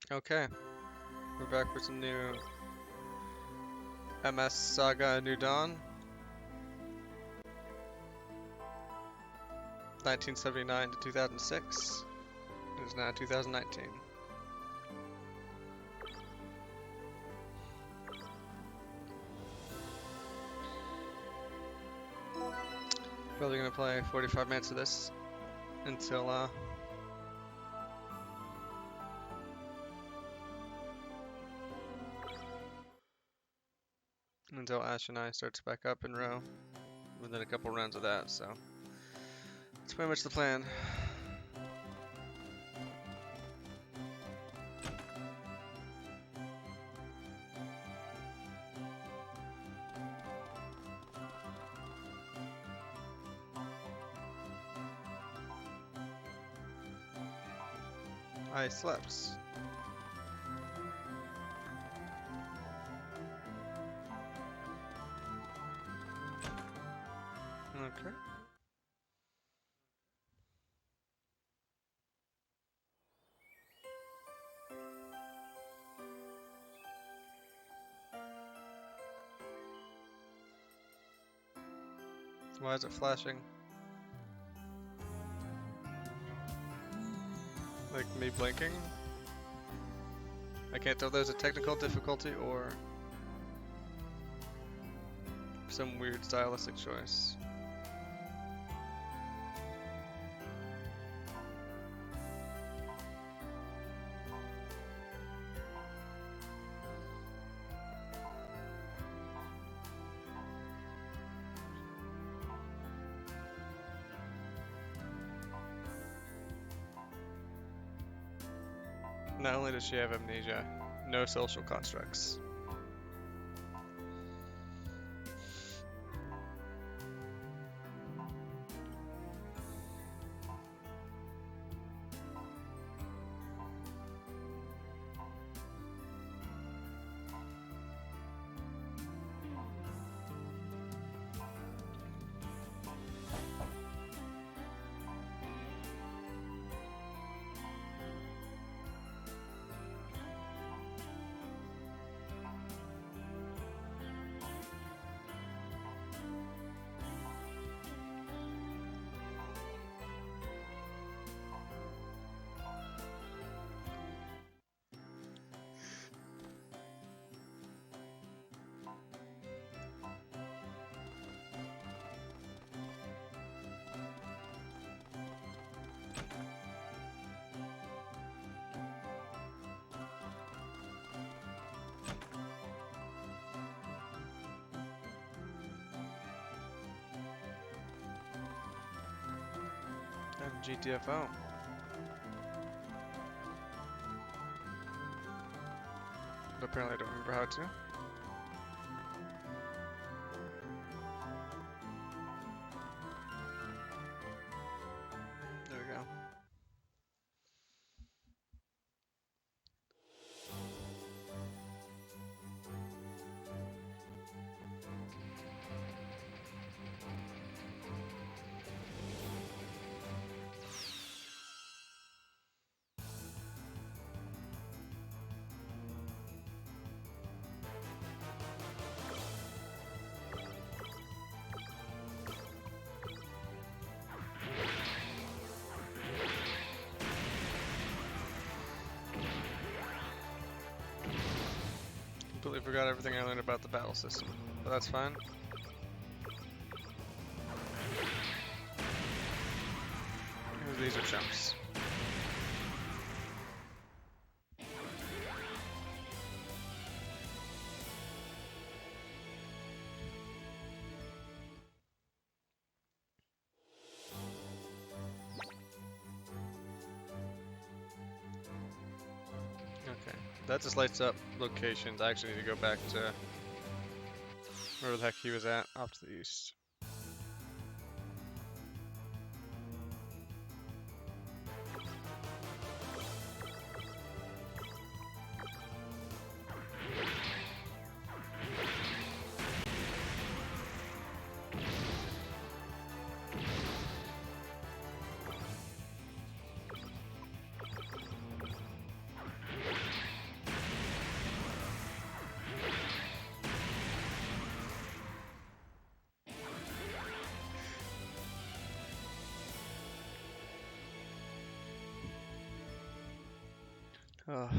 Okay, we're back with some new MS Saga New Dawn, 1979 to 2006. It is now 2019. Probably gonna play 45 minutes of this until Ash and I starts back up in row within a couple rounds of that. So that's pretty much the plan. I slept. Okay. Why is it flashing? Like me blinking? I can't tell if there's a technical difficulty or some weird stylistic choice. Not only does she have amnesia, no social constructs. GTFO. But apparently I don't remember how to. There we go. Completely forgot everything I learned about the battle system, but that's fine. These are chumps. Okay, that just lights up locations. I actually need to go back to where the heck he was at, off to the east. Oh.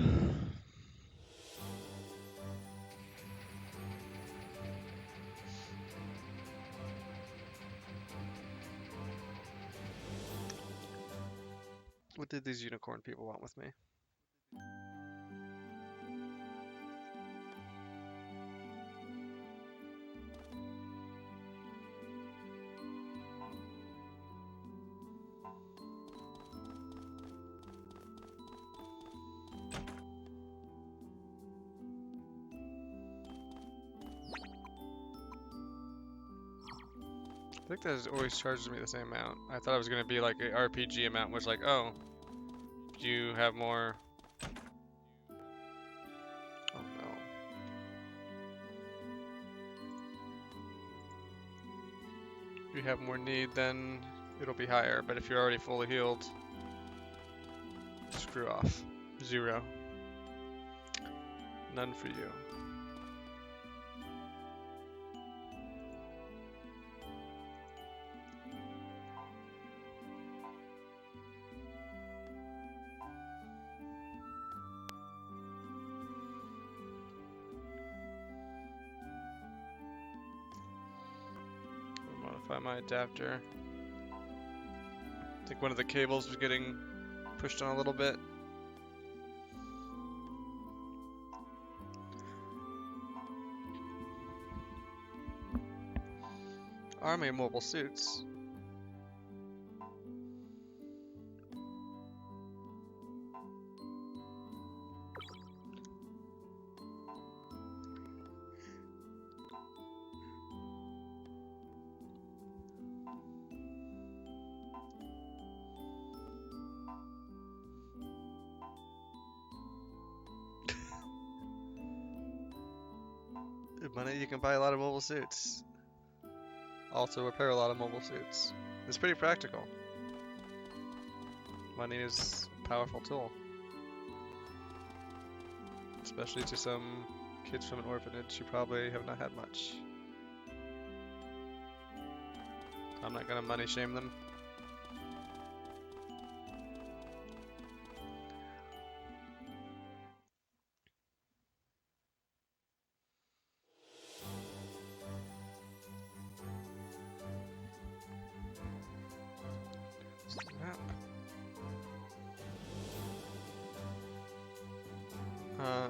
What did these unicorn people want with me? I think that always charges me the same amount. I thought it was going to be like an RPG amount, which like, oh, you have more. Oh no. If you have more need, then it'll be higher. But if you're already fully healed, screw off. 0. None for you. Modify my adapter. I think one of the cables was getting pushed on a little bit. Army mobile suits. With money, you can buy a lot of mobile suits. Also repair a lot of mobile suits. It's pretty practical. Money is a powerful tool. Especially to some kids from an orphanage who probably have not had much. I'm not gonna money shame them.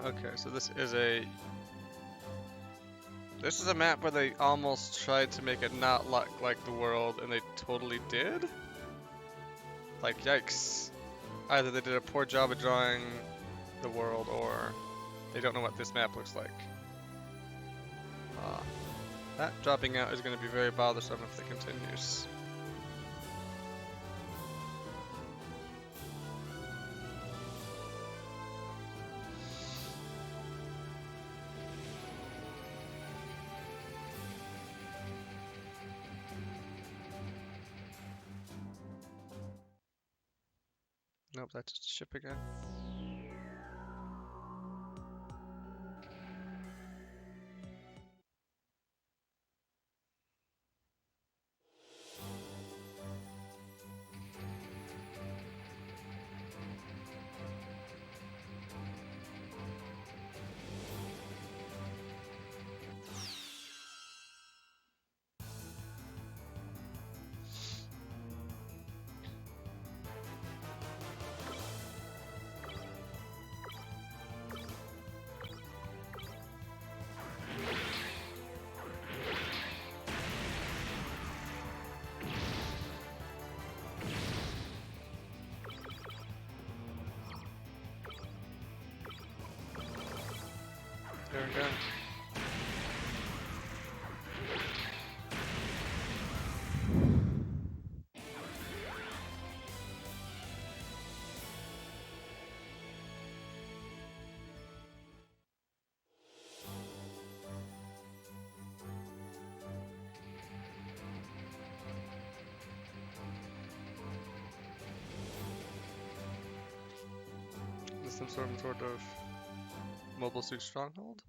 Okay, so this is a map where they almost tried to make it not look like the world, and they totally did? Like, yikes. Either they did a poor job of drawing the world, or they don't know what this map looks like. That dropping out is going to be very bothersome if it continues. Nope, that's just a ship again. There we go. Is this some sort of mobile suit stronghold?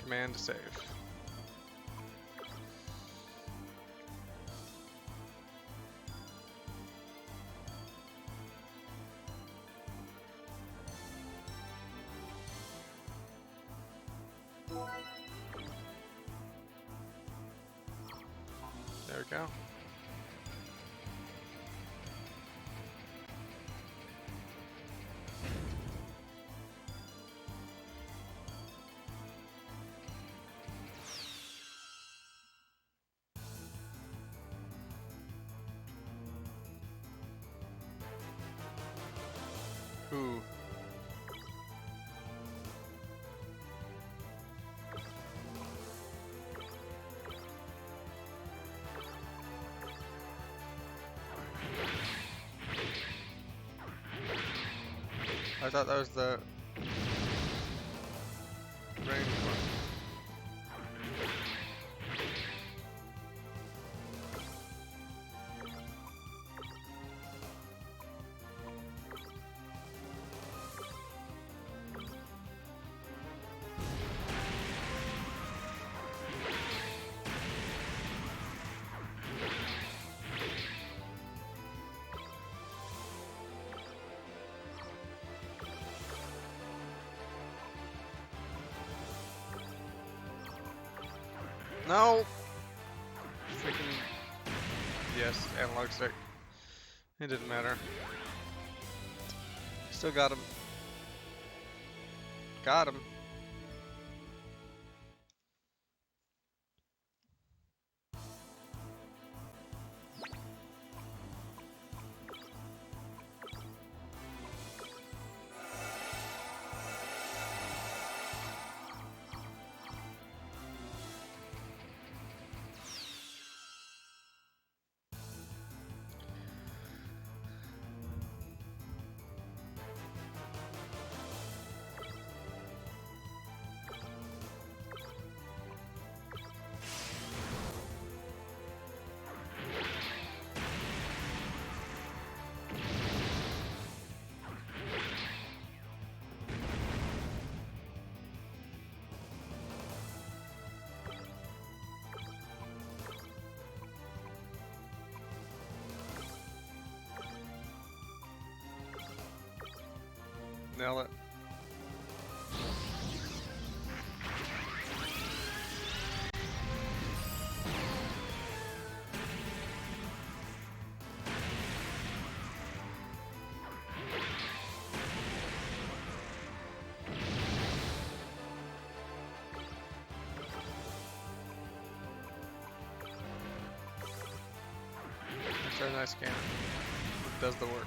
Command save. There we go. Ooh. I thought that was the range one. No! Freaking. Yes, analog stick. It didn't matter. Still got him. Got him. Nail it. That's a nice cannon. It does the work.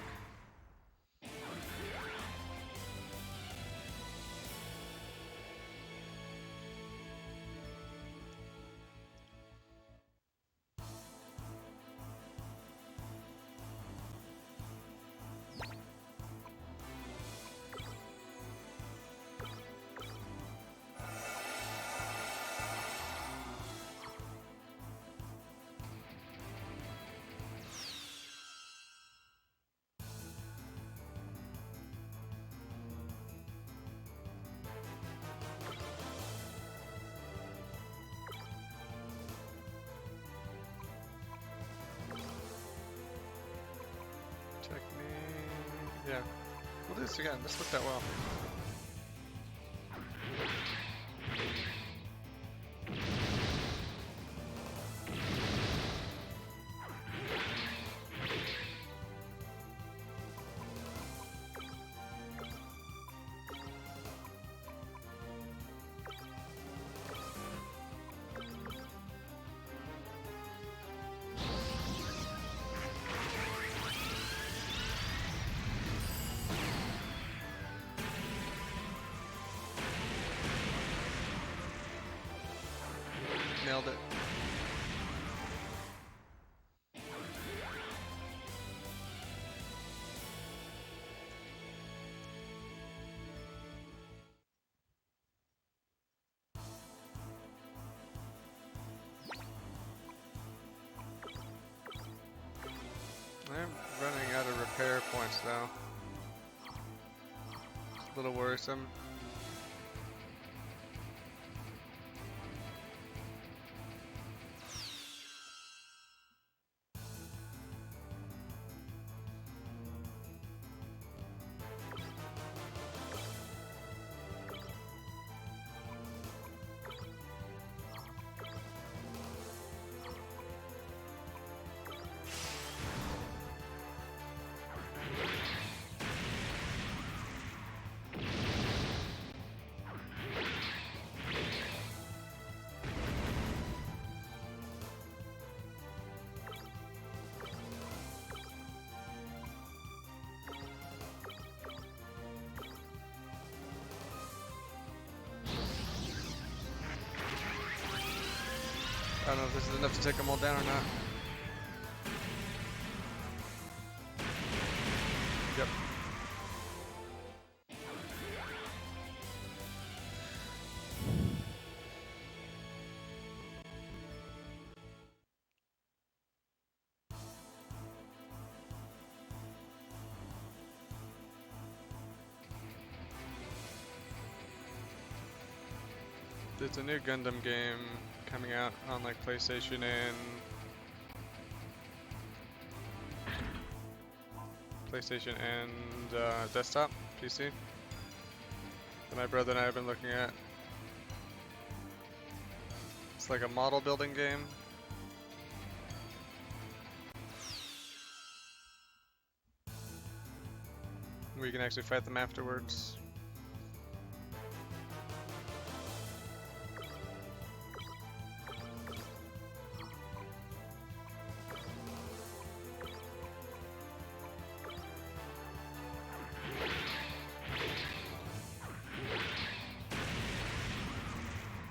Technique. Yeah. We'll do this again. This worked out well. Nailed it. I'm running out of repair points though. It's a little worrisome. I don't know if this is enough to take them all down or not. Yep. There's a new Gundam game coming out on like PlayStation and desktop, PC. That my brother and I have been looking at. It's like a model building game. Where you can actually fight them afterwards.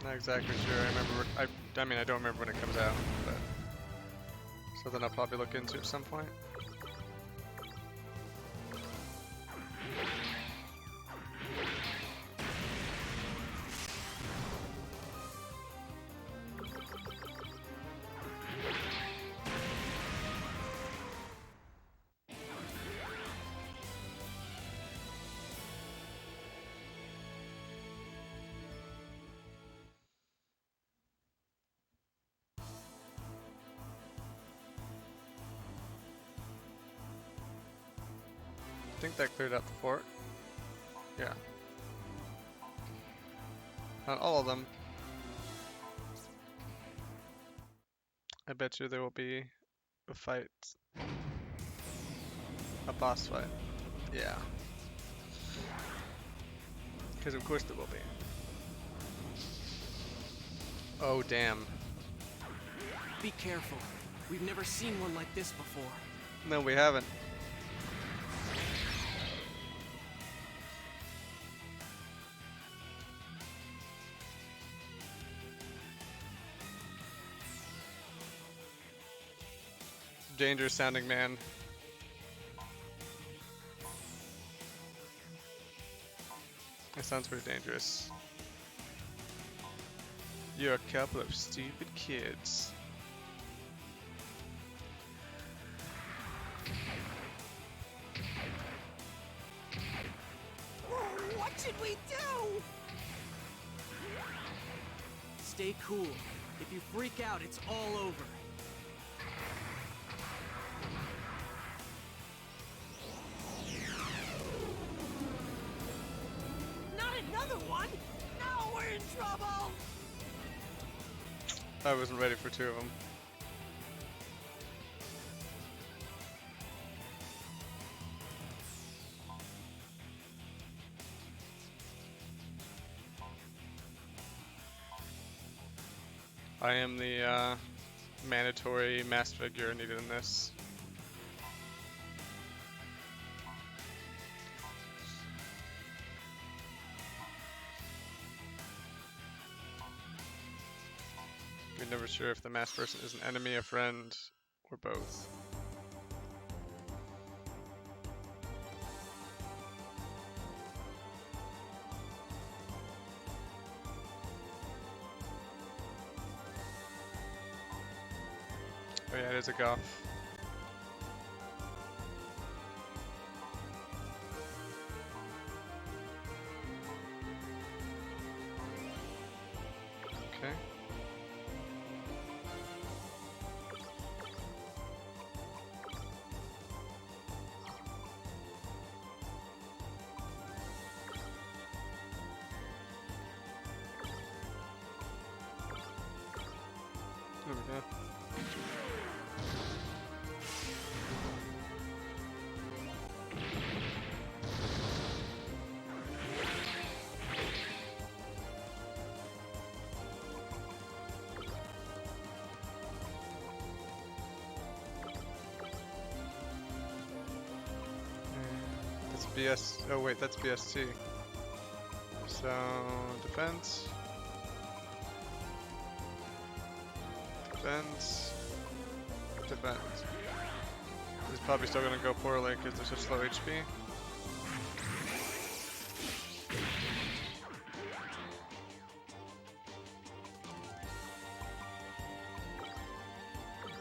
Not exactly sure. I mean, I don't remember when it comes out, but something I'll probably look into at some point. I think that cleared out the fort. Yeah. Not all of them. I bet you there will be a fight. A boss fight. Yeah. Because of course there will be. Oh damn. Be careful. We've never seen one like this before. No, we haven't. Dangerous sounding man. That sounds pretty dangerous. You're a couple of stupid kids. What should we do? Stay cool. If you freak out, it's all over. Not another one! Now we're in trouble! I wasn't ready for two of them. I am the mandatory mass figure needed in this. We're never sure if the masked person is an enemy, a friend, or both. Oh yeah, it is a goth. Okay. There we go. That's BS. Oh wait, that's BST. So defense. Defense. Defense. He's probably still gonna go poorly because they're such low HP.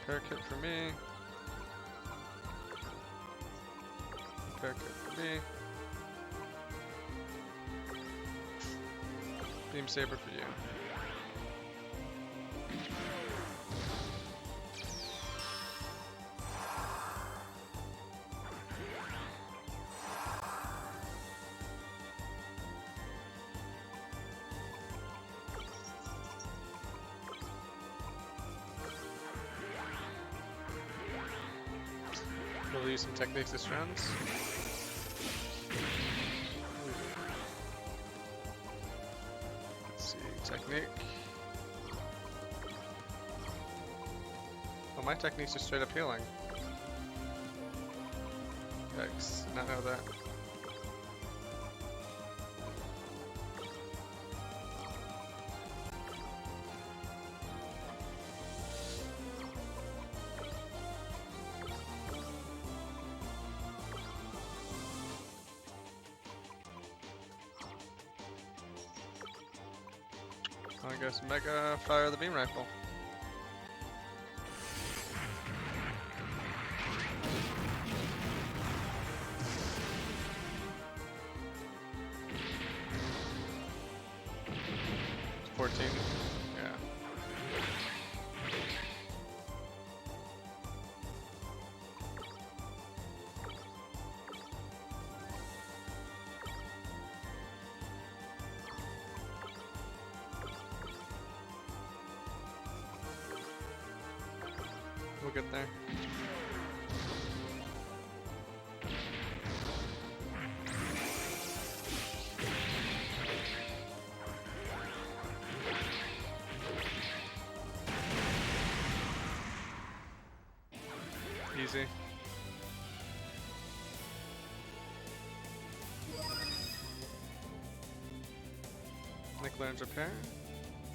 Repair kit for me. Repair kit for me. Beam saber for you. We'll use some techniques this round. Let's see, technique. Well, my techniques are straight up healing. Yikes, not know that. I guess Mega fire the beam rifle. It's 14. Yeah. We'll get there. Easy. Nick learns repair.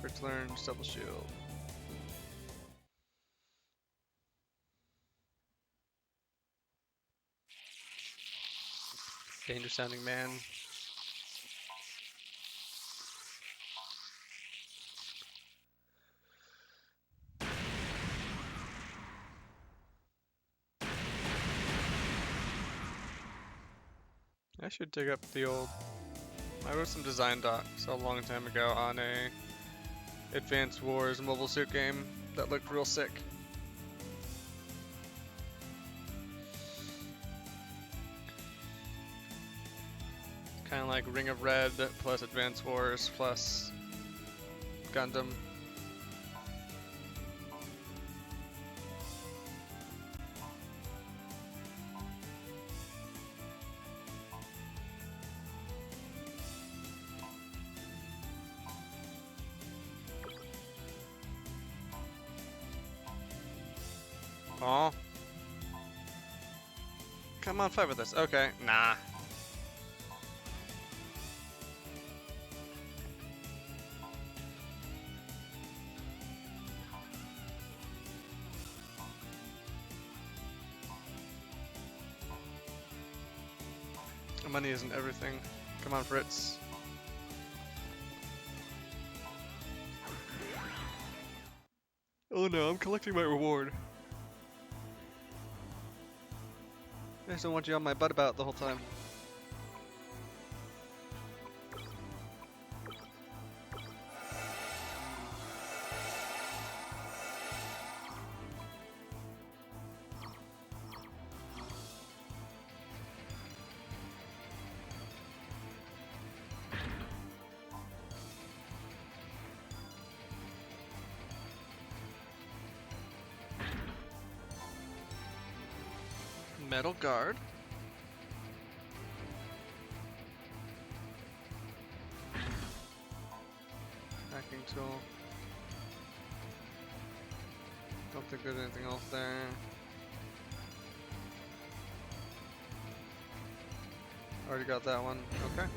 Fritz learns double shield. Danger sounding man. I should dig up the old. I wrote some design docs a long time ago on a Advanced Wars mobile suit game that looked real sick. Kind of like Ring of Red plus Advanced Wars plus Gundam. Aw. Come on, fight with us. Okay, nah. Money isn't everything. Come on, Fritz. Oh no, I'm collecting my reward. I just don't want you on my butt about the whole time. Metal guard. Hacking tool. Don't think there's anything else there. Already got that one. Okay.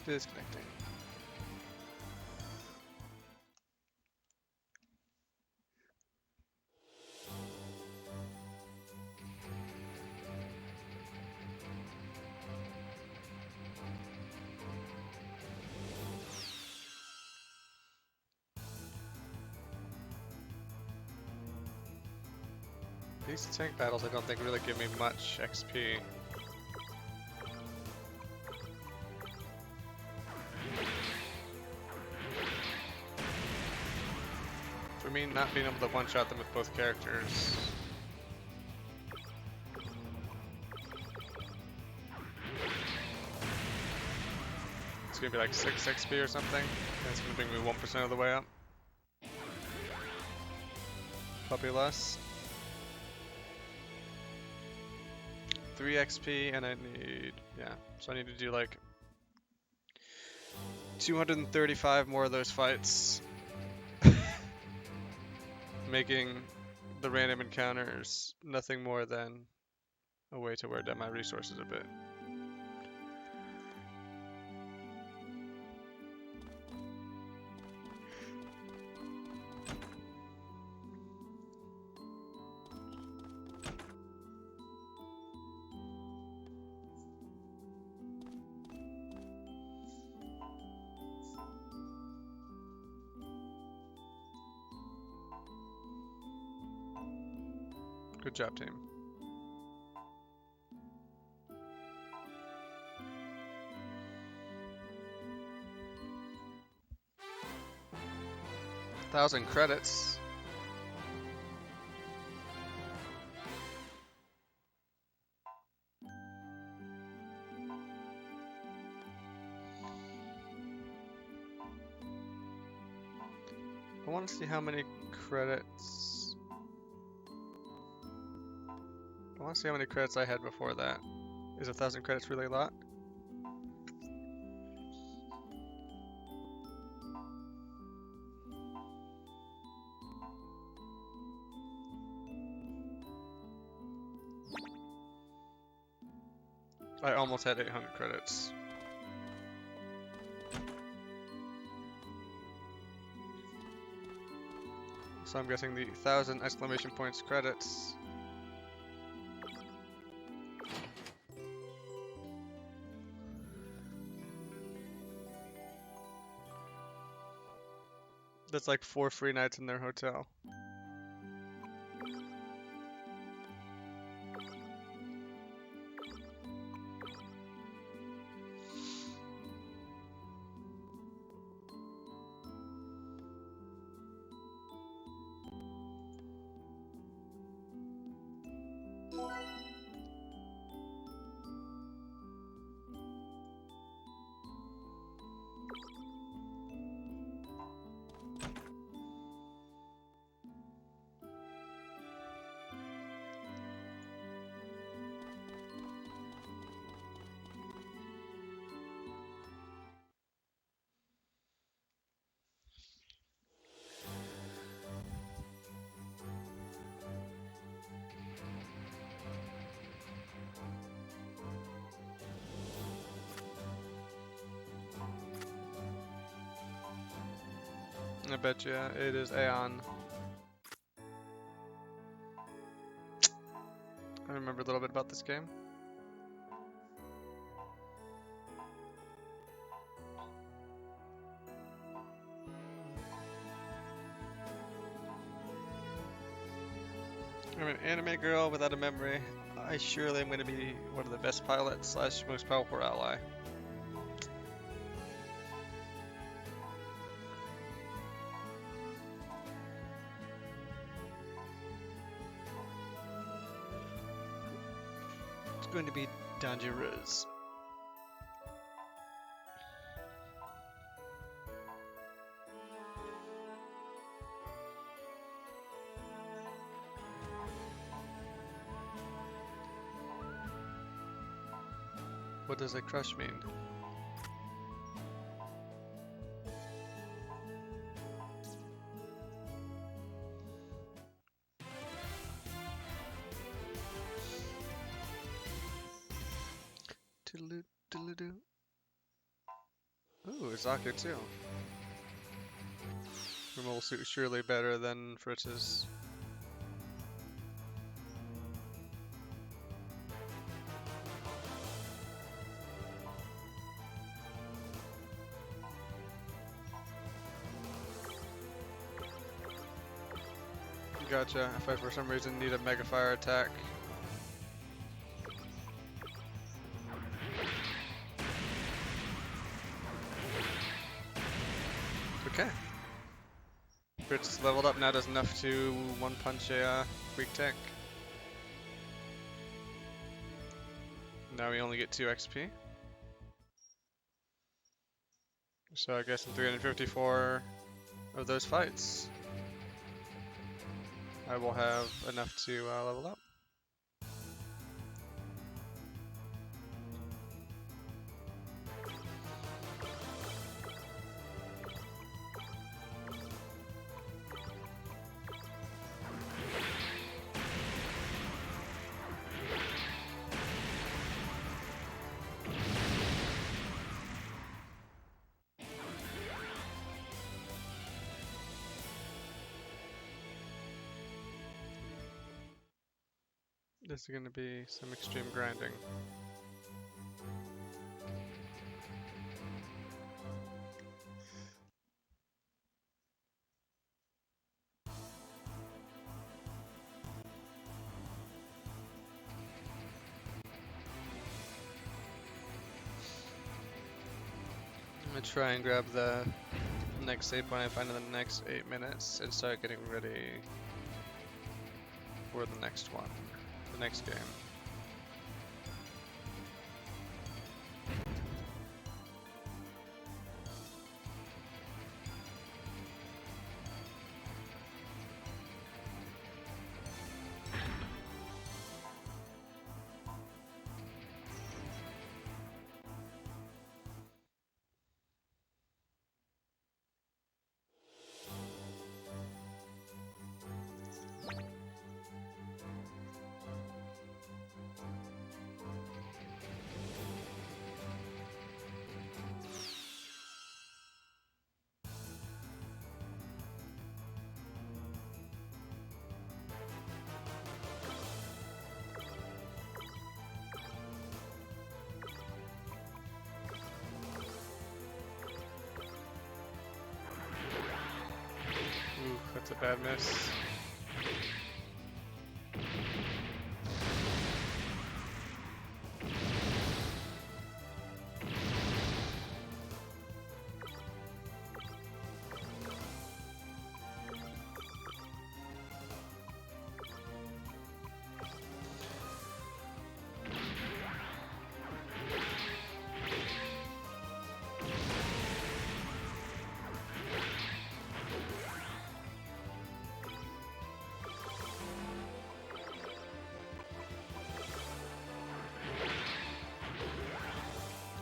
Disconnecting. These tank battles I don't think really give me much XP. For me, not being able to one-shot them with both characters. It's gonna be like 6 XP or something, and it's gonna bring me 1% of the way up. Probably less. 3 XP, and I need, yeah, so I need to do like 235 more of those fights, making the random encounters nothing more than a way to wear down my resources a bit. Good job, team. $1,000 credits. I want to see how many credits. I want to see how many credits I had before that. Is 1,000 credits really a lot? I almost had 800 credits. So I'm guessing the 1,000 exclamation points credits. That's like 4 free nights in their hotel. I bet you it is Aeon. I remember a little bit about this game. I'm an anime girl without a memory. I surely am going to be one of the best pilots slash most powerful ally. It's going to be dangerous. What does a crush mean? Toodaloo, toodaloo. Ooh, Zaku too. Will suit surely better than Fritz's. Gotcha. If I for some reason need a Mega Fire attack. Okay. Fritz leveled up now, does enough to one punch a weak tank. Now we only get 2 XP. So I guess in 354 of those fights, I will have enough to level up. This is going to be some extreme grinding. I'm going to try and grab the next save point I find in the next 8 minutes and start getting ready for the next one, the next game. Ooh, that's a bad miss.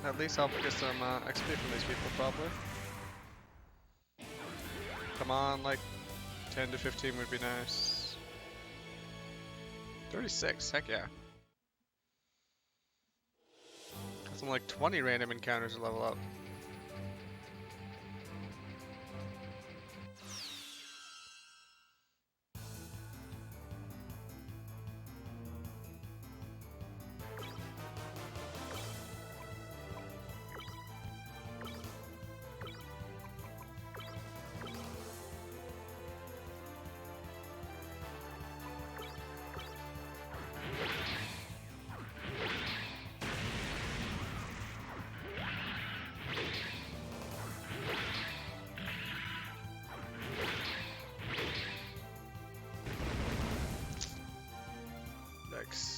At least I'll get some XP from these people, probably. Come on, like 10 to 15 would be nice. 36, heck yeah. Some like 20 random encounters to level up.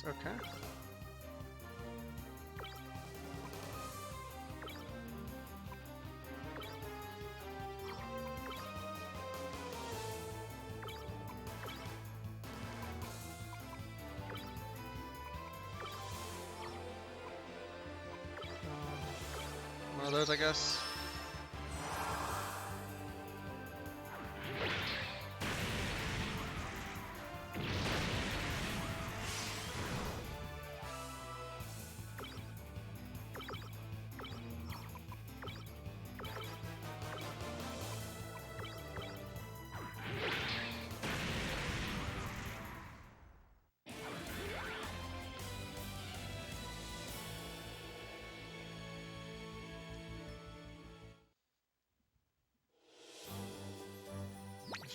Okay. One of those, I guess.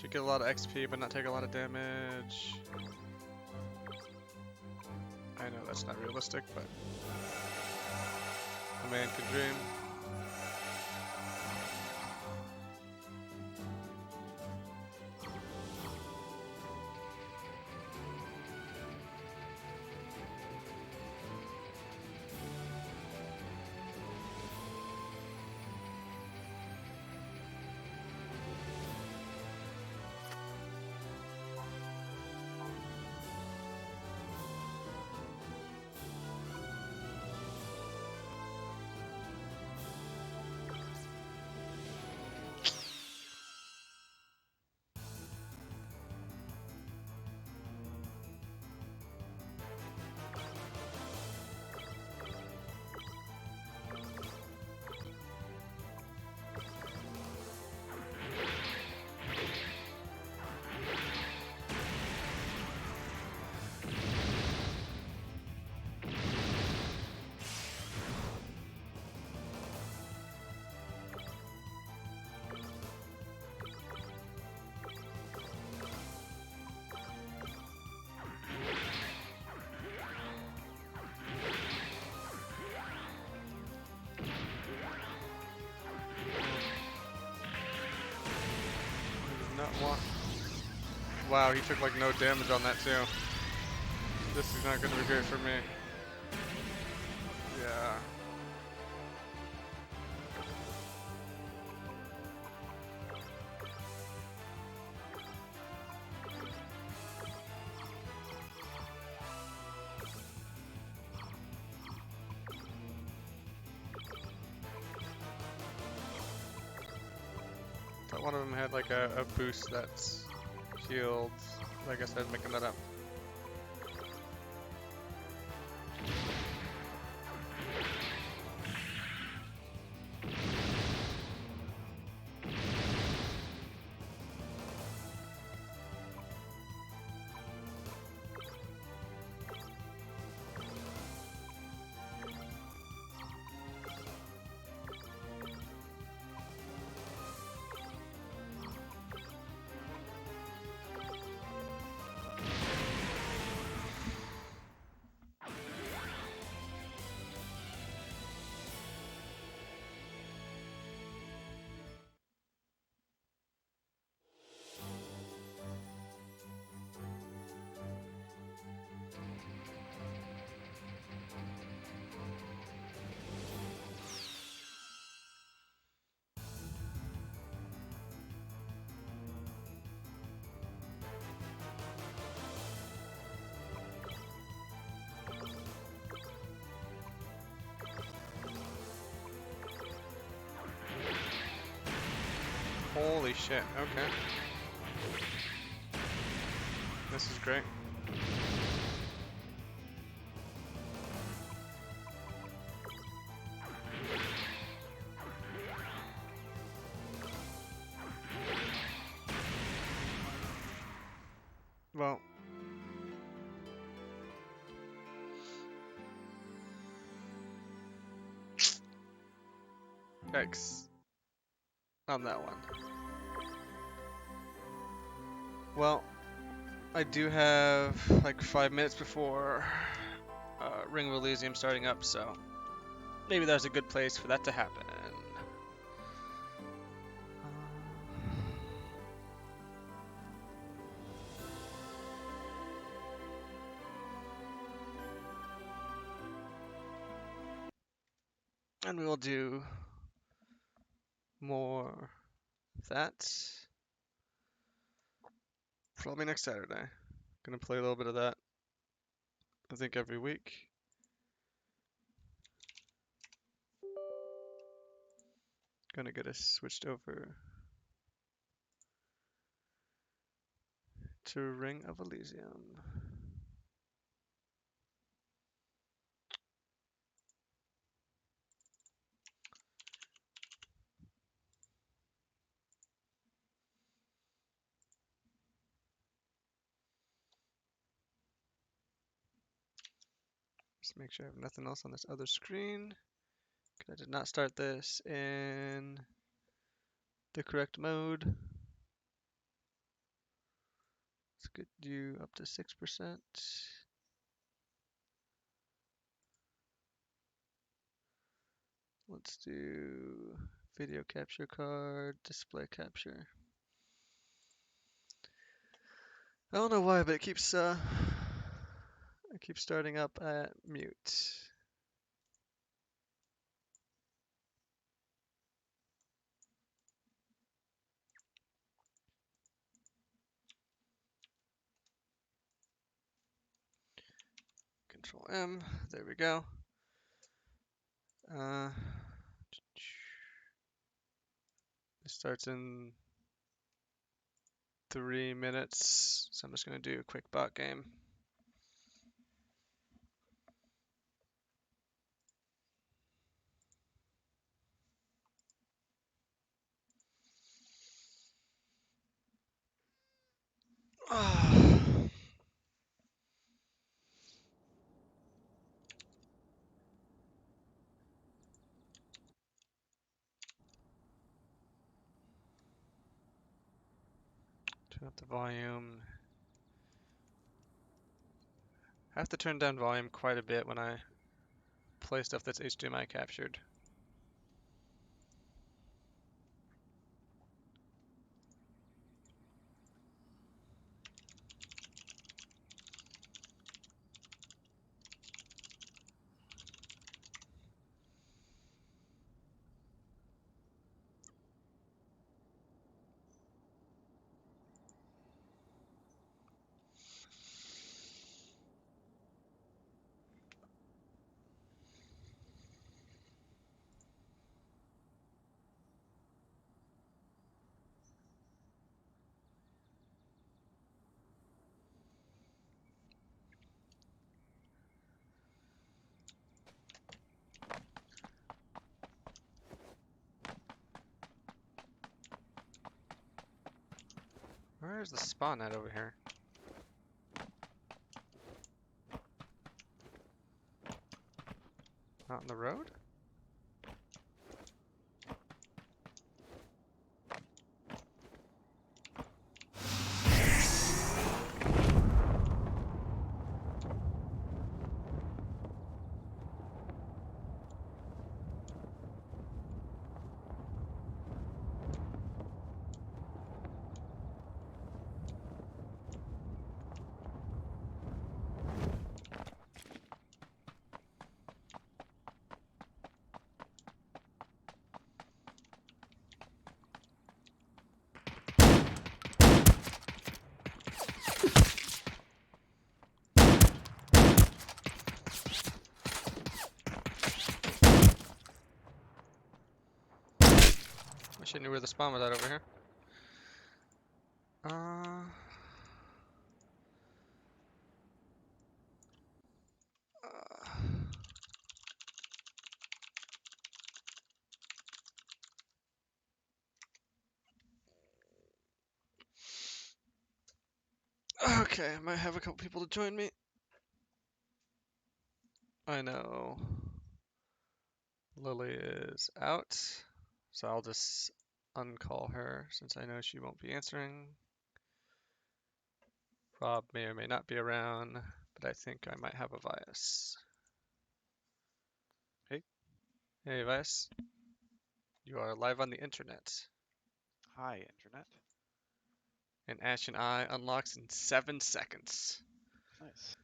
Should get a lot of XP, but not take a lot of damage. I know that's not realistic, but a man can dream. Not want. Wow, he took like no damage on that too. This is not gonna be great for me. Yeah. Thought one of them had like a boost that's healed. I guess I'm making that up. Holy shit, okay. This is great. Well, X on that one. Well, I do have like 5 minutes before Ring of Elysium starting up, so maybe there's a good place for that to happen. And we will do more of that probably next Saturday. Gonna play a little bit of that, I think, every week. Gonna get us switched over to Ring of Elysium. Just make sure I have nothing else on this other screen. I did not start this in the correct mode. get you up to 6%. Let's do video capture card, display capture. I don't know why, but it keeps starting up at mute. Control M, there we go. It starts in 3 minutes, so I'm just gonna do a quick bot game. Turn up the volume. I have to turn down volume quite a bit when I play stuff that's HDMI captured. Where is the spawn at over here? Out on the road? Wish I knew where the spawn was at over here. Uh, okay, I might have a couple people to join me. I know Lily is out, so I'll just uncall her since I know she won't be answering. Rob may or may not be around, but I think I might have a Vias. Hey. Hey, Vias. You are live on the internet. Hi, Internet. And Ash and I unlocks in 7 seconds. Nice.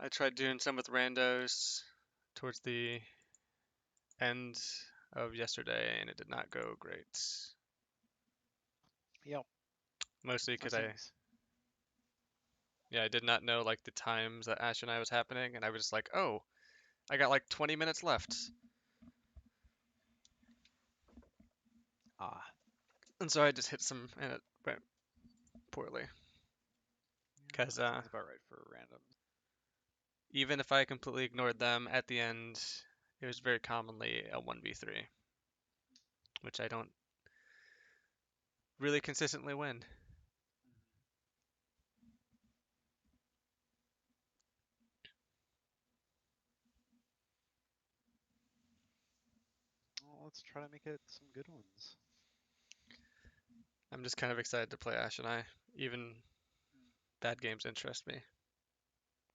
I tried doing some with randos towards the end of yesterday, and it did not go great. Yep. Mostly because Seems. I did not know like the times that Ash and I was happening, and I was just like, oh, I got like 20 minutes left. Ah. And so I just hit some, and it went poorly. Because Sounds about right for random. even if I completely ignored them at the end, it was very commonly a 1v3, which I don't really consistently win. Well, let's try to make it some good ones. I'm just kind of excited to play Ash and I. Even bad games interest me,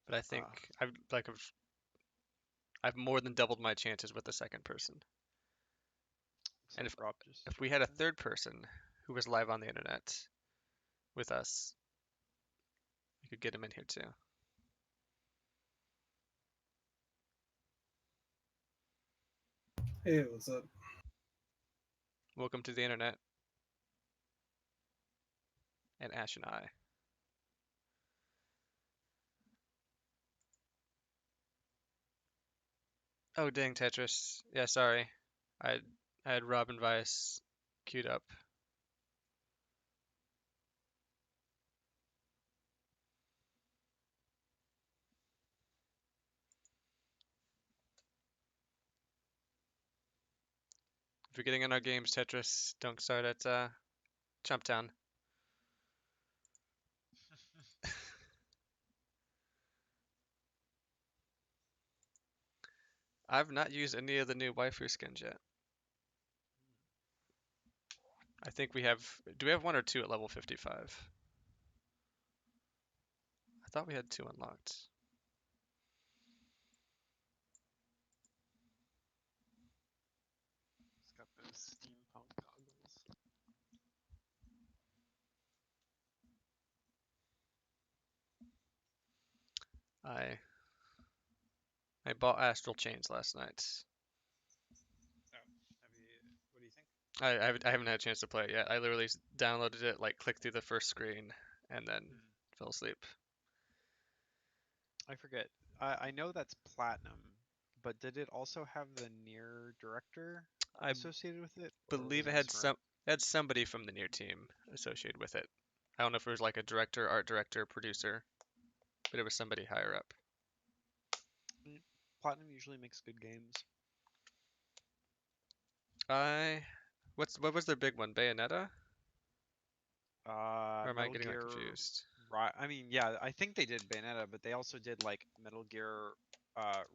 but I think Uh, I've more than doubled my chances with the second person. looks And like Rob just if we had joined a in. third person who was live on the internet with us, we could get him in here too. Hey, what's up? Welcome to the internet and Ash and I. Oh dang, Tetris. Yeah, sorry. I I had Robin Weiss queued up. If you're getting in our games, Tetris, don't start at Chumptown. I've not used any of the new waifu skins yet. I think we have. Do we have one or two at level 55? I thought we had two unlocked. He's got those steampunk goggles. I I bought Astral Chains last night. Oh, have you? What do you think? I haven't had a chance to play it yet. I literally downloaded it, like clicked through the first screen, and then Hmm. fell asleep. I forget. I know that's platinum, but did it also have the near director I associated with it, or was believe it it just random? had somebody from the near team associated with it. I don't know if it was like a director, art director, producer, but it was somebody higher up. Platinum usually makes good games. I what was their big one? Bayonetta? Or am I Metal getting that Gear. confused? I mean, yeah, I think they did Bayonetta, but they also did like Metal Gear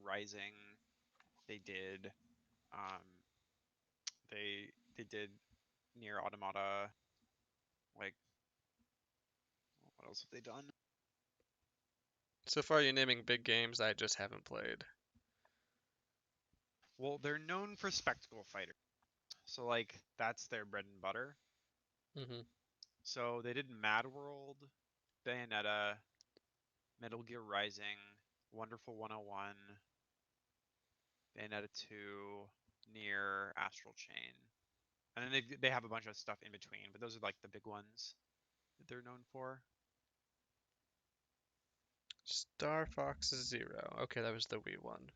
Rising. They did um they did Near Automata. Like, what else have they done? So far, you're naming big games I just haven't played. Well, they're known for spectacle fighters, so like that's their bread and butter. Hmm. So they did Mad World, Bayonetta, Metal Gear Rising, Wonderful 101, Bayonetta 2, Near Astral Chain. And then they have a bunch of stuff in between, but those are like the big ones that they're known for. Star Fox Zero. Okay, that was the Wii one.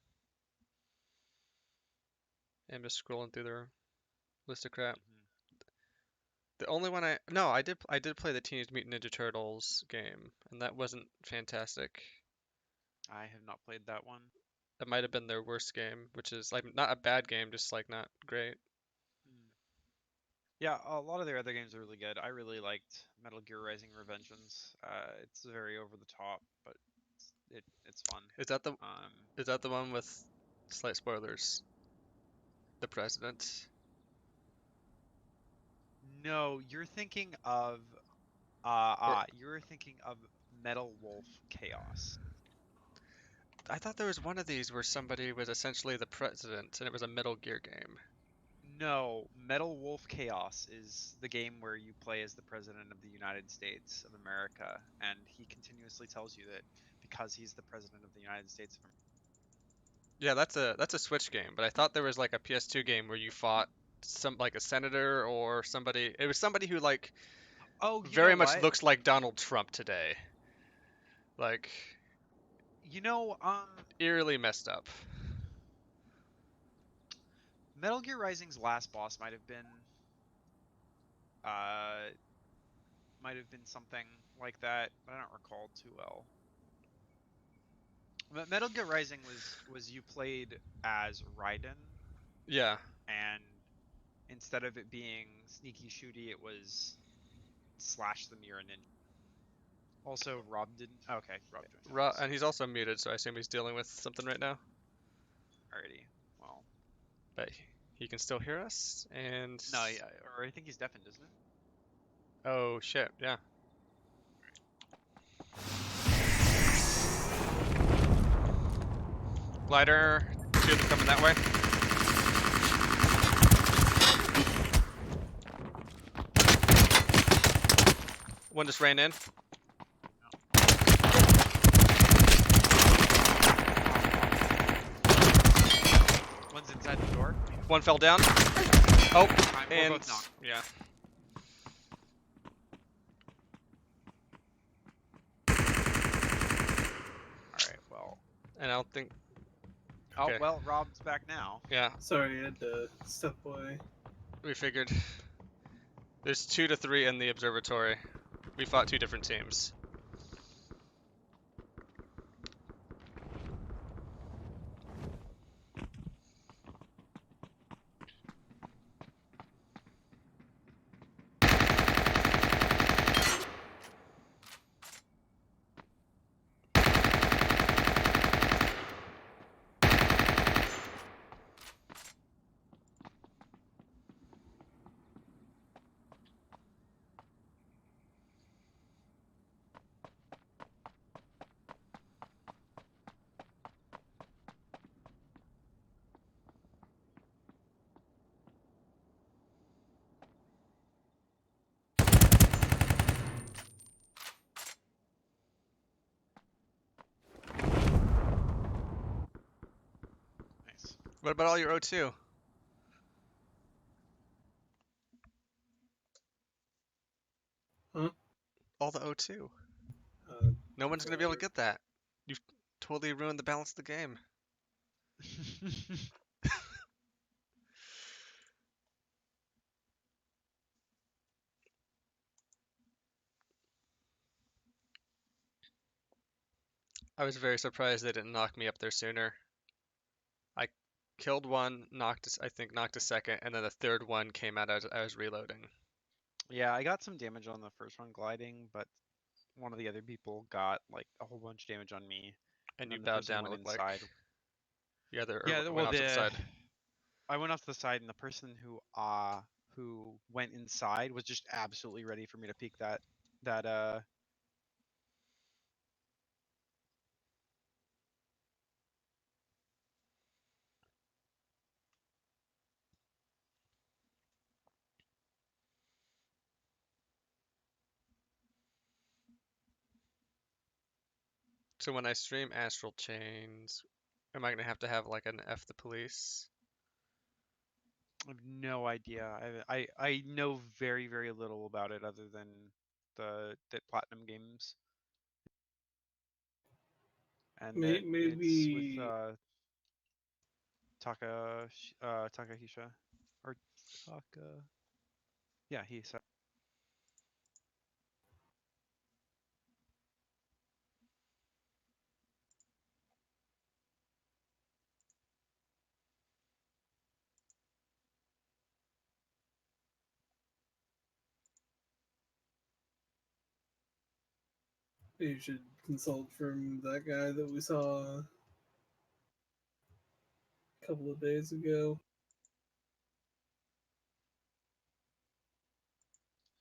I'm just scrolling through their list of crap. Hmm. The only one I did play the Teenage Mutant Ninja Turtles game, and that wasn't fantastic. I have not played that one. That might have been their worst game, which is like not a bad game, just like not great. Hmm. Yeah, a lot of their other games are really good. I really liked Metal Gear Rising: Revengeance. It's very over the top, but it's fun. Is that the Um, is that the one with slight spoilers? The president. no, Or you're thinking of Metal Wolf Chaos. I thought there was one of these where somebody was essentially the president, and it was a Metal Gear game. No, Metal Wolf Chaos is the game where you play as the President of the United States of America, and he continuously tells you that because he's the President of the United States of America. Yeah, that's a Switch game, but I thought there was like a PS2 game where you fought some like a senator or somebody. It was somebody who like Oh, you know very much what? looks like Donald Trump today. Like You know, eerily messed up. Metal Gear Rising's last boss uh might have been something like that, but I don't recall too well. Metal Gear Rising was you played as Raiden, Yeah. and instead of it being sneaky shooty, it was slash them, you're a ninja. Also, Rob didn't. Okay, Rob joined in. And he's also muted, so I assume he's dealing with something right now. Alrighty. Well, But he can still hear us, and no, yeah, or I think he's deafened, isn't it? Oh shit, yeah. Glider, two of them coming that way. One just ran in. One's inside the door. One fell down. Oh, We're and both knocked. yeah. All right. Well. And I don't think. Oh Okay. well, Rob's back now. Yeah, Sorry, I had to step away. we figured. There's 2 to 3 in the observatory. We fought 2 different teams. Nice. What about all your O2? Huh? All the O2. Uh, No one's gonna be able to whatever. get that. You've totally ruined the balance of the game. I was very surprised they didn't knock me up there sooner. I killed one, I think knocked a second, and then the third one came out as I was reloading. Yeah, I got some damage on the first one gliding, but one of the other people got like a whole bunch of damage on me, And and you then the bowed person down, it went looked like. inside. The other, Yeah, or went well, off to the the side. I went off to the side, and the person who went inside was just absolutely ready for me to peek that. So when I stream Astral Chains, am I gonna have to have like an F the police? I have no idea. I know very little about it other than the Platinum games, and that it's with Maybe Takahisha or Taka. Yeah, he said. you should consult from that guy that we saw a couple of days ago.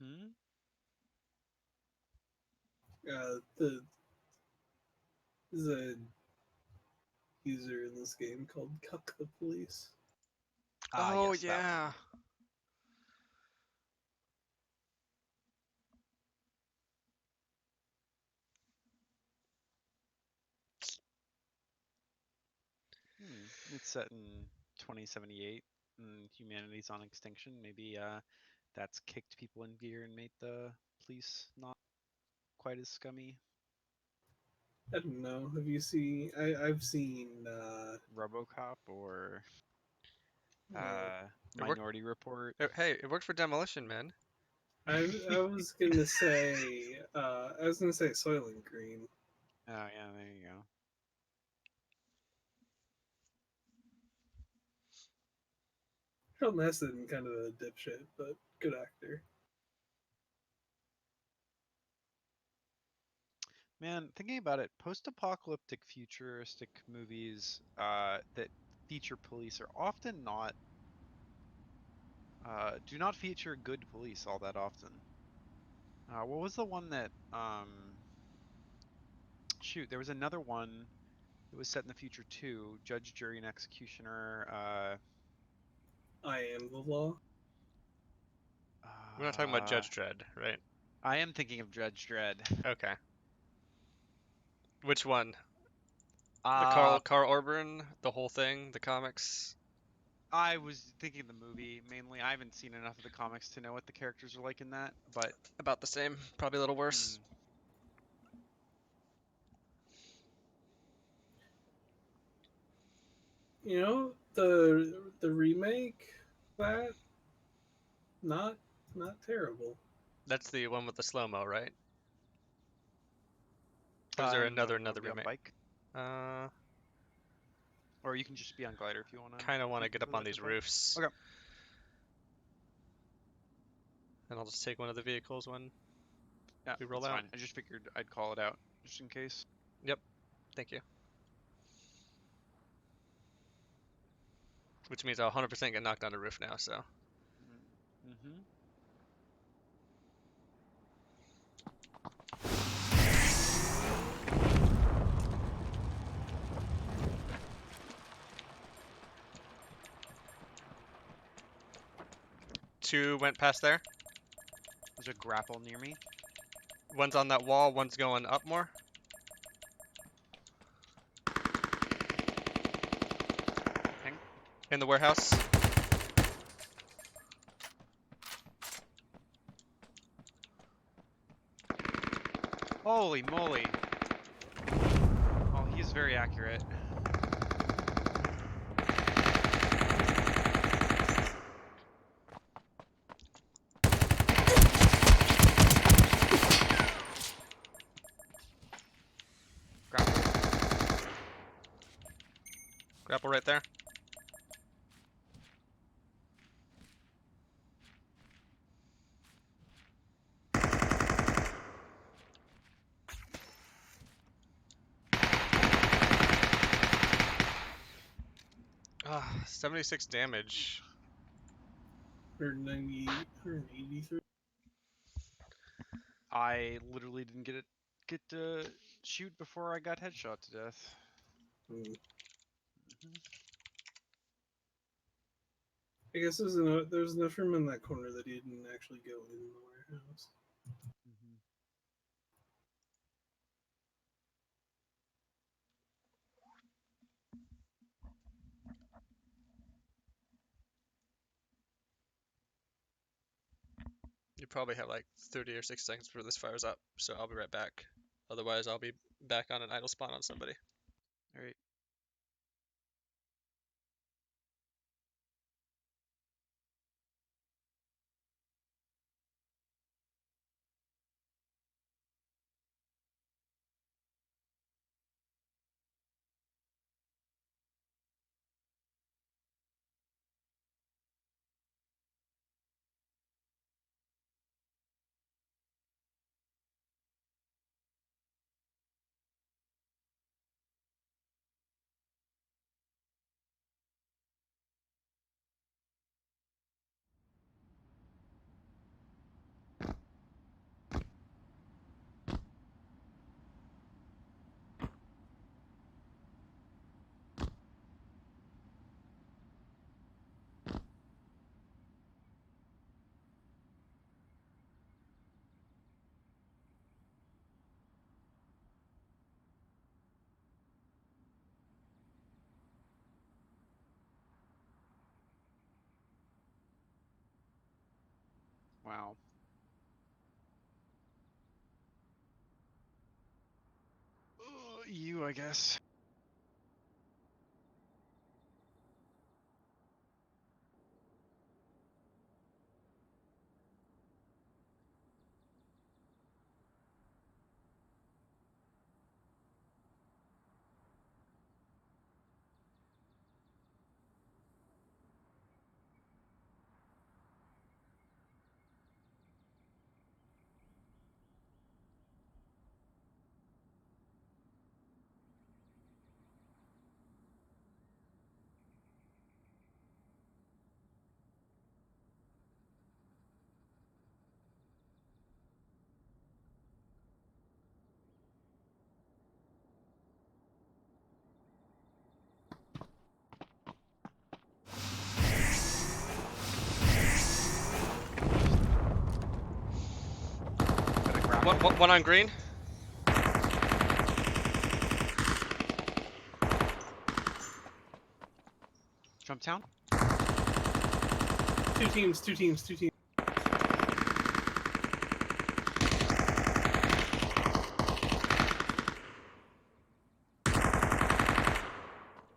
Hmm. There's a user in this game called Cuck the Police. Ah, Oh yes, that yeah. one. It's set in 2078, and humanity's on extinction. Maybe that's kicked people in gear and made the police not quite as scummy. I don't know. Have you seen? I've seen. RoboCop or Well, It worked. Minority Report. Hey, it worked for Demolition Man. I was gonna say. I was gonna say Soylent Green. Oh yeah, there you go. Charlton Heston, kind of a dipshit, but good actor. Man, thinking about it, post-apocalyptic futuristic movies that feature police are often not do not feature good police all that often. What was the one that shoot, there was another one that was set in the future too. Judge, Jury, and Executioner. I am the law. We're not talking about Uh, Judge Dredd, right? I am thinking of Judge Dredd. Okay. Which one? The Uh, Carl Urban, the whole thing, the comics? I was thinking the movie mainly. I haven't seen enough of the comics to know what the characters are like in that, but About the same, probably a little worse. mm, You know, the remake, that not not terrible. That's the one with the slow-mo, right? Or is there and another nobody on remake? bike, Uh, or you can just be on glider if you want to kind of want to keep get for up on that these part. roofs, Okay. and I'll just take one of the vehicles when Yeah, we roll that's out. fine. I just figured I'd call it out just in case. Yep, thank you. Which means I'll 100% get knocked on the roof now, so. Mm-hmm. Two went past there. There's a grapple near me. One's on that wall, one's going up more. Ping. In the warehouse. Holy moly! Oh, he's very accurate. Grapple. Grapple right there. Ah, 76 damage. 190, 183. I literally didn't get to shoot before I got headshot to death. Hmm. Mhm. I guess there's enough room in that corner that he didn't actually go in the warehouse. Mhm. You probably have like 30 or 60 seconds before this fires up, so I'll be right back. Otherwise, I'll be back on an idle spawn on somebody. All right. Wow. You, I guess. One on green. Jump town. Two teams.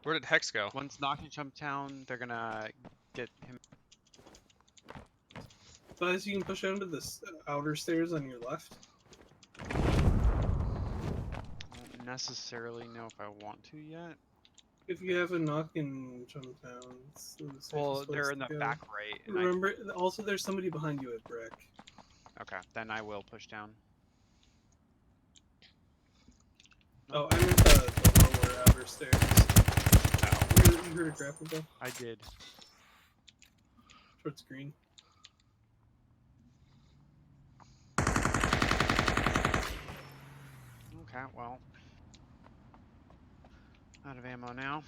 Where did Hex go? One's knocking jump town. They're gonna get him. Guys, you can push onto the outer stairs on your left. I don't necessarily know if I want to yet. If you have a knock in jump down, it's the safest Well, they're place in to the go. back right. And Remember, also there's somebody behind you at brick. okay, then I will push down. Oh, I meant the lower outer stairs. Oh, You heard a grapple though? I did. Towards green. Okay, well. Out of ammo now.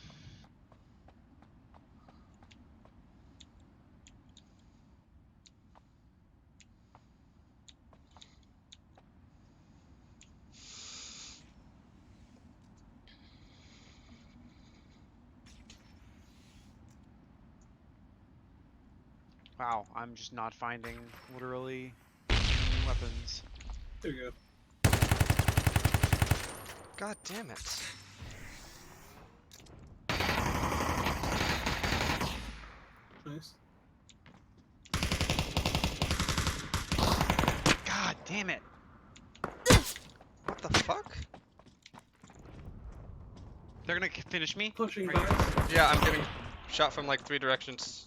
Wow, I'm just not finding literally any weapons. There you go. God damn it. Nice. God damn it! What the fuck? They're gonna finish me? Pushing Right. by. Yeah, I'm getting shot from like 3 directions.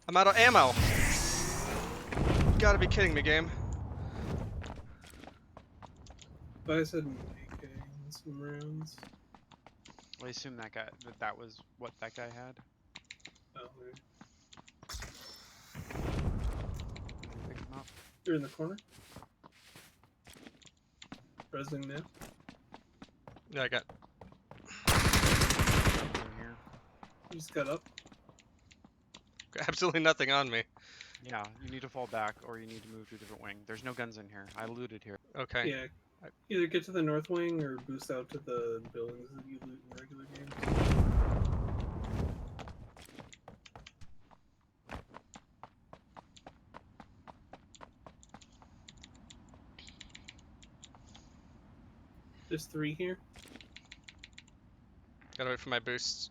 I'm out of ammo. You gotta be kidding me, game. Guys had an AK and some rounds. I assume that was what that guy had. Oh, maybe. Pick him up. You're in the corner. Resing now. Yeah, I got. In here. You just got up. Absolutely nothing on me. Yeah, you need to fall back or you need to move to a different wing. There's no guns in here. I looted here. Okay. Yeah. Either get to the north wing or boost out to the buildings that you loot in regular games. There's 3 here. Gotta wait for my boosts.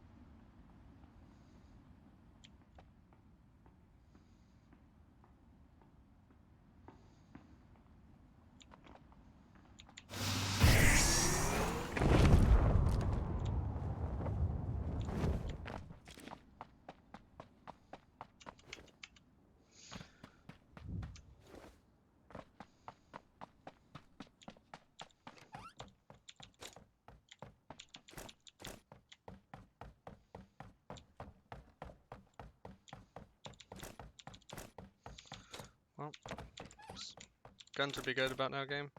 Well, guns would be good about now, game.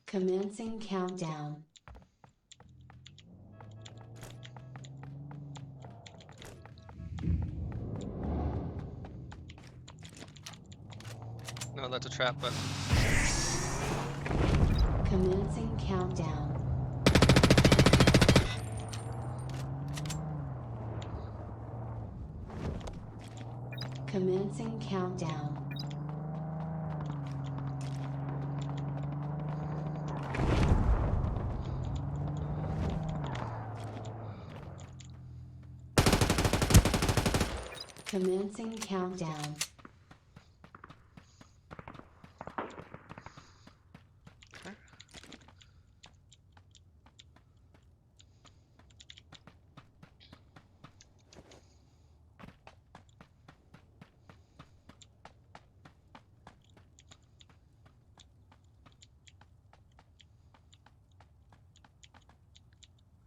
Commencing countdown. that's a trap, but Commencing countdown. Commencing countdown. Commencing countdown. okay.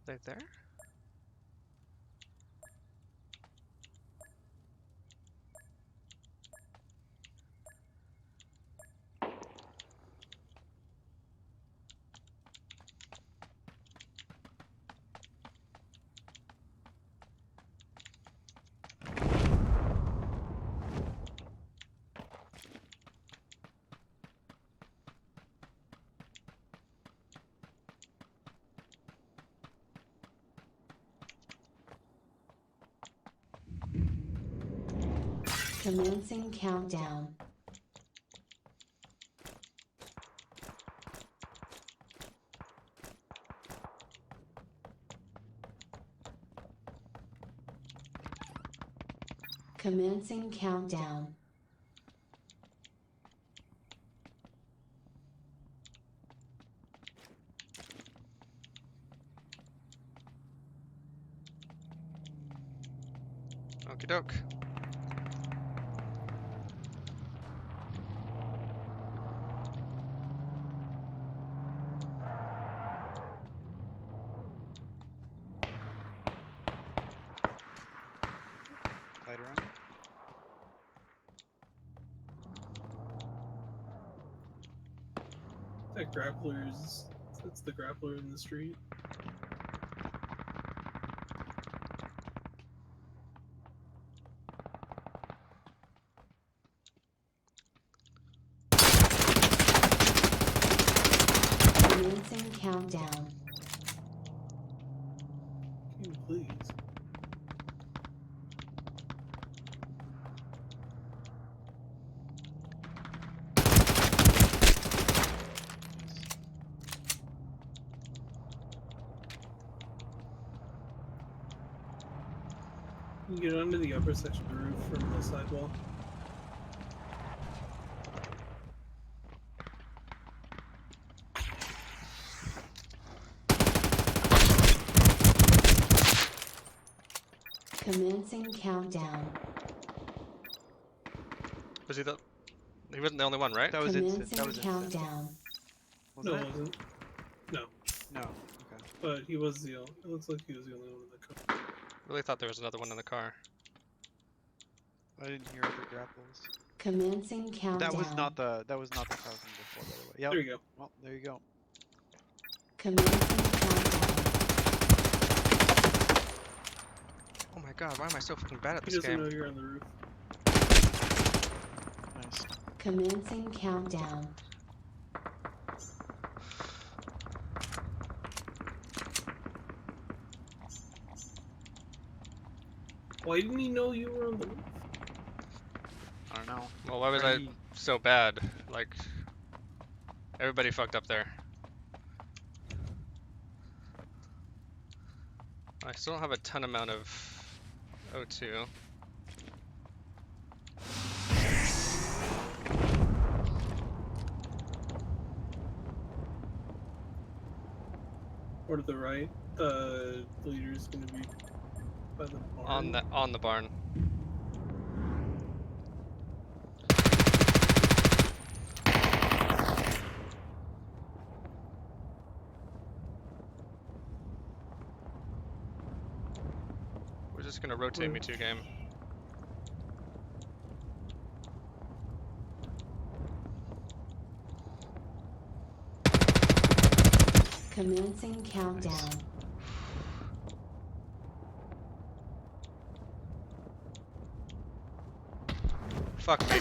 They there? Commencing countdown. Commencing countdown. Okie doke. Light around. That grappler's. That's the grappler in the street. Commencing countdown. Can you please? You can get onto the upper section of the roof from the sidewall. Commencing countdown. Was he the? He wasn't the only one, right? That was instant. Commencing That was instant. countdown. Was No, it? it wasn't. No, No. Okay. but he was the. It looks like he was the only one in the car. Really thought there was another one in the car. I didn't hear other grapples. Commencing countdown. That was not the. That was not the car from before, by the way. Yep. There you go. Well, there you go. Commencing countdown. Oh my god, why am I so fucking bad at He this doesn't game? know you're on the roof. Nice. Commencing countdown. Why didn't he know you were on the roof? I don't know. Well, why was I so bad? Like, everybody fucked up there. I still don't have a ton amount of O2. Or to the right. The leader's gonna be by the barn. On the barn. We're just gonna rotate me 2 game. Commencing countdown. Fuck me.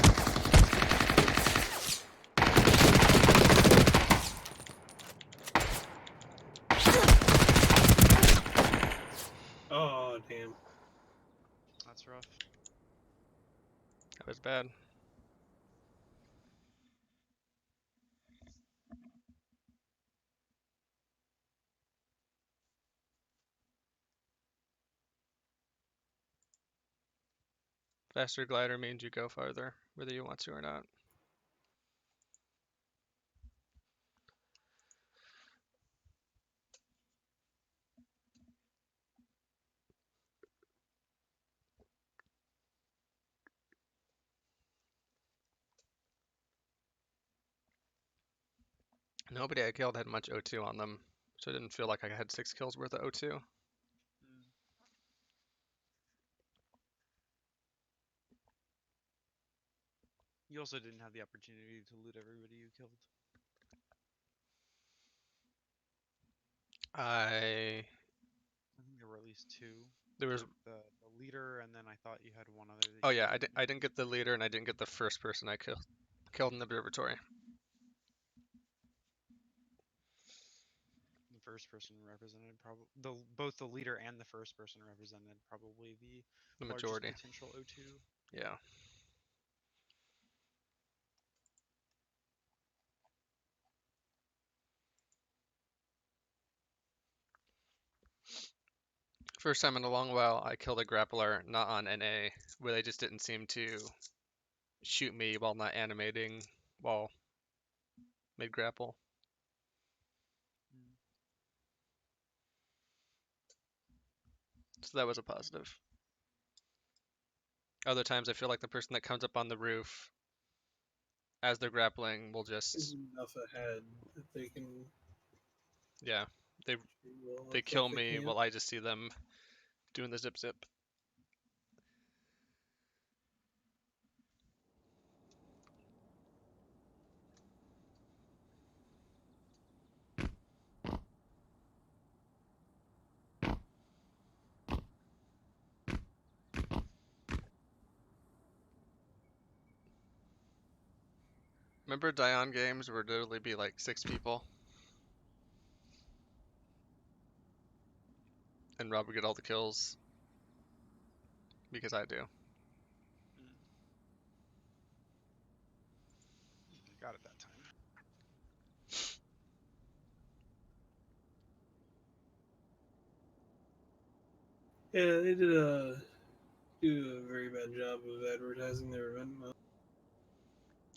rough. That was bad. Faster glider means you go farther, whether you want to or not. Nobody I killed had much O2 on them, so it didn't feel like I had 6 kills worth of O2. Mm. You also didn't have the opportunity to loot everybody you killed. I I think there were at least two. there was The leader, and then I thought you had one other that oh you yeah, didn't I didn't get the leader and I didn't get the first person I killed in the observatory. The first person represented probably both the leader and the first person represented probably the The largest majority. potential O2. Yeah. First time in a long while I killed a grappler not on NA, where they just didn't seem to shoot me while not animating while mid grapple. Mm. So that was a positive. Other times I feel like the person that comes up on the roof as they're grappling will Is just enough ahead that they can yeah, they shoot well they enough that kill they me can. while I just see them doing the zip zip. Remember Dion games where there'd literally be like 6 people? And Rob would get all the kills because I do. Mm. I got it that time. Yeah, they do a very bad job of advertising their event mode.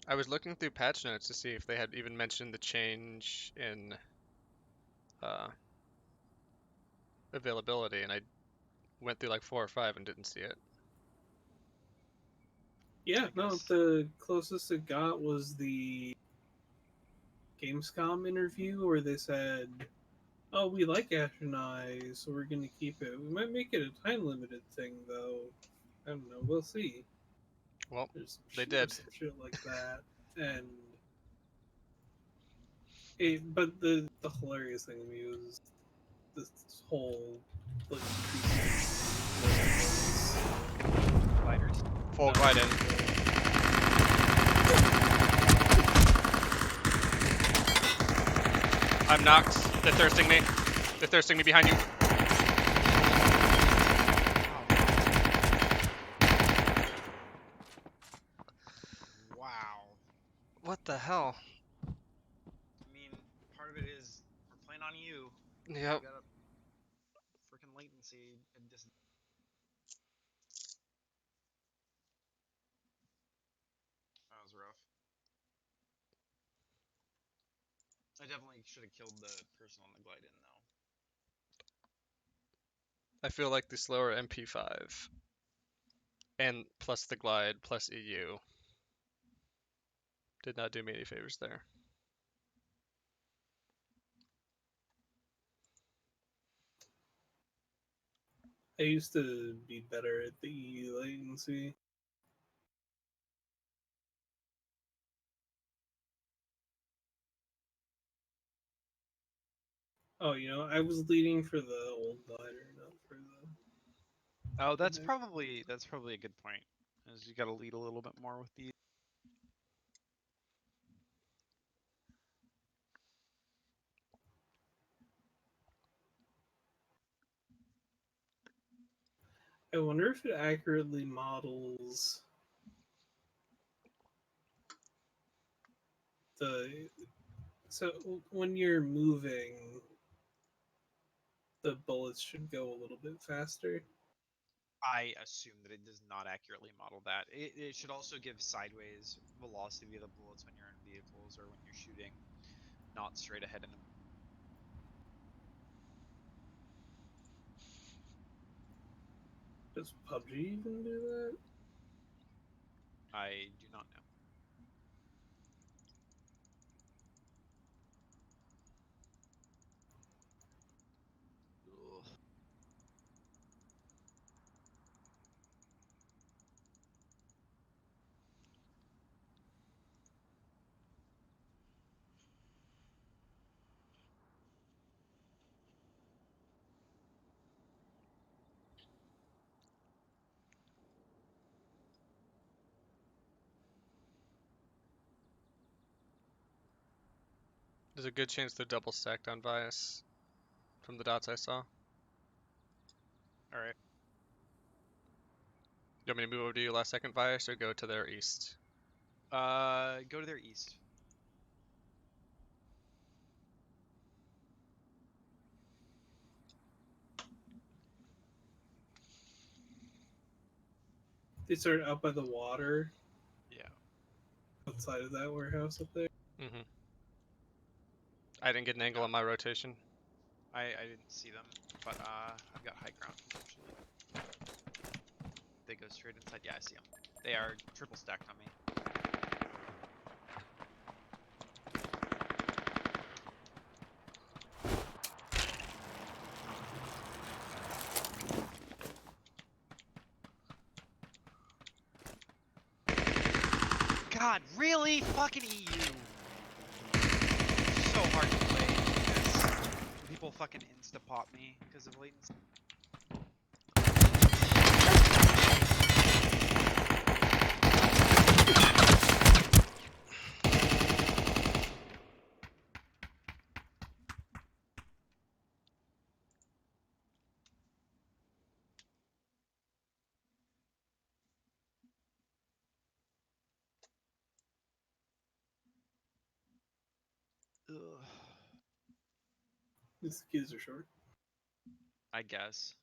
I was looking through patch notes to see if they had even mentioned the change in uh, availability, and I went through like 4 or 5 and didn't see it. Yeah, I no, guess. the closest it got was the Gamescom interview where they said, "Oh, we like Ash and I, so we're gonna keep it. We might make it a time limited thing, though. I don't know. We'll see." Well, There's they there's did. some shit like that, and but the hilarious thing to me was this whole like Gliders. Full No. glide in. I'm knocked. They're thirsting me. They're thirsting me behind you. Wow. What the hell? I mean, part of it is we're playing on you. Yep. You got a freaking latency and that was rough. I definitely should have killed the person on the glide in though. I feel like the slower MP5 and plus the glide plus EU did not do me any favors there. I used to be better at the EU latency. Oh, I was leading for the old glider, not for Oh, the that's new. probably a good point. Is you got to lead a little bit more with these. I wonder if it accurately models the. So when you're moving, the bullets should go a little bit faster. I assume that it does not accurately model that. It should also give sideways velocity of the bullets when you're in vehicles or when you're shooting, not straight ahead in the. Does PUBG even do that? I do not know. Ugh. There's a good chance they're double stacked on Bias from the dots I saw. All right. You want me to move over to you last second, Bias, or go to their east? Go to their east. They start out by the water Yeah. outside of that warehouse up there. Mm-hmm. I didn't get an angle Yeah. on my rotation. I didn't see them, but I've got high ground potentially. They go straight inside. Yeah, I see them. They are triple stacked on me. God, really? Fucking EU. So hard to play because people fucking insta-pop me because of latency. Ugh. These kids are short. I guess.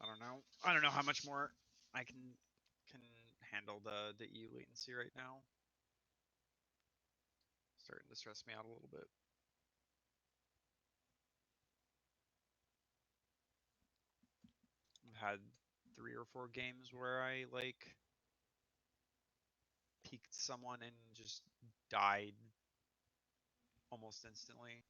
I don't know. I don't know how much more I can handle the EU latency right now. Starting to stress me out a little bit. I've had 3 or 4 games where I like peeked someone and just died almost instantly.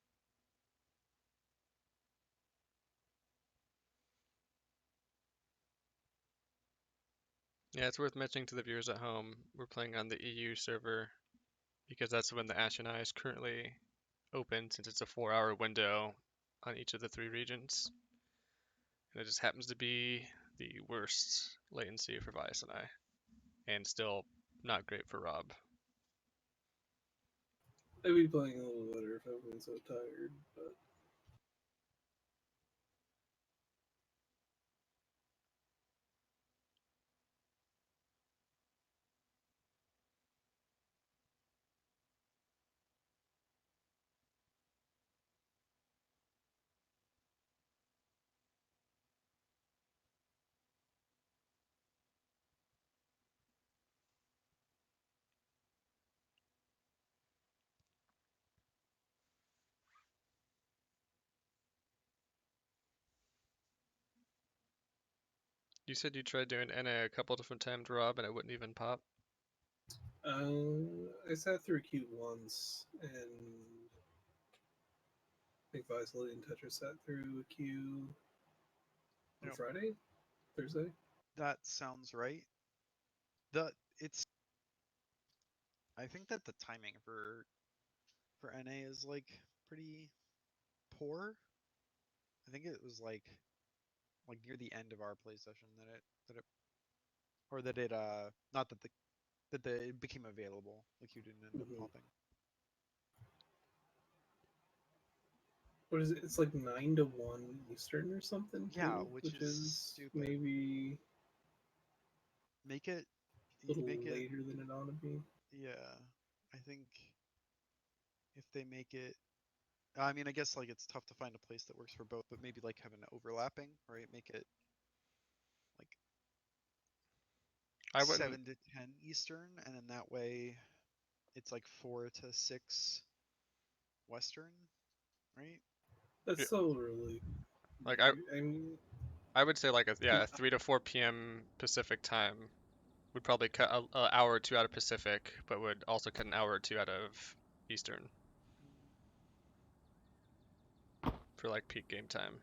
Yeah, it's worth mentioning to the viewers at home, we're playing on the EU server because that's when the Ash and I is currently open since it's a 4-hour window on each of the 3 regions. And it just happens to be the worst latency for Vice and I, and still not great for Rob. I'd be playing a little better if I wasn't so tired, but You said you tried doing NA a couple different times, Rob, and it wouldn't even pop. I sat through a queue once, and I think Vicelity and Tetra sat through a queue on Yep. Friday, Thursday. That sounds right. The it's I think that the timing for NA is like pretty poor. I think it was like near the end of our play session that it or that it not that the it became available, like you didn't end up Mm-hmm. popping. What is it? It's like 9 to 1 Eastern or something Yeah, too, which which is is stupid. maybe Make it. A You little make it. later than it ought to be. Yeah. I think if they make it. I mean, I guess like it's tough to find a place that works for both, but maybe like have an overlapping, right? Make it like I wouldn't. 7 to 10 Eastern, and then that way it's like 4 to 6 Western, right? Yeah, That's so early. like I I mean, I would say like a 3 to 4 p.m. Pacific time would probably cut a hour or two out of Pacific, but would also cut an hour or two out of Eastern for like peak game time.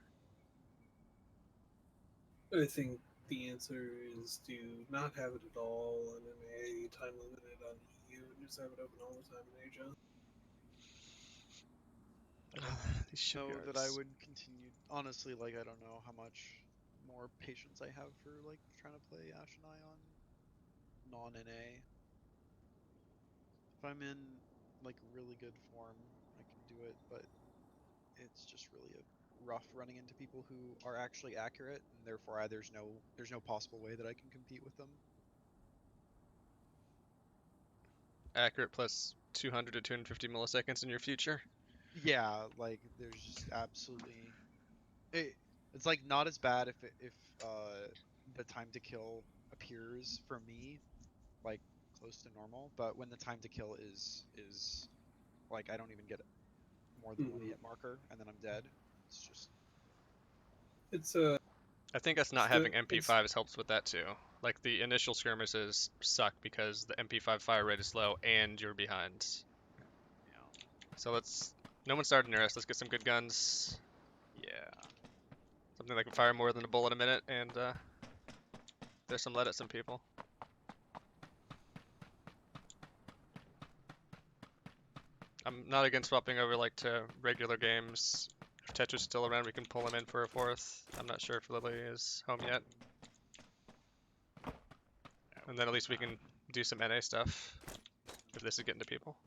I think the answer is to not have it at all and then a time limited on EU and just have it open all the time in Asia. I don't These know that I shipyards. would continue. Honestly, like I don't know how much more patience I have for like trying to play Ash and I on non-NA. If I'm in like really good form, I can do it, but it's just really rough running into people who are actually accurate, and therefore there's no possible way that I can compete with them. Accurate plus 200 to 250 milliseconds in your future. Yeah, like there's just absolutely it, it's like not as bad if the time to kill appears for me like close to normal, but when the time to kill is like I don't even get more than one Mm-hmm. hit marker and then I'm dead. It's just It's I think us not having MP5s helps with that too. Like the initial skirmishes suck because the MP5 fire rate is low and you're behind. So no one started near us. Let's get some good guns. yeah. Something that can fire more than a bullet a minute, and there's some lead at some people. I'm not against swapping over like to regular games. If Tetra's is still around, we can pull him in for a fourth. I'm not sure if Lily is home yet. Yeah, And then at least we can do some NA stuff if this is getting to people.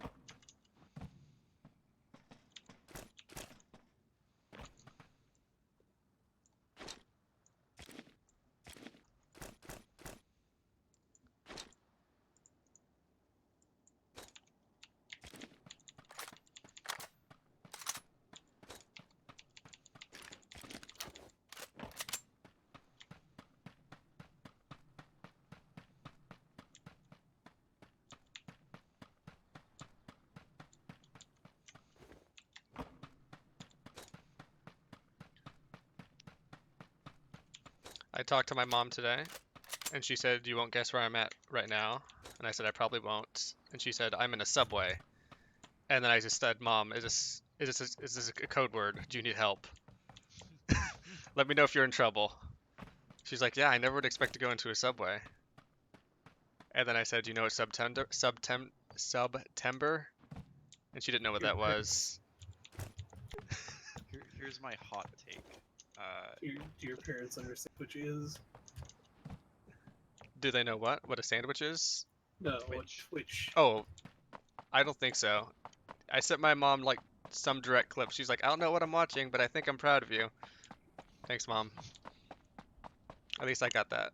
I talked to my mom today, and she said, "You won't guess where I'm at right now." And I said, "I probably won't." And she said, "I'm in a subway." And then I just said, "Mom, is this a code word? Do you need help? Let me know if you're in trouble." She's like, "Yeah, I never would expect to go into a subway." And then I said, "You know what Subtember?" And she didn't know what your that was. Here's my hot take. do your parents understand which is? Do they know what a sandwich is? No, what Twitch. Twitch? Oh, I don't think so. I sent my mom like some direct clip. She's like, "I don't know what I'm watching, but I think I'm proud of you." Thanks, Mom. At least I got that.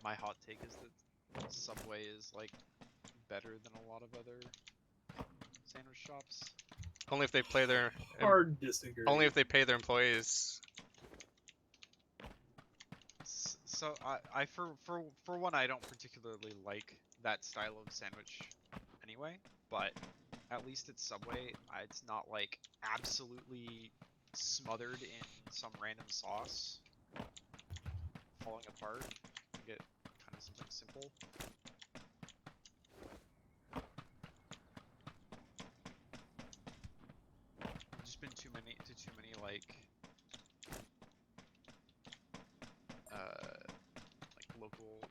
My hot take is that Subway is like better than a lot of other sandwich shops. Only if they play their Hard disagree. only if they pay their employees. So I for one I don't particularly like that style of sandwich anyway, but at least at Subway it's not like absolutely smothered in some random sauce falling apart. You get kind of something simple. There's just been too many like local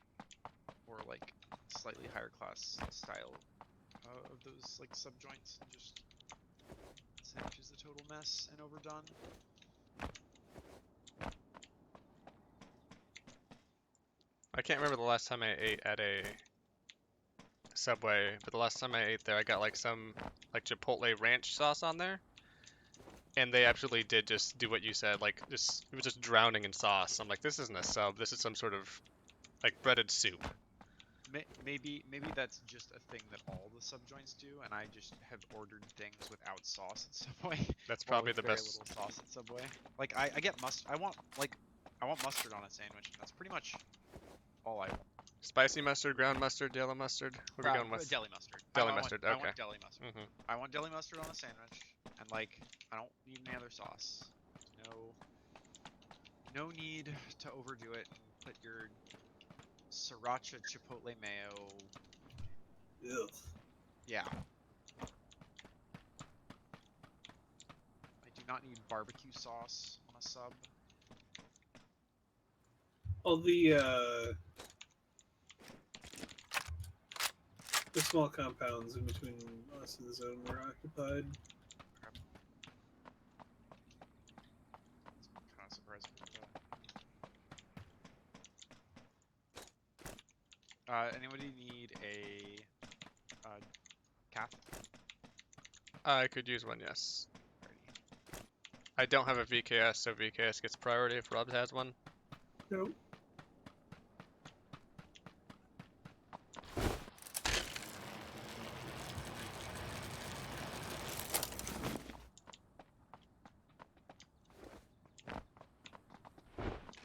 or like slightly higher class style of those like sub joints, and just sandwich is a total mess and overdone. I can't remember the last time I ate at a Subway, but the last time I ate there, I got like some like Chipotle ranch sauce on there, and they absolutely did just do what you said. Like, just it was just drowning in sauce. I'm like, this isn't a sub. This is some sort of like breaded soup. Maybe that's just a thing that all the subjoints do, and I just have ordered things without sauce at Subway. That's Or probably with the very best. little sauce at Subway. Like I get mustard. I want mustard on a sandwich. And that's pretty much all I want. Spicy mustard, ground mustard, yellow mustard. What are we going with? Deli mustard. Deli mustard. I Okay. want deli mustard. Hmm. I want deli mustard on a sandwich, and like I don't need any other sauce. No need to overdo it and put your sriracha chipotle mayo. Ugh. Yeah. I do not need barbecue sauce on a sub. All the small compounds in between us and the zone were occupied. Kind of surprised with that. Anybody need a cap? I could use one, yes. Alrighty. I don't have a VKS, so VKS gets priority if Rob has one. Nope.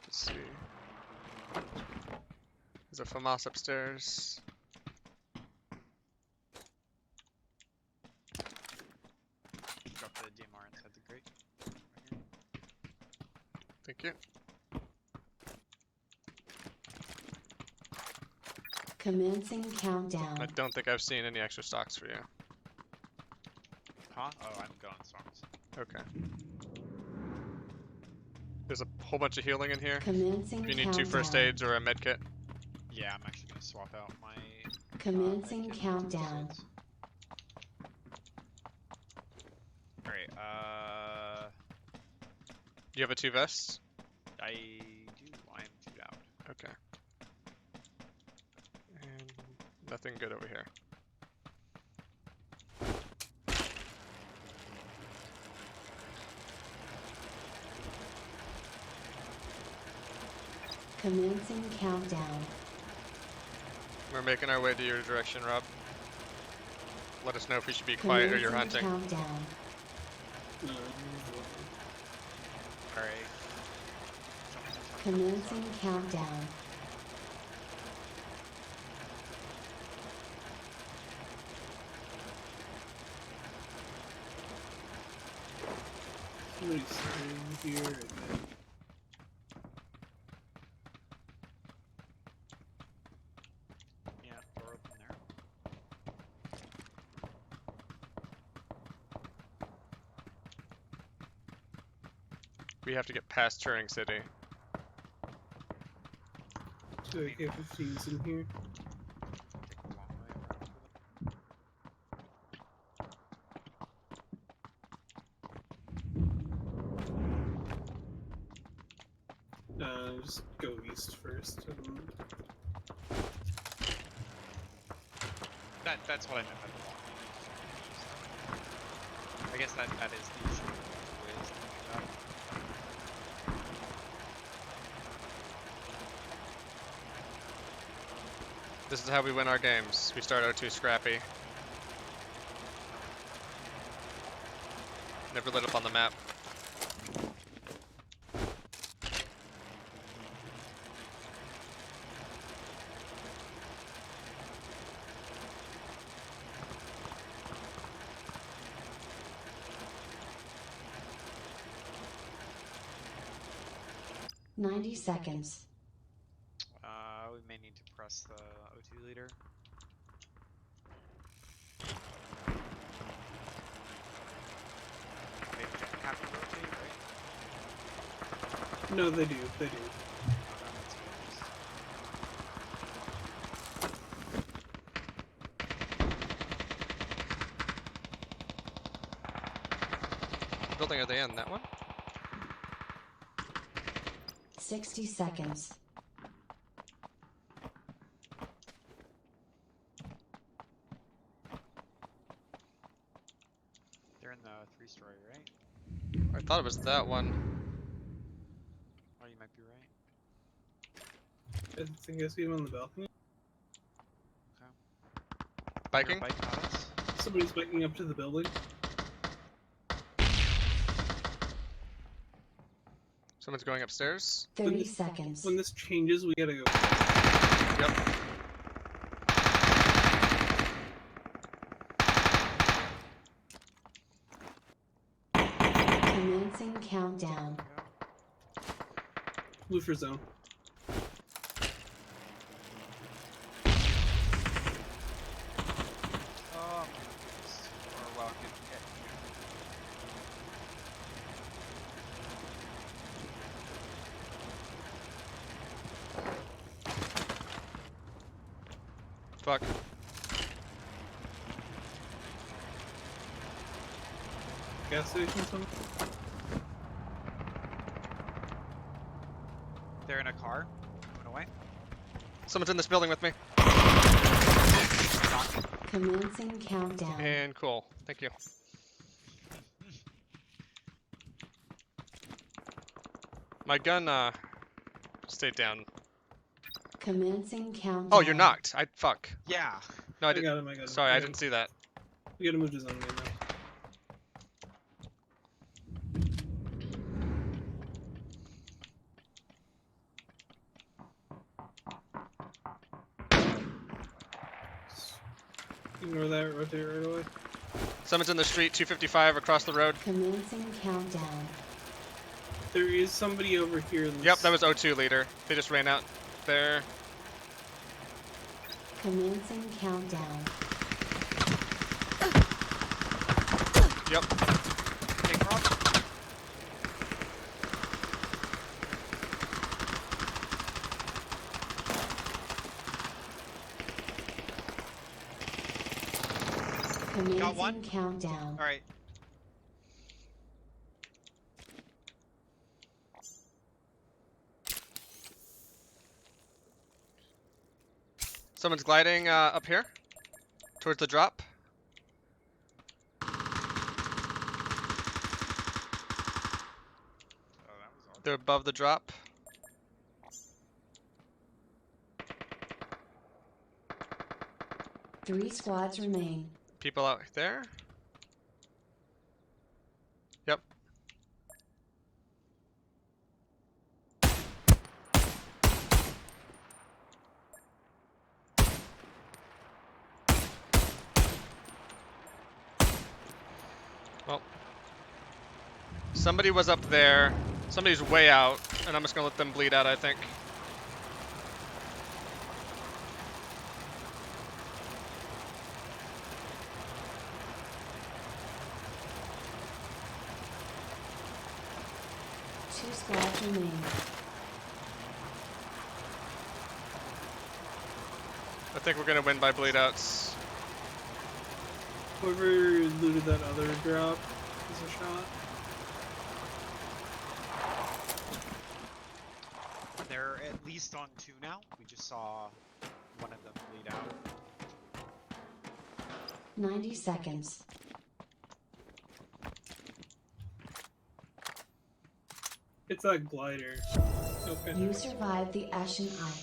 Let's see. There's a FAMAS upstairs. Drop the DMR inside the crate. Right here. Thank you. Commencing I countdown. don't think I've seen any extra stocks for you. Huh? Oh, I'm going songs. Okay. There's a whole bunch of healing in here. Commencing If you need 2 first countdown. aids or a med kit. Yeah, I'm actually gonna swap out my. Commencing med kit with countdown. first aids. Alright, Do you have a 2 vests? I do. I'm 2'd out. Okay. And nothing good over here. Commencing countdown. We're making our way to your direction, Rob. Let us know if we should be quiet or you're Commencing hunting. countdown. Alright. Commencing countdown. Somebody's sitting here. Yeah, door open there. We have to get past Turing City. Two AK-15s in here. Take a long way around for them. Just go east first. That's what I meant by the long way. I guess that is the issue with ways to do that. This is how we win our games. We start out too scrappy. Never lit up on the map. Ninety seconds. We may need to press the O2 leader. They don't have to rotate, right? No, they do. They do. Okay, that's What building are they in? That one? 60 seconds. They're in the 3-story, right? I thought it was that one. Oh, you might be right. I think I see him on the balcony. Biking? Bike, not us. Somebody's biking up to the building. Someone's going upstairs. 30 seconds. When this changes, we gotta go. Yep. Commencing countdown. Blue for zone. Oh, I'm getting confused. Or, well, I'm getting hit. Fuck. Gas station something? They're in a car. Moving away. Someone's in this building with me. Commencing countdown. And cool. Thank you. My gun, stayed down. Commencing countdown. Oh, you're knocked. Fuck. Yeah. No, I I didn't. got him, I got him. Sorry, I Okay. didn't see that. We gotta move to zone right now. Ignore that, rotate right away. Someone's in the street, 255 across the road. Commencing countdown. There is somebody over here. In this... Yep, that was O2 leader. They just ran out there. Commencing countdown. Yep. Take Rob. Commencing one? countdown. All right. Someone's gliding up here towards the drop. Oh, that was odd. They're above the drop. Three squads remain. People out there. Yep. Well, somebody was up there. Somebody's way out, and I'm just gonna let them bleed out, I think. Two squads remain. I think we're gonna win by bleed outs. Whoever looted that other drop is a shot. They're at least on 2 now. We just saw one of them bleed out. 90 seconds. It's that glider. Okay. You survived the Ashen Eye.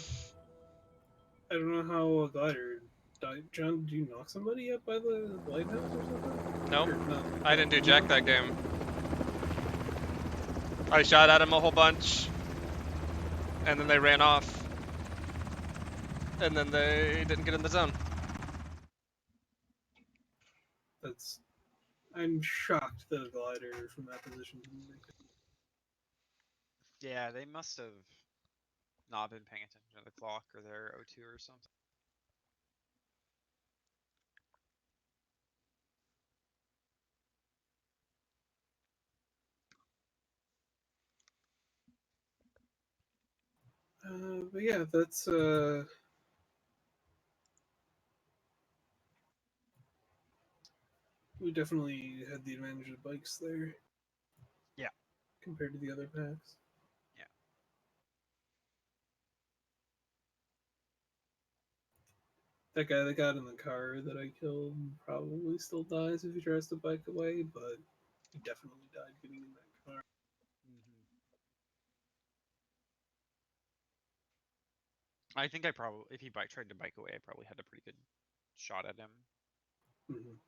I don't know how a glider died. John, did you knock somebody up by the lighthouse or something? Nope. Or no? I didn't do jack that game. I shot at him a whole bunch, and then they ran off, and then they didn't get in the zone. That's. I'm shocked that a glider from that position didn't make it. Yeah, they must have not been paying attention to the clock or their O2 or something. But yeah, that's we definitely had the advantage of bikes there. Yeah. Compared to the other packs. Yeah. That guy that got in the car that I killed probably still dies if he tries to bike away, but he definitely died getting in that far. I think I probably, if he tried to bike away, I probably had a pretty good shot at him. Mhm.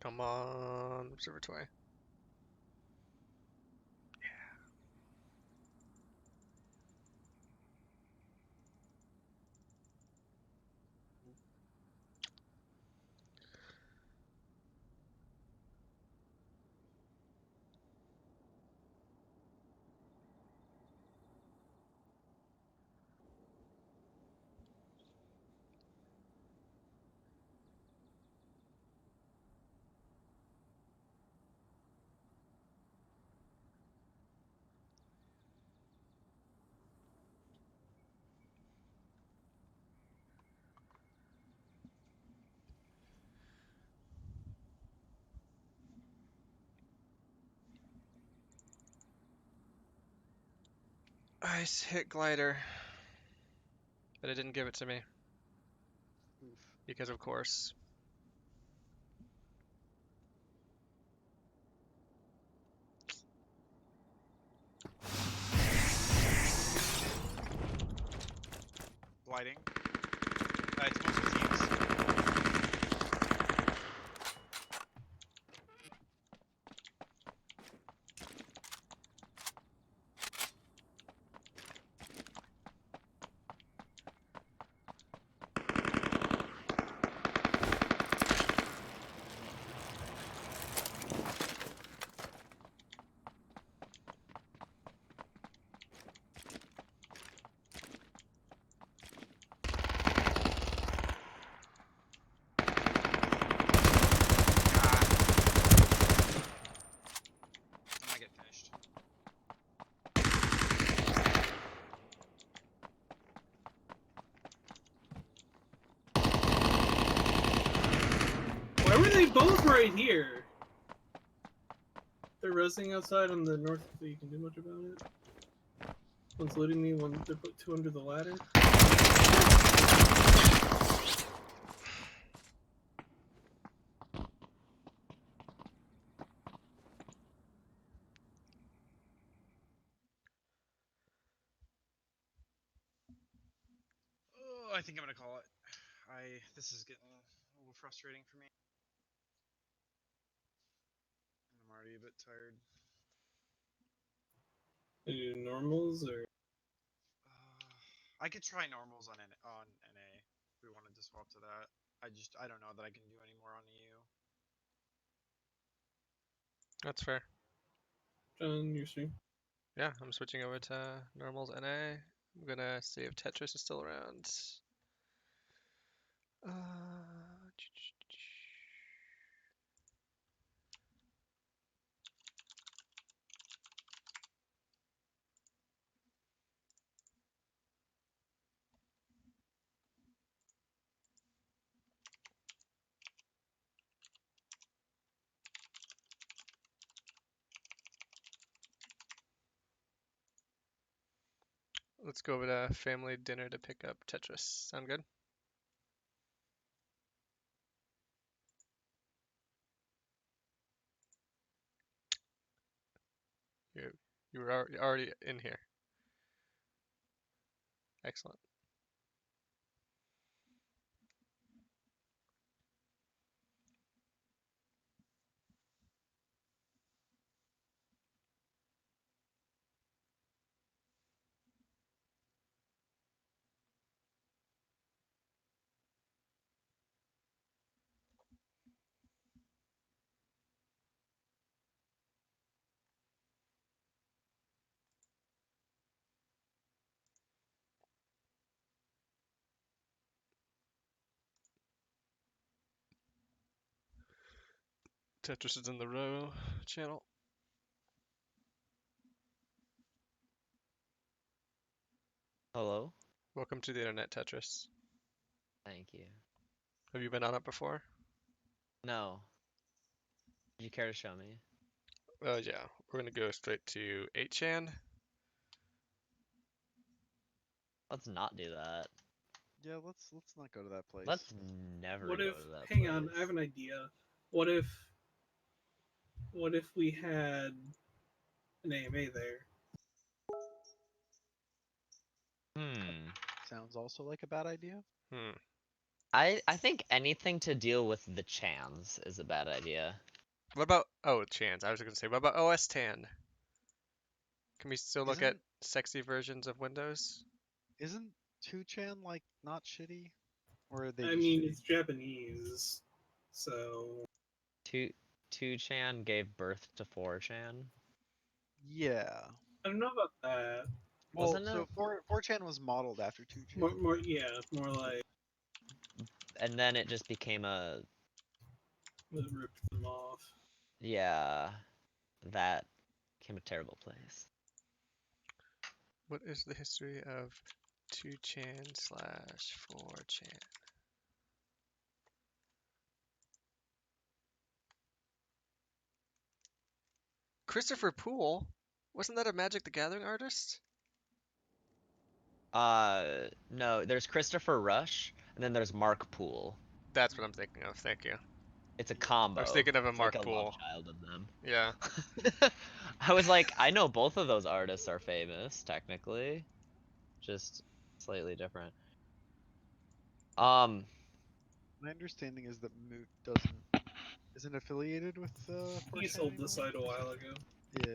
Come on, observatory. Ice hit glider. But it didn't give it to me. Oof. Because of course. Gliding. It's multiple teams. I might get finished. Why were they both right here? They're resting outside on the north, so you can do much about it. One's looting me, one they put two under the ladder. Oh, I think I'm gonna call it. This is getting a little frustrating for me. I'm already a bit tired. They do normals or I could try normals on NA if we wanted to swap to that. I don't know that I can do any more on EU. That's fair. John, your stream. Yeah, I'm switching over to normals NA. I'm gonna see if Tetris is still around. Let's go over to family dinner to pick up Tetris. Sound good? You were already in here. Excellent. Tetris is in the row channel. Hello? Welcome to the internet, Tetris. Thank you. Have you been on it before? No. Do you care to show me? Yeah. We're gonna go straight to 8chan. Let's not do that. Yeah, let's not go to that place. Let's never What go if? to that Hang on, place. I have an idea. What if? What if we had an AMA there? Hmm. Sounds also like a bad idea. Hmm. I think anything to deal with the Chans is a bad idea. What about Chans? I was gonna say, what about OS Tan? Can we still look at Isn't sexy versions of Windows? isn't 2chan like not shitty? Or are they I just mean, shitty? it's Japanese, so Two Chan gave birth to 4chan. Yeah. I don't know about that. Well, Wasn't so it? 4chan was modeled after 2chan. More like And then it just became a it ripped them off. yeah, that became a terrible place. What is the history of 2chan/4chan? Christopher Poole? Wasn't that a Magic the Gathering artist? No, there's Christopher Rush, and then there's Mark Poole. That's what I'm thinking of. Thank you. It's a I was combo. thinking of a It's like Mark a love Poole. child of them. Yeah. I was like, I know both of those artists are famous, technically. Just slightly different. Um, My understanding is that Moot isn't affiliated with He 4chan sold the anymore. site a while ago. Yeah.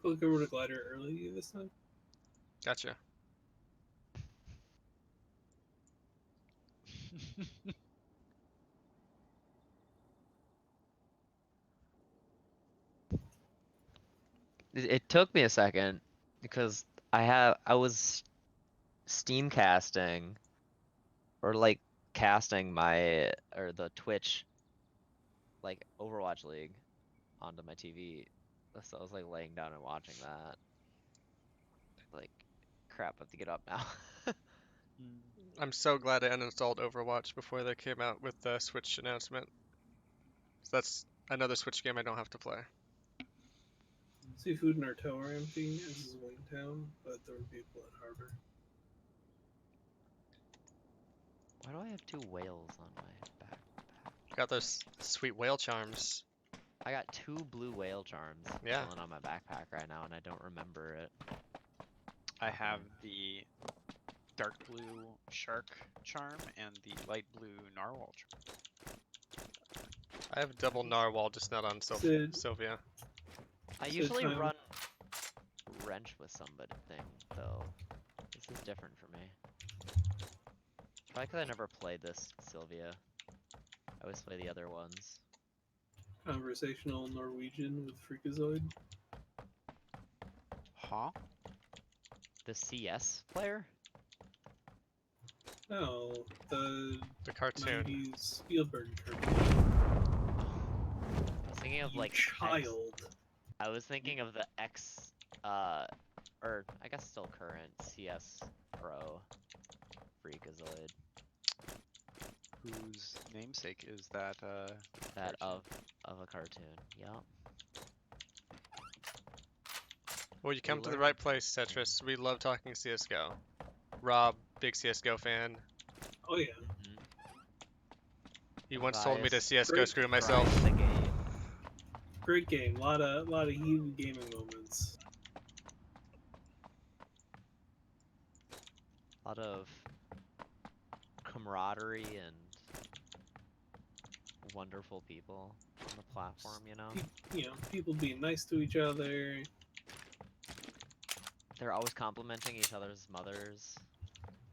Click over to Glider early this time. Gotcha. it took me a second because I was Steam casting or like casting the Twitch like Overwatch League onto my TV. So I was like laying down and watching that. Like, crap, I have to get up now. I'm so glad I uninstalled Overwatch before they came out with the Switch announcement. So that's another Switch game I don't have to play. Seafood and our tower empty. This is Wingtown, but there were people at Harbor. Why do I have two whales on my back? Got those sweet whale charms. I got two blue whale charms Yeah. chilling on my backpack right now, and I don't remember it. I have the dark blue shark charm and the light blue narwhal charm. I have double narwhal, just not on Sid. Sylvia. I So usually time- run wrench with somebody thing, though. This is different for me. Probably because I never played this Sylvia. I always play the other ones. Conversational Norwegian with Freakazoid. Huh? The CS player? Oh, the The cartoon. 90s Spielberg cartoon. I was thinking of You like child. I was thinking of the or I guess still current CS Pro Freakazoid. Whose namesake is that That cartoon? of a cartoon. Yup. Well, you come to the learned right place, Tetris. We love talking CSGO. Rob, big CSGO fan. Oh yeah. He once told me to Bias CSGO Great screw myself. drives the game. Great game. Lot of heated gaming moments. A lot of camaraderie and wonderful people on the platform, you know? People being nice to each other. They're always complimenting each other's mothers.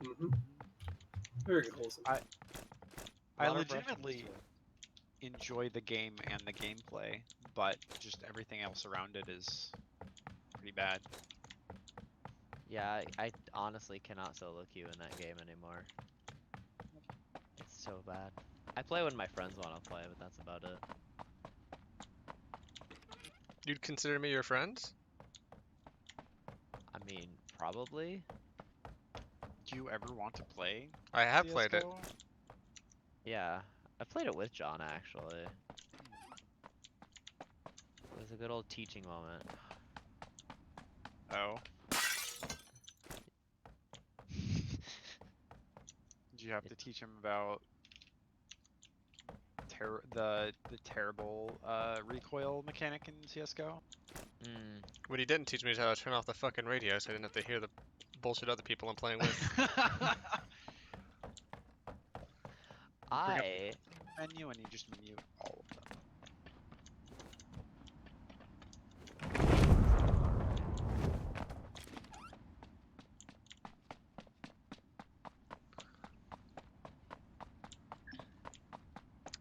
Hmm. Very wholesome. A I lot of references legitimately to it. enjoy the game and the gameplay, but just everything else around it is pretty bad. Yeah, I honestly cannot solo queue in that game anymore. so bad. I play when my friends want to play, but that's about it. You'd consider me your friend? I mean, probably. Do you ever want to play I have played it. CS:GO? Yeah, I played it with John actually. It was a good old teaching moment. Oh, did you have to teach him about the terrible recoil mechanic in CS:GO? Mm, What he didn't teach me is how to turn off the fucking radio so I didn't have to hear the bullshit other people I'm playing with. You bring up I the menu and you just mute all of them.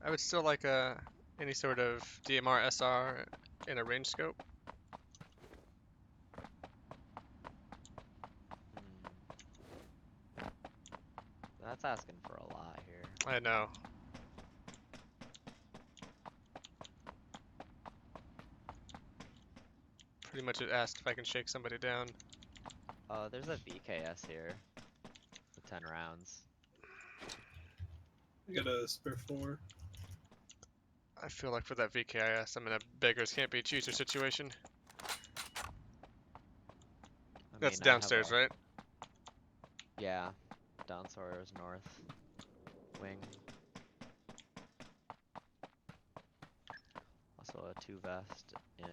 I would still like any sort of DMR SR in a range scope. mm, that's asking for a lot here. I know. Pretty much it asked if I can shake somebody down. Oh, there's a VKS here with 10 rounds. I got a spare 4. I feel like for that VKIS, I'm in a beggars can't be choosers situation. I That's mean, I have downstairs, a right? yeah, downstairs north wing. Also a 2 vest in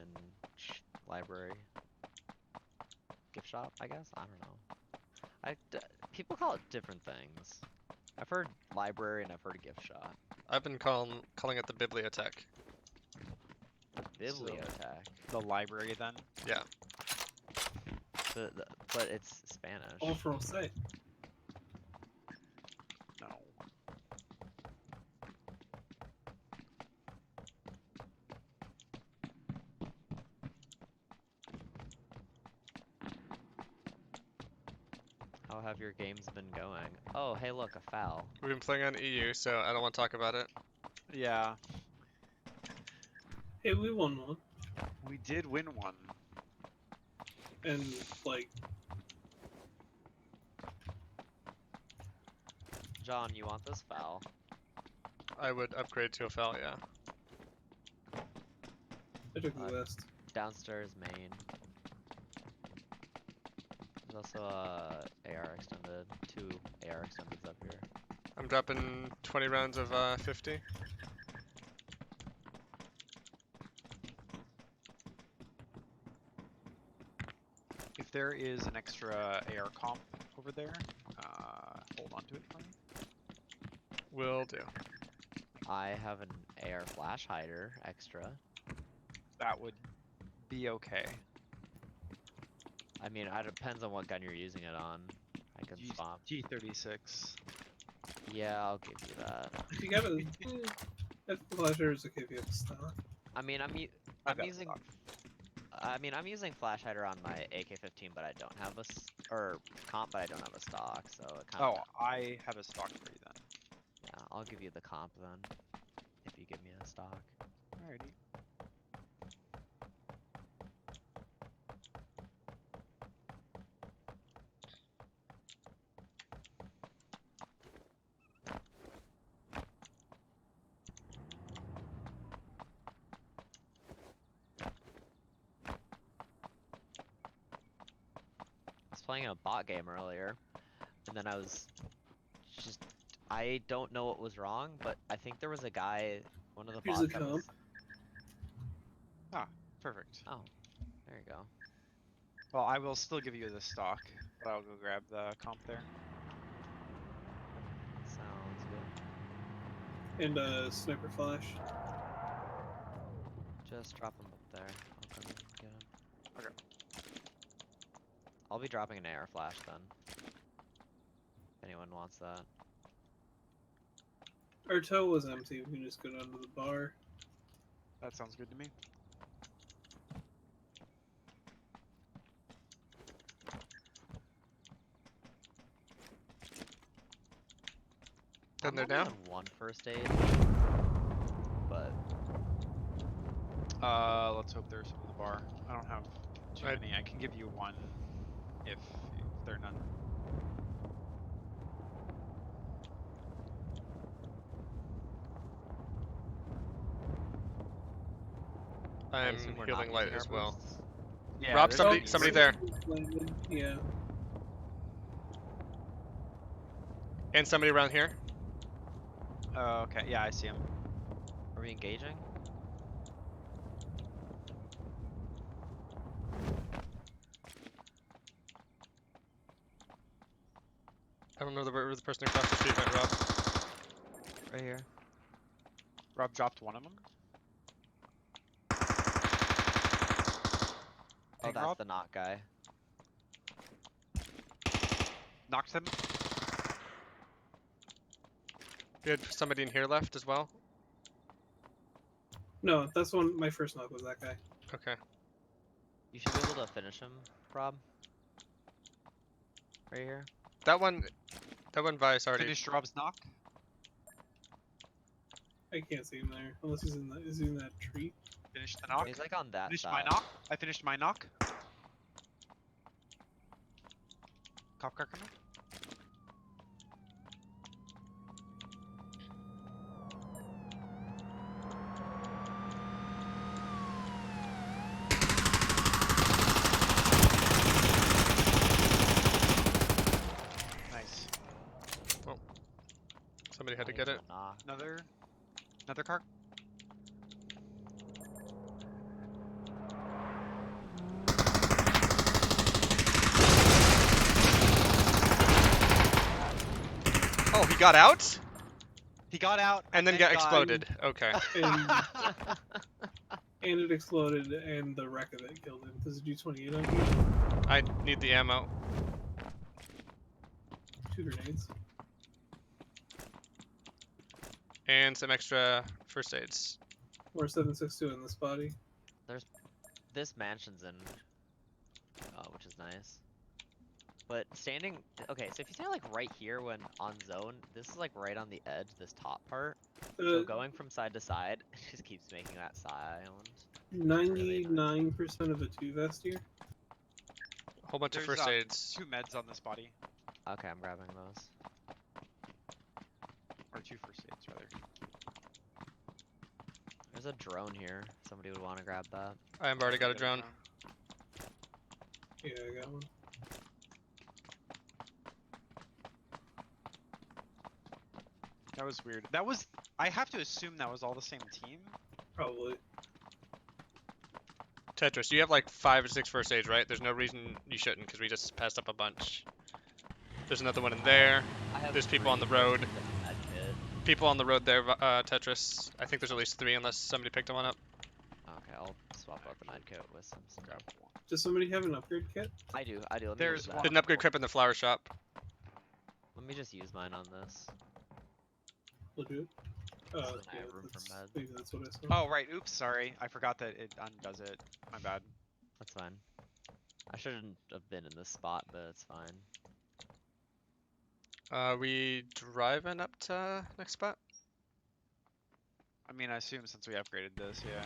library gift shop, I guess. I don't know. People call it different things. I've heard library and I've heard gift shop. I've been calling it the bibliothèque. Bibliothèque. The library then? Yeah. But it's Spanish. All Francais. No. How have your games been going? Oh, hey, look, a foul. We've been playing on EU, so I don't want to talk about it. Yeah, Hey, we won one. we did win one. And, like, John, you want this foul? I would upgrade to a foul, yeah. I took the west. Downstairs main. There's also a AR extended. 2 AR extendeds up here. I'm dropping 20 rounds of 50. If there is an extra AR comp over there, hold on to it for me. Will do. I have an AR flash hider extra. That would be okay. I mean, it depends on what gun you're using it on. I can swap. G36. Yeah, I'll give you that. If you got a... That flasher is okay if you have stock. I mean, I've I'm got using. stock. I mean, I'm using flash hider on my AK-15, but I don't have or comp, but I don't have a stock, so it kind of. Oh, I have a stock for you then. Yeah, I'll give you the comp then, if you give me a stock. Alrighty. I was playing a bot game earlier, and then I was just. I don't know what was wrong, but I think there was a guy, one of the Here's bots the that was. comp. Perfect. Oh, there you go. Well, I will still give you the stock, but I'll go grab the comp there. Sounds good. And sniper flash. Just drop him up there. I'll come get him. Okay. I'll be dropping an AR flash then. If anyone wants that. Our toe was empty. We can just go down to the bar. That sounds good to me. Then I'm they're only down. on one first aid, but Let's hope there's some in the bar. I don't have too I'd- many. I can give you one if there are none. I I'm assume we're healing not light using our as well. boosts. Yeah, Rob, there's somebody- no somebody need. there. Landed, yeah. And somebody around here. Oh, okay. Yeah, I see him. Are we engaging? I don't know where the person across the street went, Rob. Right here. Rob dropped one of them. Oh, Ping that's Rob. the knock guy. Knocked him. We had somebody in here left as well. No, that's one. My first knock was that guy. Okay. You should be able to finish him, Rob. Right here. That one Vice already. Finished Rob's knock. I can't see him there unless he's in is he in that tree? Finished the knock. He's like on that Finished side. my knock. I finished my knock. Cop car coming. Nice. Somebody had to Oh, get he's it. a knock. Another car. Oh, he got out He got out and then got exploded. Okay. And, and it exploded, and the wreck of it killed him. There's a G28 on you. I need the ammo. 2 grenades. And some extra first aids. Or 762 in this body. This mansion's in, which is nice. But standing, okay, so if you stand like right here when on zone, this is like right on the edge, this top part. So going from side to side, it just keeps making that sound. 99% of a 2 vest here. A whole bunch of There's first aids. 2 meds on this body, Okay, I'm grabbing those. or 2 first aids rather. There's a drone here. Somebody would want to grab that. I've already got a drone. Yeah, I got one. That was weird. That was. I have to assume that was all the same team. Probably. Tetris, you have like 5 or 6 first aids, right? There's no reason you shouldn't, because we just passed up a bunch. There's another one in there. I have There's people on the 3 road. with a med kit. People on the road there, Tetris. I think there's at least 3 unless somebody picked one up. Okay, I'll swap out the med kit with some stuff. Grab one. Does somebody have an upgrade kit? I do. Let me There's use that. one. There's an upgrade crib in the flower shop. Let me just use mine on this. Legit. So then I have room for That's, med. maybe that's what I saw. Oh right. Oops. Sorry. I forgot that it undoes it. My bad. That's fine. I shouldn't have been in this spot, but it's fine. We driving up to next spot? I mean, I assume since we upgraded this, yeah.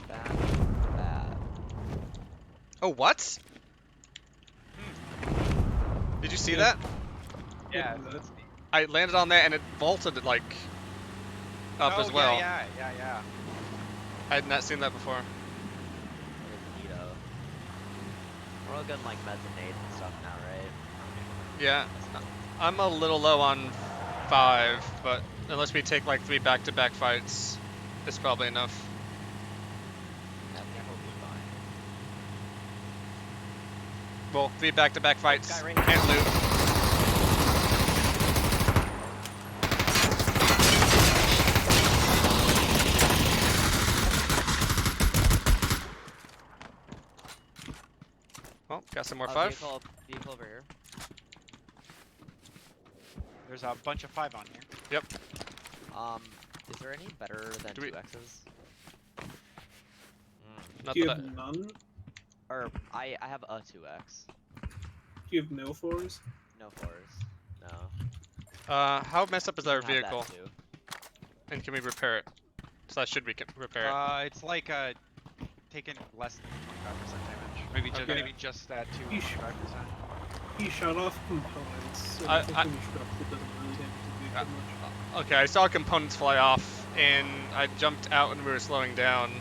Bad. Oh, what? Did you see that? Yeah. That's- I landed on that and it vaulted like up oh, as well. Yeah. I had not seen that before. It is neato. We're all getting like meds and nades and stuff now, right? Yeah, I'm a little low on 5, but unless we take like 3 back-to-back fights, it's probably enough. I think we'll be fine. Well, 3 back-to-back fights, guy right can't loot. Well, got some more 5. Vehicle over here. There's a bunch of 5 on here. Is there any better than Do we- 2X's? Not Do you that have none? Or I have a 2X. Do you have no 4s? No 4s. No. How messed up is You our can have that vehicle? too. And can we repair it? Slash, should we repair it? It's like taking less than 25% damage. Maybe just Okay. maybe just that to Yeesh. 25%. He shot off components, and I- I think I- when you shoot off, it doesn't really damage the vehicle much. Okay, I saw components fly off, and I jumped out when we were slowing down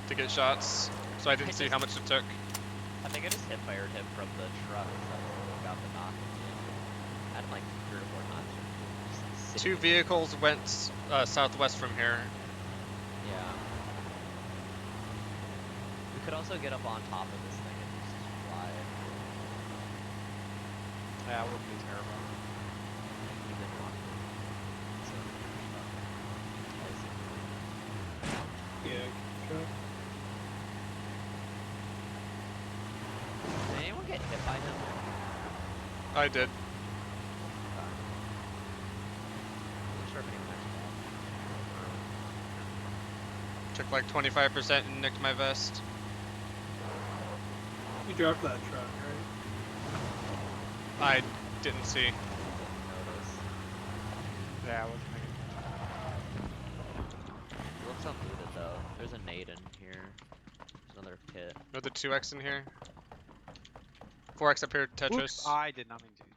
to get shots, so I didn't see how much it took. I think I just hit fired him from the truck, so that's what got the knock in the end. Had him like 3 or 4 times. Just, like, sitting Two in- vehicles went southwest from here. Yeah. We could also get up on top of this thing and just fly. Yeah, it wouldn't be terrible. We didn't want to. So, Yeah, shot. did anyone get hit by him? I did. I'm not sure if anyone actually Took like 25% and nicked my vest. You dropped that truck, right? I didn't see. didn't notice. Yeah, I wasn't It looks unlooted though. There's a nade in here. There's another kit. Another 2x in here. 4x up here, thinking. Tetris. Oops, I did not mean to do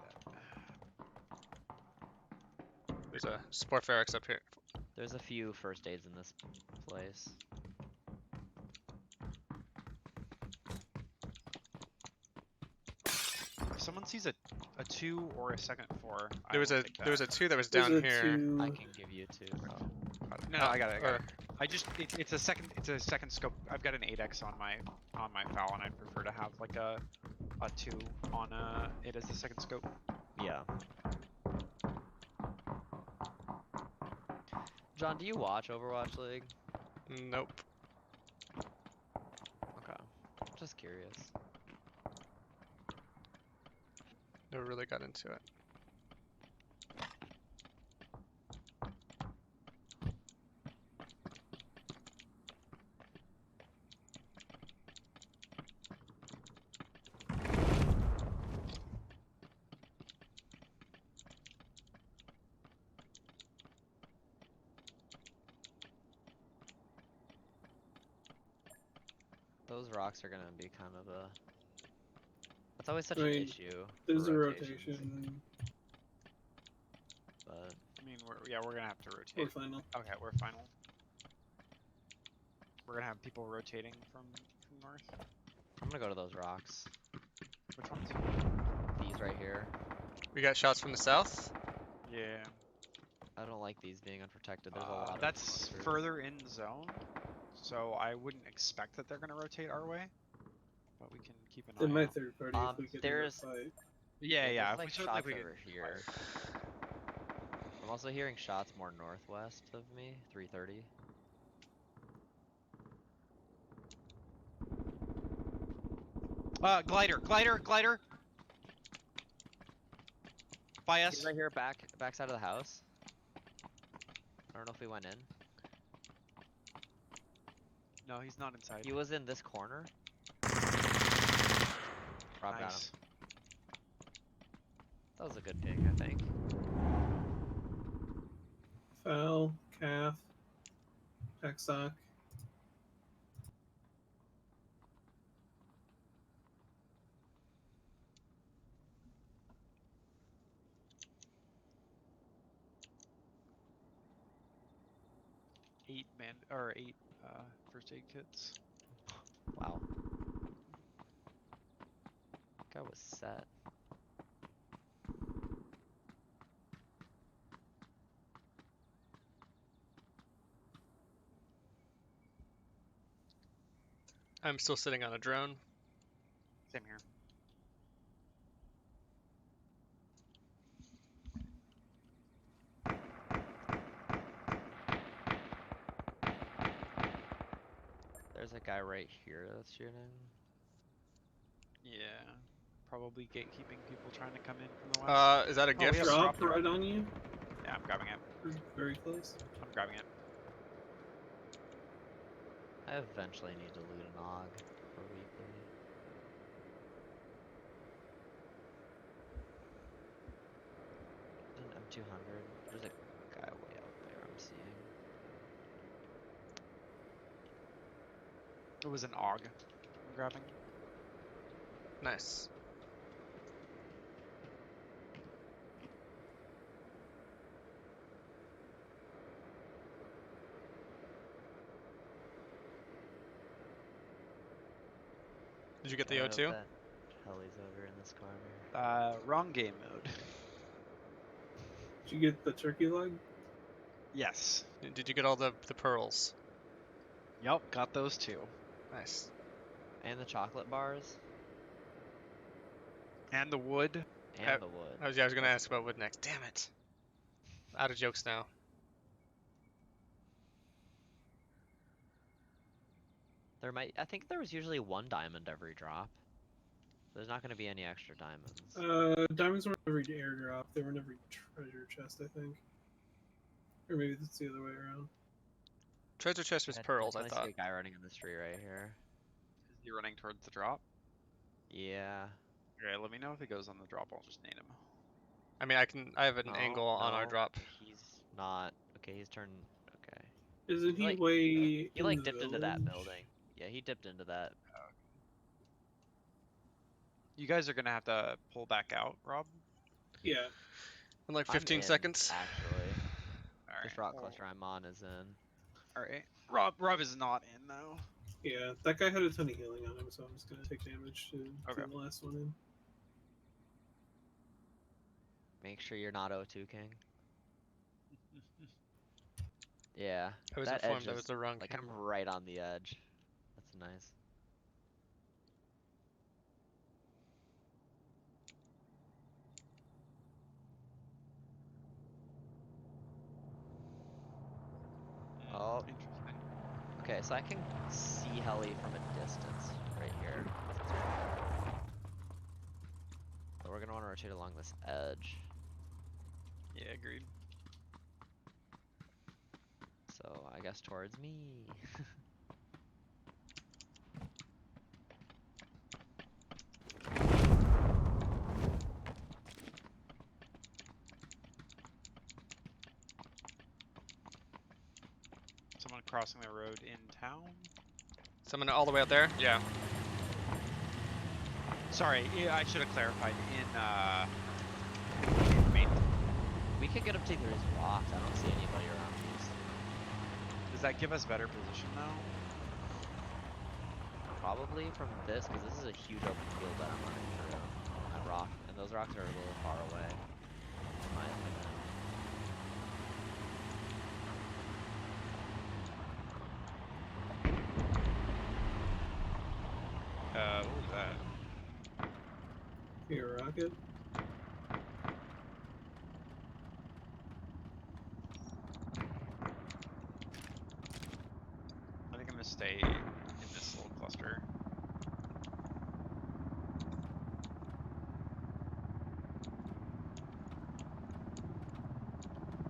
that. There's a Sport Fair X up here. There's a few first aids in this place. If someone sees a 2 or a second 4, There was I a will take there was a that. 2 that was There's down a here. two- I can give you 2. Oh. No, I got it. Or- I just it's a second scope. I've got an 8x on my FAL, and I'd prefer to have like a 2 on it as the second scope. Yeah. John, do you watch Overwatch League? Nope. Okay. Just curious. Never really got into it. Those rocks are gonna be kind of a... It's always such I an mean, issue. There's for a rotations, rotation. But I mean, we're gonna have to Or rotate. final. Okay, we're final. We're gonna have people rotating from north. I'm gonna go to those rocks. Which ones? These right here. We got shots from the south. Yeah. I don't like these being unprotected. There's a lot of That's monsters. further in zone, so I wouldn't expect that they're gonna rotate our way. But we can keep an In eye my out. third party, if we get in a there's- fight. Yeah, yeah. If There's we like certainly shots we can over here. I'm also hearing shots more northwest of me. 330. Glider. By us. He's right here, back side of the house. I don't know if we went in. No, he's not inside. He was in this corner. Rob got him. Nice. That was a good ping, I think. Foul, calf, Exoc. Eight first aid kits. Wow. Guy was set. I'm still sitting on a drone. Same here. There's a guy right here that's shooting. Yeah. Probably gatekeeping people trying to come in from the west. Is that a Oh, we gift? have Drop drop. right on you. Yeah, I'm grabbing it. We're very close. I'm grabbing it. I eventually need to loot an AUG for weekly. M200. There's a guy way out there I'm seeing. It was an AUG I'm grabbing. Nice. Did you get the Okay, I hope O2? that heli's over in this corner. Wrong game mode. Did you get the turkey leg? Yes. Did you get all the pearls? Yup, got those too. Nice. And the chocolate bars. And the wood. And the wood. I was gonna ask about wood next. Damn it. Out of jokes now. I think there was usually 1 diamond every drop. There's not gonna be any extra diamonds. Diamonds were every airdrop. They were in every treasure chest, I think. Or maybe that's the other way around. Treasure chest was I pearls, I definitely thought. see a guy running in the street right here. Is he running towards the drop? Yeah. Okay, let me know if he goes on the drop. I'll just nade him. I mean, I have an Oh, angle on our no, drop. He's not. Okay, he's turned. Okay. Isn't he Like- way He like in the dipped into that village? building. Yeah, he dipped into that. You guys are gonna have to pull back out, Rob. Yeah. In like I'm 15 in, seconds. Actually. Alright. This rock cluster I'm on is in. Alright. Rob is not in though. Yeah, that guy had a ton of healing on him, so I'm just gonna take damage to Okay. the last one in. Make sure you're not O2 King. Yeah. I was that informed edge I is, was the wrong like king. I'm right on the edge. That's nice. Oh, Interesting. okay, so I can see heli from a distance right here. It's right here. But we're gonna want to rotate along this edge. Yeah, agreed. So I guess towards me. Someone crossing the road in town? Someone all the way out there? Yeah. Sorry, yeah, I should have clarified. In main. We could get up to these rocks. I don't see anybody around these. Does that give us better position though? Probably from this, because this is a huge open field that I'm running through. And rock, and those rocks are a little far away. In my opinion. What was that? Here, rocket. I think I'm gonna stay in this little cluster.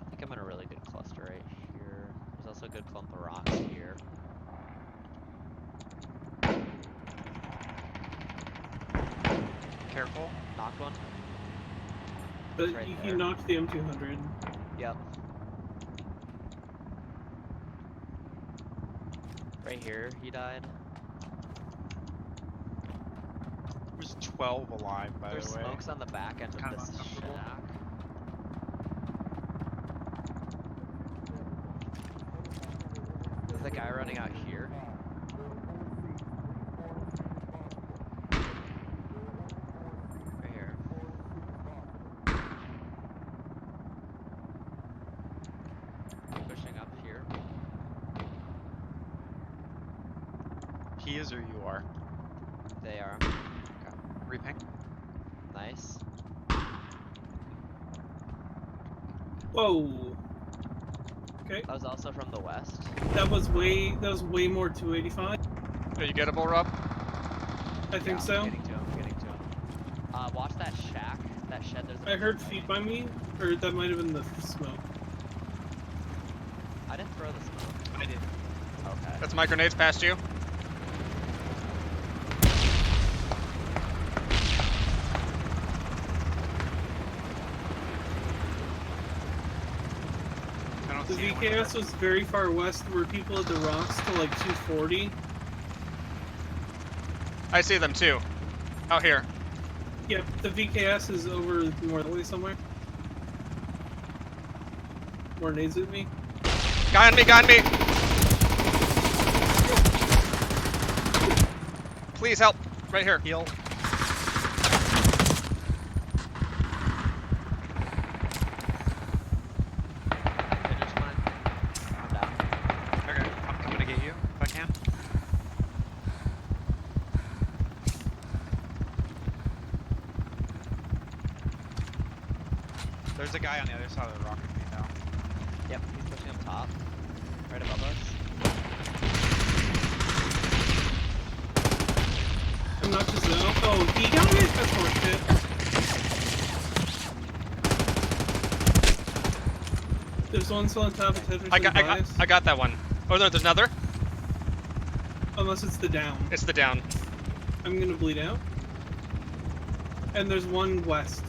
I think I'm in a really good cluster right here. There's also a good clump of rocks here. Careful. Knocked one. But right he there. knocked the M200. Yep. Right here, he died. There's 12 alive, by There's the way. smokes on the back end Kind of of this uncomfortable. shack. There's a guy running out here. Right here. Pushing up here. He is or you are. They are. Reping. Nice. Whoa. Okay, That was also from the west. that was way more 285. Are you gettable, Rob? I think Yeah, so. I'm getting to him. Watch that shack, that shed. There's I heard feet by me, or that might have been the smoke. I didn't throw the smoke. I did. Okay. That's my grenades past you. The see anyone in the VKS was very far west where people had the rocks to like 240. I see them too. Out here. Yep, the VKS is over more that way somewhere. More nades at me. Guy on me, guy on me! Please help. Right here. heal. Finish mine. I'm down. Okay, I'm coming to get you if I can. There's a guy on the other side of the rock with me now. Yep, he's pushing up top. Right above us. I'm not just out. Oh, he got it? That's horseshit. There's one still on top of Tetris I and got that one. Oh no, there's another. Unless it's the down. It's the down. I'm gonna bleed out. And there's one west.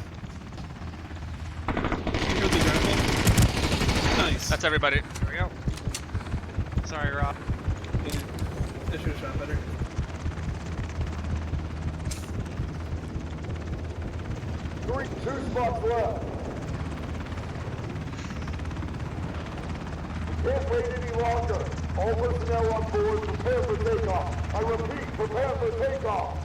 You heard the grapple? Nice. That's everybody. There we go. Sorry, Rob. Yeah. I should have shot better. Two spots left. We can't wait any longer. All personnel on board, prepare for takeoff. I repeat, prepare for takeoff.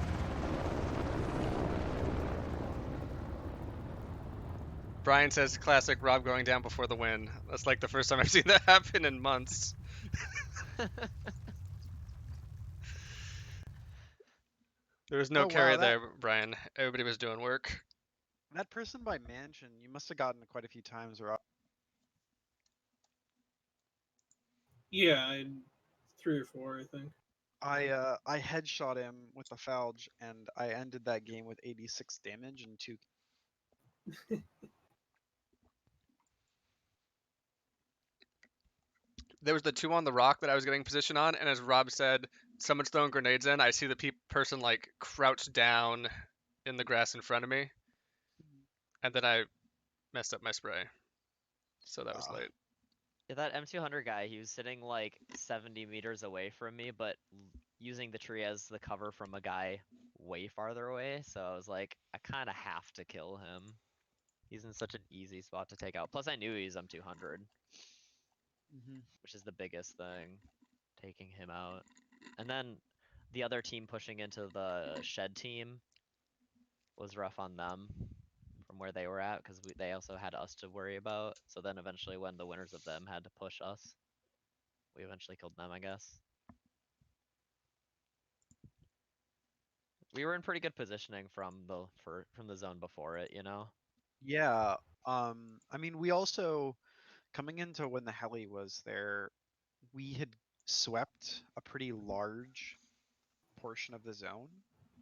Brian says classic Rob going down before the win. That's like the first time I've seen that happen in months. There was no Oh, wow, carry that- there, Brian. Everybody was doing work. That person by mansion, you must have gotten quite a few times, Rob. Yeah, 3 or 4, I think. I headshot him with a Falge, and I ended that game with 86 damage and 2. There was the two on the rock that I was getting position on, and as Rob said, someone's throwing grenades in. I see the person like crouched down in the grass in front of me, and then I messed up my spray, so that was late. Yeah, that M200 guy, he was sitting like 70 meters away from me, but using the tree as the cover from a guy way farther away. So I was like, I kind of have to kill him. He's in such an easy spot to take out. Plus, I knew he's M200, which is the biggest thing, taking him out. And then the other team pushing into the shed team was rough on them from where they were at, because they also had us to worry about. So then eventually when the winners of them had to push us, we eventually killed them, I guess. We were in pretty good positioning from the zone before it, you know? Yeah. I mean, we also coming into when the heli was there, we had swept a pretty large portion of the zone,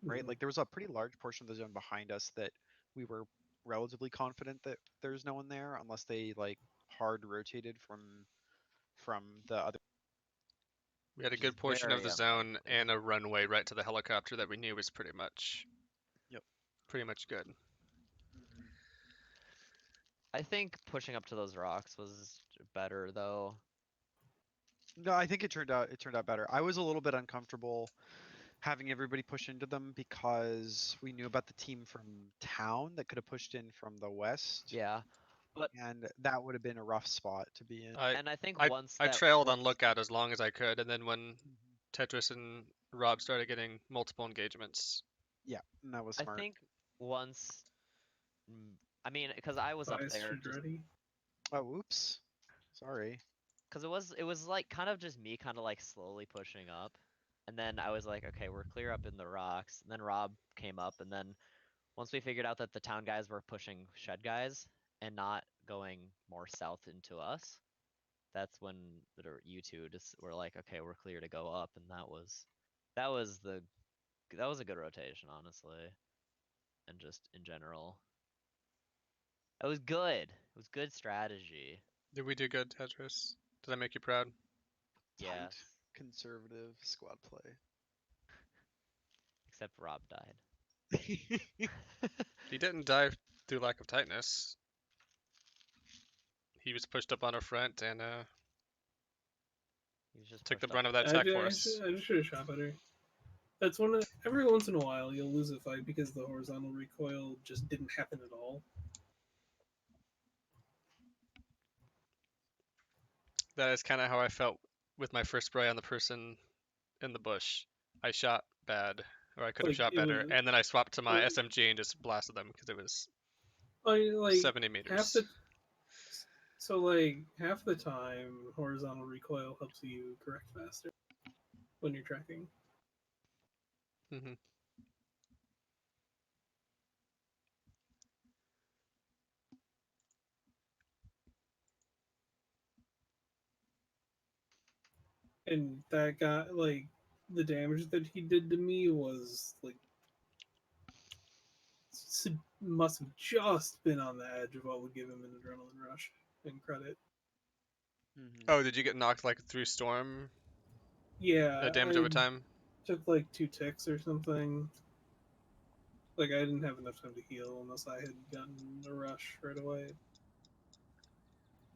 right? Mhm. Like there was a pretty large portion of the zone behind us that we were relatively confident that there's no one there unless they like hard rotated from the other. We had a Which is good portion of very the zone unlikely. and a runway right to the helicopter that we knew was pretty much Yep. good. I think pushing up to those rocks was better though. No, I think it turned out better. I was a little bit uncomfortable having everybody push into them because we knew about the team from town that could have pushed in from the west, Yeah. But and that would have been a rough spot to be in. I and I think I once I that trailed on once lookout as long as I could, and then when Mhm. Tetris and Rob started getting multiple engagements, Yeah, and that was I smart. think once I mean, because I was up there Bastard just ready. Oh, oops. Sorry. because it was like kind of just me kind of like slowly pushing up, and then I was like, okay, we're clear up in the rocks, and then Rob came up, and then once we figured out that the town guys were pushing shed guys and not going more south into us, that's when you two just were like, okay, we're clear to go up, and that was the that was a good rotation, honestly, and just in general, it was good. It was good strategy. did we do good, Tetris? Did I make you proud? Tight, Yes, conservative squad play. except Rob died. He didn't die through lack of tightness. he was pushed up on our front and He's just took the pushed up brunt of on that the attack front. for I us. just should have shot better. That's one of, every once in a while you'll lose a fight because the horizontal recoil just didn't happen at all. That is kind of how I felt with my first spray on the person in the bush. I shot bad, or I could have Like shot it better, was and then I swapped to my like, SMG and just blasted them because it was like 70 half meters. the so like half the time horizontal recoil helps you correct faster when you're tracking. Hmm. And that got like the damage that he did to me was like must have just been on the edge of what would give him an adrenaline rush and credit. Oh, did you get knocked like through storm Yeah, damage I over time? took like 2 ticks or something. Like I didn't have enough time to heal unless I had gotten a rush right away.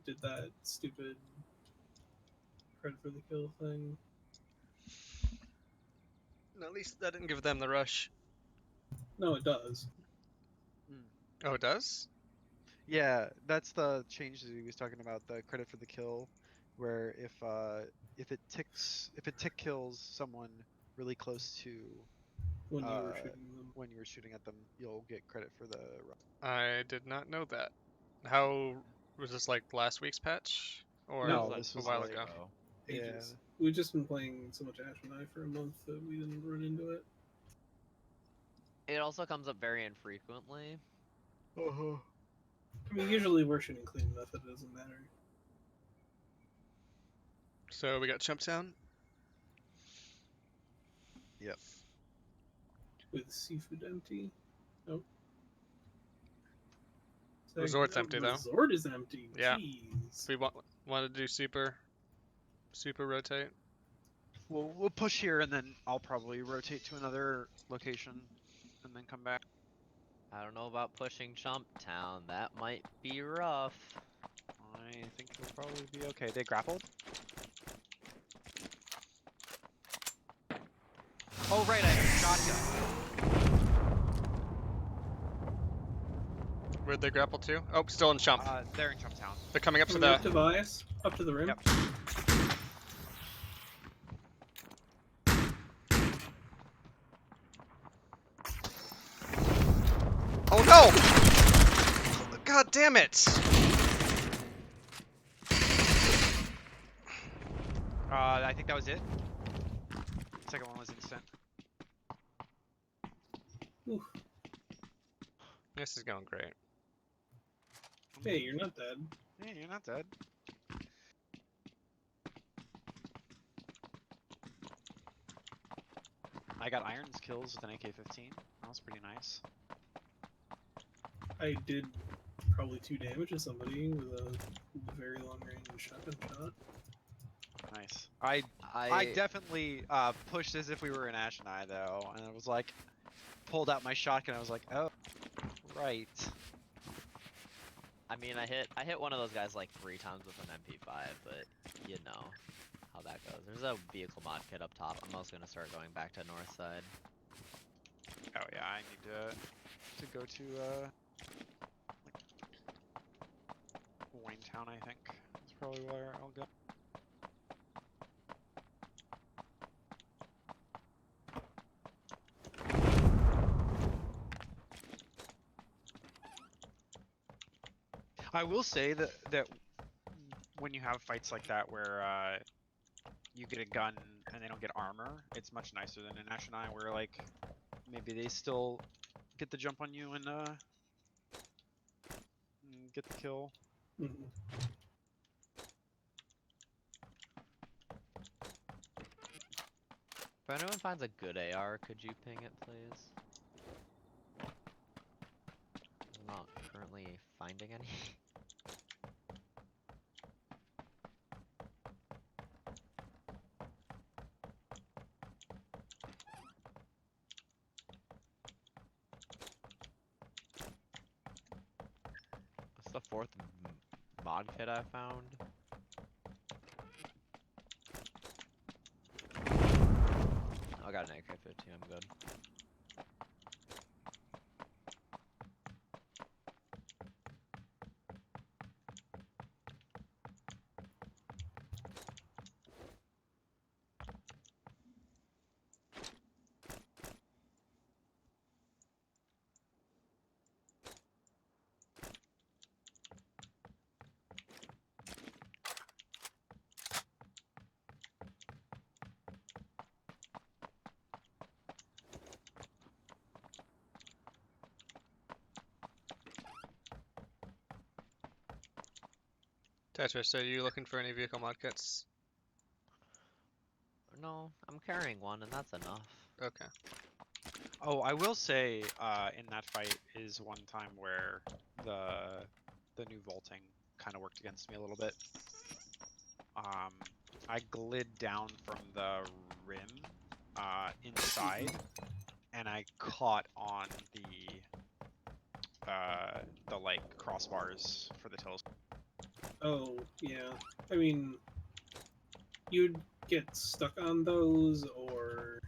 Did that stupid credit for the kill thing. At least that didn't give them the rush. No, it does. Oh, it does? Yeah, that's the change that he was talking about, the credit for the kill, where if it tick kills someone really close to When you were uh shooting them. when you were shooting at them, you'll get credit for the I did not know that. How was this like last week's patch or That was No, like this a was while months like ago? ago. yeah. Ages. We've just been playing so much Ash and I for a month that we didn't run into it. It also comes up very infrequently. Uh-huh. I mean, usually we're shooting clean enough that it doesn't matter. So we got Chumptown. Yep. With seafood empty. Nope. Resort's empty though. Resort is empty. Yeah. Jeez. We want to do super rotate. We'll push here and then I'll probably rotate to another location and then come back. I don't know about pushing Chump Town. That might be rough. I think it'll probably be okay. They grappled? Oh right, I have a shotgun. Where'd they grapple to? Oh, still in Chump. They're in Chumptown. They're coming up to Coming the. up to Vias, up to the rim. Yep. Oh no! God damn it! I think that was it. Second one was instant. Oof. This is going great. Hey, you're not dead. Yeah, you're not dead. I got irons kills with an AK-15. That was pretty nice. I did probably 2 damage to somebody with a very long range shotgun shot. Nice. I definitely pushed as if we were in Ash and I though, and I was like, pulled out my shotgun. I was like, oh, right. I mean, I hit one of those guys like 3 times with an MP5, but you know how that goes. There's a vehicle mod kit up top. I'm also gonna start going back to north side. Oh yeah, I need to go to like Wayne I think. That's probably where I'll go. I will say that when you have fights like that where you get a gun and they don't get armor, it's much nicer than in Ash and I, where like maybe they still get the jump on you and get the kill. Mm-hmm. If anyone finds a good AR, could you ping it, please? I'm not currently finding any. What's the fourth mod kit I found. I got an AK-15, I'm good. Tetris, are you looking for any vehicle mod kits? No, I'm carrying one and that's enough. Okay. Oh, I will say, in that fight is one time where the new vaulting kind of worked against me a little bit. I glid down from the rim, inside, and I caught on the like crossbars for the telescope. Oh, yeah. I mean, you'd get stuck on those, or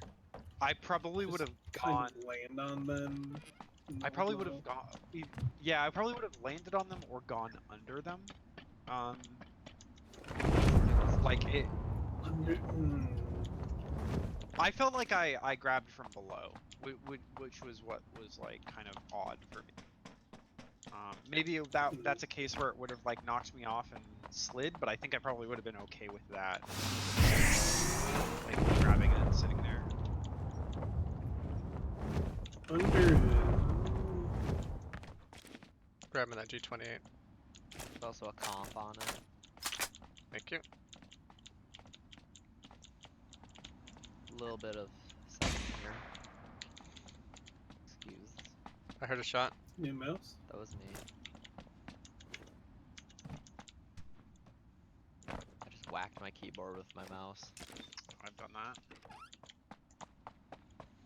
I probably would just have kind gone. of land on them. in I the probably would level. have gone. Yeah, I probably would have landed on them or gone under them. Like it. I felt like I grabbed from below, which was what was like kind of odd for me. Maybe that's a case where it would have like knocked me off and slid, but I think I probably would have been okay with that. Like grabbing it and sitting there. Under. Grabbing that G28. There's also a comp on it. Thank you. A little bit of second here. Excuse. I heard a shot. New mouse? That was me. I just whacked my keyboard with my mouse. I've done that.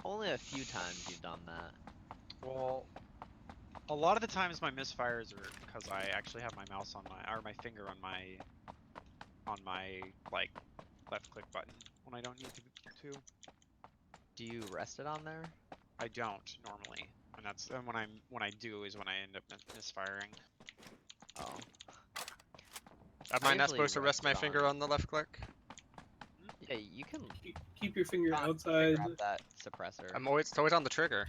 Only a few times you've done that. Well, a lot of the times my misfires are because I actually have my mouse on my finger on my like left click button when I don't need to. Do you rest it on there? I don't normally, and when I do is when I end up misfiring. Oh. Am I not usually supposed to rest rest my it finger on the left click? Yeah, you can. Keep your finger John, you can outside. grab that suppressor. It's always on the trigger.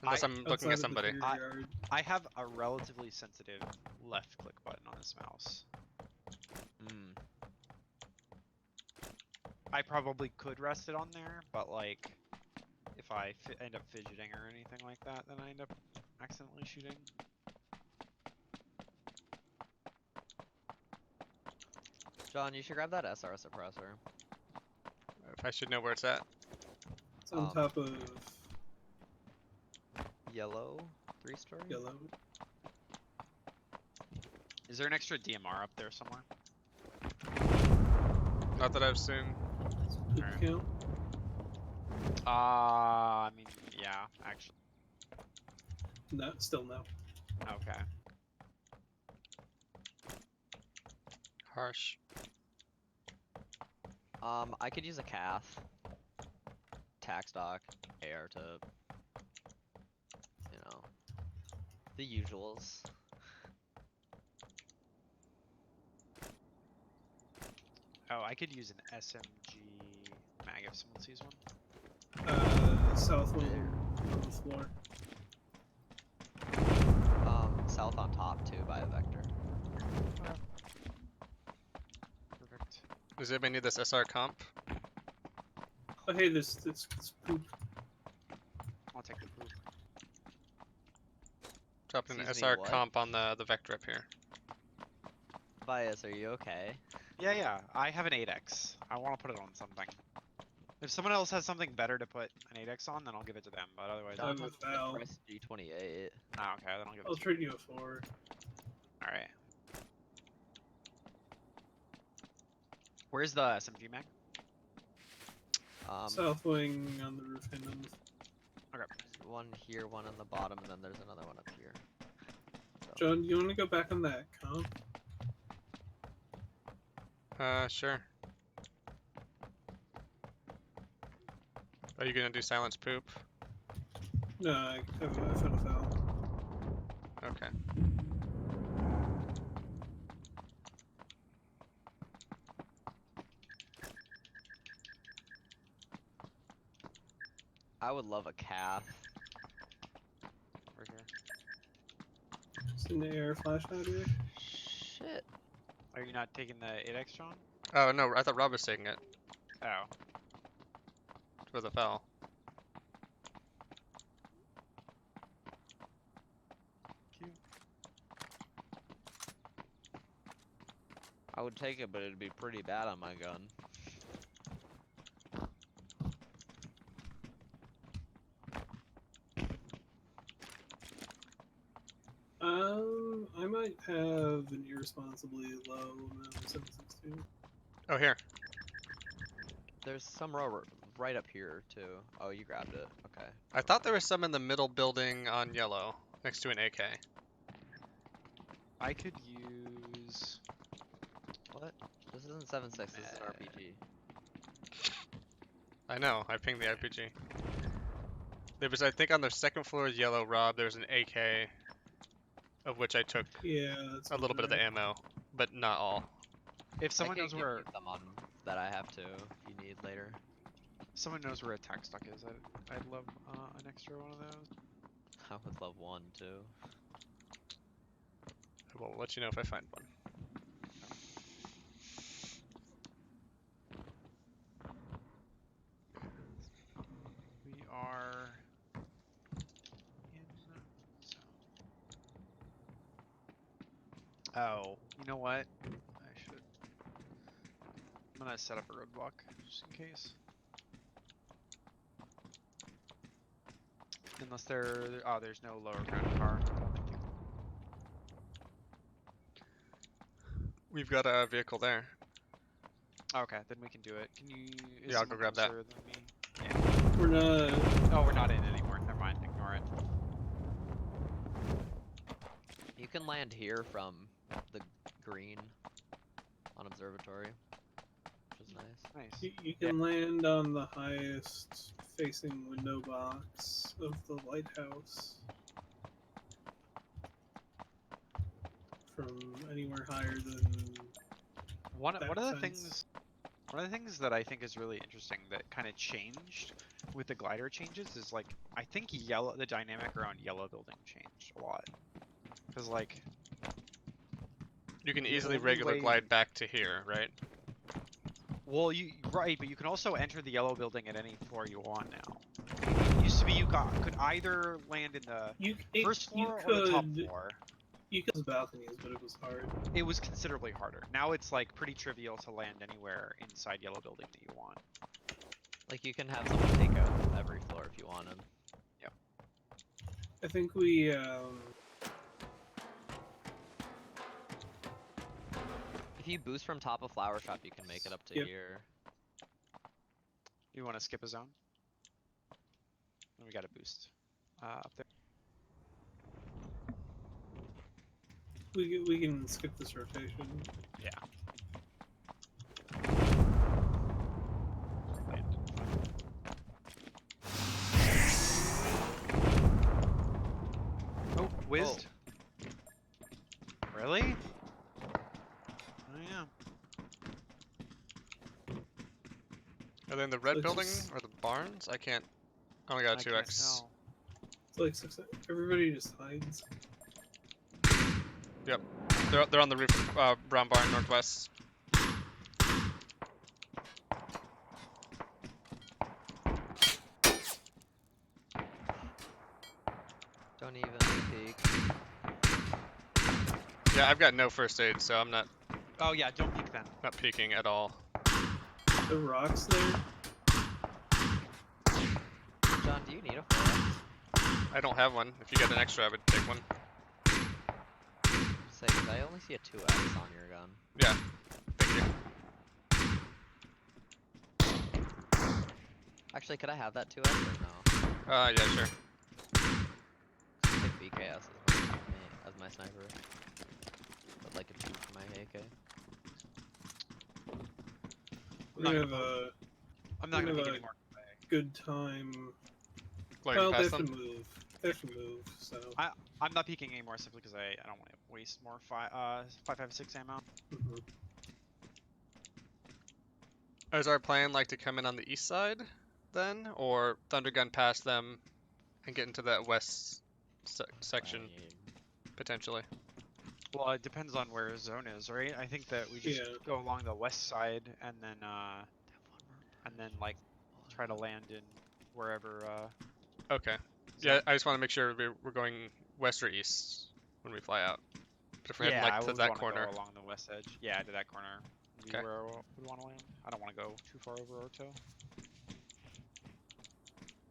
Unless I'm looking Outside at of the somebody. trigger guard. I have a relatively sensitive left click button on this mouse. Mm. I probably could rest it on there, but like, if I end up fidgeting or anything like that, then I end up accidentally shooting. John, you should grab that SR suppressor. If I should know where it's at. It's on top of Yellow 3-story. yellow. Is there an extra DMR up there somewhere? Not that I've seen. Poop Alright. count. I mean, yeah, actually. No, still no. Okay. Harsh. I could use a cath. Tac stock, air to, you know, the usuals. Oh, I could use an SMG mag if someone sees one. South wing on the floor. South on top too by a vector. Perfect. Does anybody need this SR comp? Oh hey, this poop. I'll take the poop. Dropping an Excuse me, SR what? comp on the vector up here. Bias, are you okay? Yeah, I have an 8x. I want to put it on something. If someone else has something better to put an 8x on, then I'll give it to them, but otherwise... John John with has Val. the press G28. Oh, okay, then I'll give it I'll to you. trade you a 4. Alright. Where's the SMG mag? South wing on the roof hinges. Okay. One here, one on the bottom, and then there's another one up here. So, John, you want to go back on that comp? Sure. Are you gonna do silence poop? No, I found a foul. Okay. I would love a calf. For sure. Just in the air flash out here. Shit. Are you not taking the 8x, John? Oh no, I thought Rob was taking it Oh. for the foul. Cute. I would take it, but it'd be pretty bad on my gun. I might have an irresponsibly low amount of 7.62. Oh, here. There's some row right up here too. Oh, you grabbed it. Okay. I thought there was some in the middle building on yellow, next to an AK. I could use. What? This isn't 7.6. This is an RPG. I know, I pinged the RPG. There was, I think on the second floor of yellow, Rob, there was an AK, of which I took Yeah, that's a little bit of the ammo, but not all. If someone I knows can give where you some on that I have to, if you need later. someone knows where a tack stock is, I'd love an extra one of those. I would love one too. I will let you know if I find one. We are in zone. Oh, you know what? I should. I'm gonna set up a roadblock just in case. Unless there's no lower ground car. I don't think you can. We've got a vehicle there. Okay, then we can do it. Can you? Is Yeah, I'll go someone grab that. closer than me? Yeah. We're not. Oh, we're not in anymore. Never mind. Ignore it. You can land here from the green on observatory, which is nice. Nice. You can land on the highest facing window box of the lighthouse. From anywhere higher than One that of the fence. things that I think is really interesting that kind of changed with the glider changes is like I think the dynamic around yellow building changed a lot. Cause like You can the easily only regular way, glide back to here, right? well, right, but you can also enter the yellow building at any floor you want now. It used to be you could either land in the first floor or the top floor. You could use balconies, but it was hard. It was considerably harder. Now it's like pretty trivial to land anywhere inside yellow building that you want. Like you can have someone take out every floor if you wanted. Yep. I think we If you boost from top of flower shop, you can make it up to Yep. here. You want to skip a zone? And we got a boost up there. we can skip this rotation. Yeah. Oh, whizzed. Really? Oh yeah. Are they in the red So building just- or the barns? I can't. I only got a I can't 2x. tell. It's like everybody just hides. Yep. They're on the roof of Brown Barn Northwest. Don't even peek. Yeah, I've got no first aid, so I'm not Oh yeah, don't peek then. peeking at all. The rocks there. John, do you need a 4x? I don't have one. If you got an extra, I would take one. Say, 'cause I only see a 2x on your gun. Yeah. Thank you. Actually, could I have that 2x or no? Yeah, sure. I take BKS as my sniper. But like a 2 for my AK. I'm We're not gonna gonna. have a I'm not we're gonna gonna peek have a anymore. good time. Gliding Well, they past have to them. move. They have to move, so. I'm not peeking anymore simply because I don't want to waste more 5.56 ammo. Mhm. Is our plan like to come in on the east side then, or thundergun past them and get into that west section potentially? Well, it depends on where zone is, right? I think that we just Yeah. go along the west side and then like try to land in wherever. Okay. Yeah, Zone. I just want to make sure we're going west or east when we fly out. But if we're heading Yeah, like I to would that want to corner, go along the west edge. Yeah, to that corner. Be okay. where we want to land. I don't want to go too far over Orto.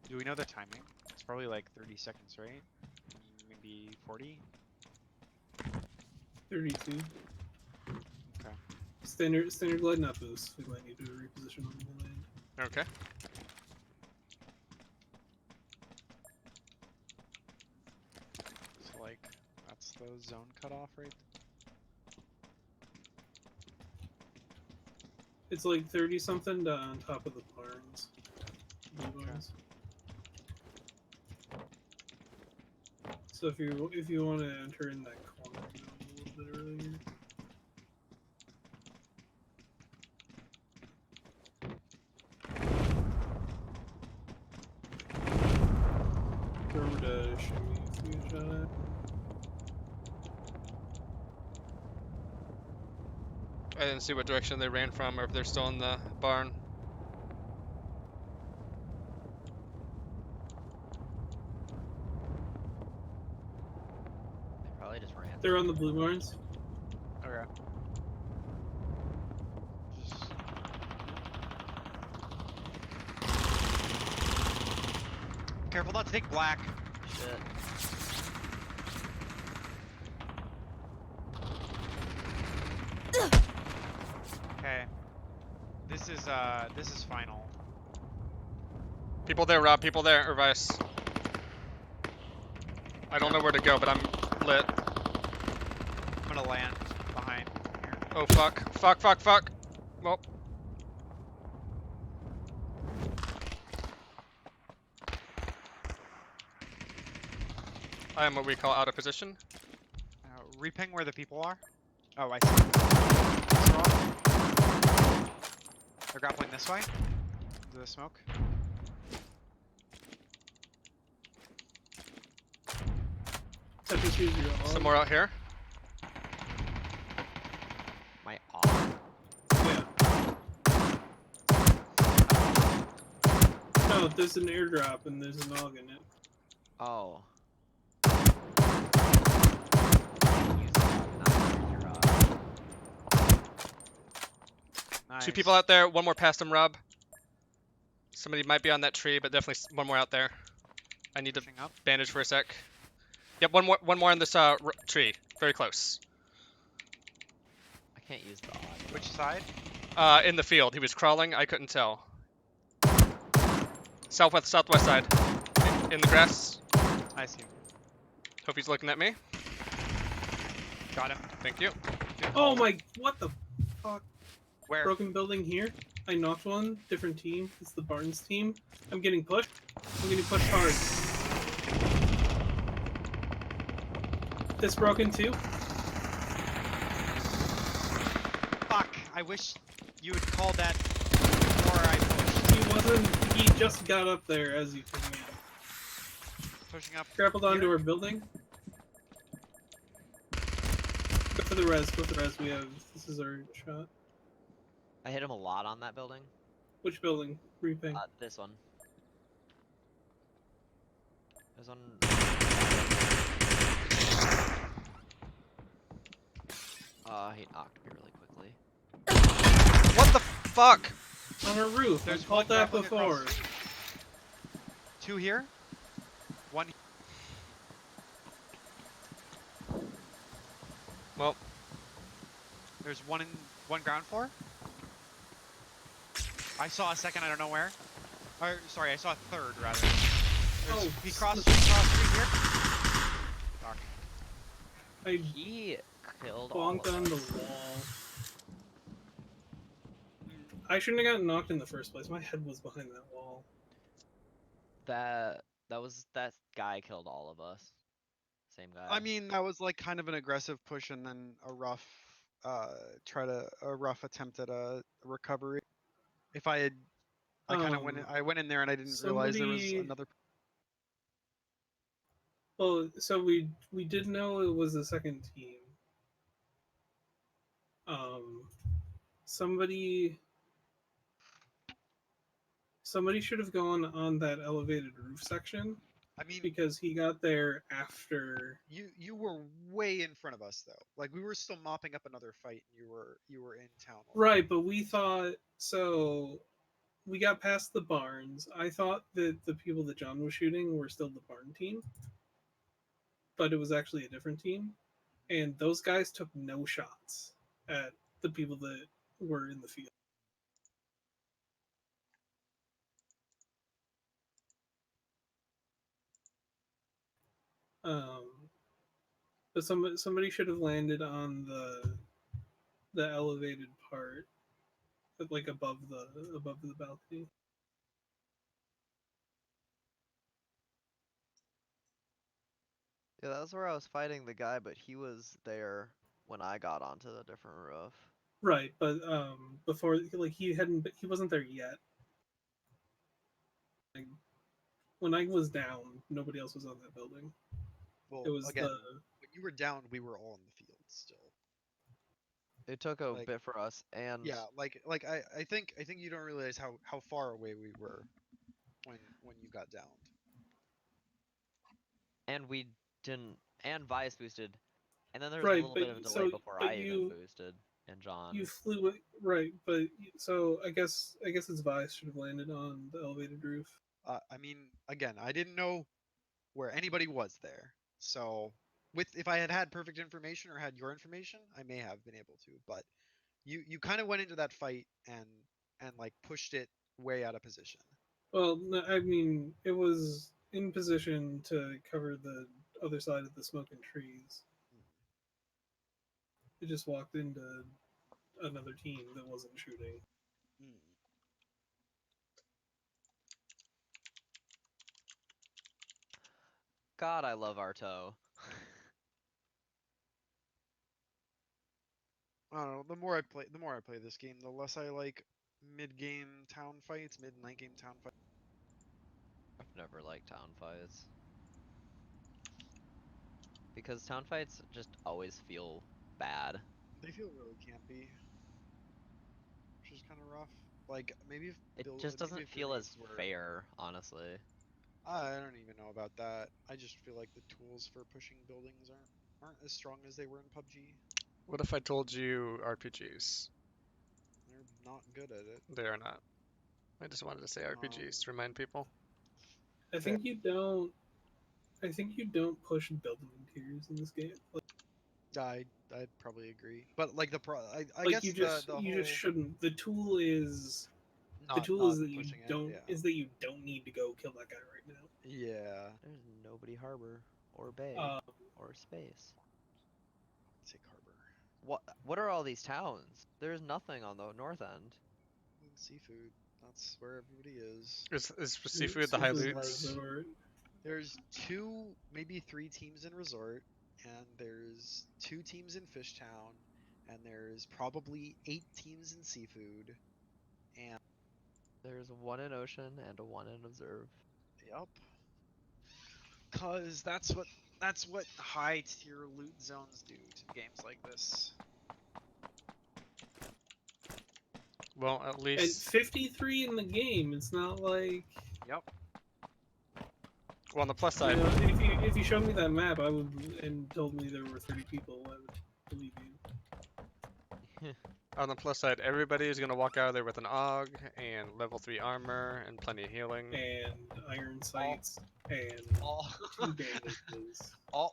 Do we know the timing? It's probably like 30 seconds, right? Maybe 40. 32. Okay. Standard glide, not boost. We might need to reposition on the land. Okay. So like that's the zone cutoff, right? It's like 30 something on top of the barns. Blue barns. So if you want to enter in that corner, go a little bit earlier. Remember to shoot me if you get shot at. I didn't see what direction they ran from or if they're still in the barn. They probably just ran. They're on the blue barns. Okay. Just careful not to take black. Shit. Okay. This is final. People there, Rob. People there, or Vice. I don't know where to go, but I'm lit. I'm gonna land behind here. Oh fuck. Fuck, fuck, fuck. Well. I am what we call out of position. Reping where the people are. Oh, I see. They're grappling this way. Into the smoke. Some more out here. My arm. Yeah. No, there's an airdrop and there's an AUG in it. Oh. Nice. 2 people out there. 1 more past them, Rob. Somebody might be on that tree, but definitely 1 more out there. I need to Pushing up. bandage for a sec. Yep, one more in this tree. Very close. I can't use the AUG. Which side? In the field. He was crawling. I couldn't tell. Southwest side. In the grass. I see. Hope he's looking at me. Got him. Thank you. Oh my! What the fuck? Where? Broken building here. I knocked one. Different team. It's the Barnes team. I'm getting pushed. I'm getting pushed hard. This broken too. Fuck! I wish you had called that before I pushed. He wasn't. He just got up there as you came in. Pushing up. Grappled onto here. our building. Go for the res. Go for the res. We have. This is our shot. I hit him a lot on that building. Which building? Reping. This one. This one. He knocked me really quickly. What the fuck? On our roof. There's I've called one that grappling across before. the street. 2 here. 1. Well, There's one ground floor. I saw a second. I don't know where. Or sorry, I saw a third rather. He crossed street here. Fuck. He killed all Bonked of on the us. wall. I shouldn't have gotten knocked in the first place. My head was behind that wall. That that guy killed all of us. Same guy. I mean, that was like kind of an aggressive push and then a rough a rough attempt at a recovery. If I had I went in there and I didn't realize there was Somebody. another. Well, so we did know it was the second team. Um, somebody should have gone on that elevated roof section I mean, because he got there after. you were way in front of us though. Like we were still mopping up another fight and you were in town already. Right, but we thought so. We got past the barns. I thought that the people that John was shooting were still the barn team, but it was actually a different team, and those guys took no shots at the people that were in the field. Um, but somebody should have landed on the elevated part, like above the balcony. Yeah, that was where I was fighting the guy, but he was there when I got onto the different roof. Right, but before, like, he wasn't there yet. Like, when I was down, nobody else was on that building. Well, It was again, when you were down, we were all in the field still. It took a Like, bit for us, and yeah, like I think you don't realize how far away we were when you got downed. we didn't, and Vice boosted, and then there was a right, little but bit of a delay so before but I even boosted, and John. you flew it right, but so I guess his Vice should have landed on the elevated roof. I mean, again, I didn't know where anybody was there, so if I had had perfect information or had your information, I may have been able to. But you kind of went into that fight and like pushed it way out of position. Well, no, I mean, it was in position to cover the other side of the smoking trees. It just walked into another team that wasn't shooting. Mm. God, I love Arto. I don't know. The more I play this game, the less I like mid-game town fights, mid and late-game town fights. I've never liked town fights. Because town fights just always feel bad. They feel really campy, which is kind of rough. Like It just maybe doesn't if the feel as raids were. fair, honestly. I don't even know about that. I just feel like the tools for pushing buildings aren't as strong as they were in PUBG. What if I told you RPGs? They're not good at it. They are not. I just wanted to say RPGs to remind people. I Fair. think you don't. I think you don't push building interiors in this game. I'd probably agree, but like I Like guess you just the you whole just shouldn't. not pushing it. Yeah. is that you don't need to go kill that guy right now. Yeah. There's nobody harbor, or bay, Um, or space. Take harbor. What are all these towns? There's nothing on the north end. And seafood. That's where everybody is. Is seafood the high Seafood loot? Resort. There's two, maybe three teams in Resort, and there's two teams in Fishtown, and there's probably 8 teams in Seafood, and There's one in ocean and a one in observe. yup. Cause that's what high tier loot zones do to games like this. Well, at And least. 53 in the game. It's not like Yep. Well, on the plus you side, know, if you showed me that map, I would and told me there were 30 people, I would believe you. everybody is gonna walk out of there with an AUG and level 3 armor and plenty of healing. And iron sights and All 2 bandages. All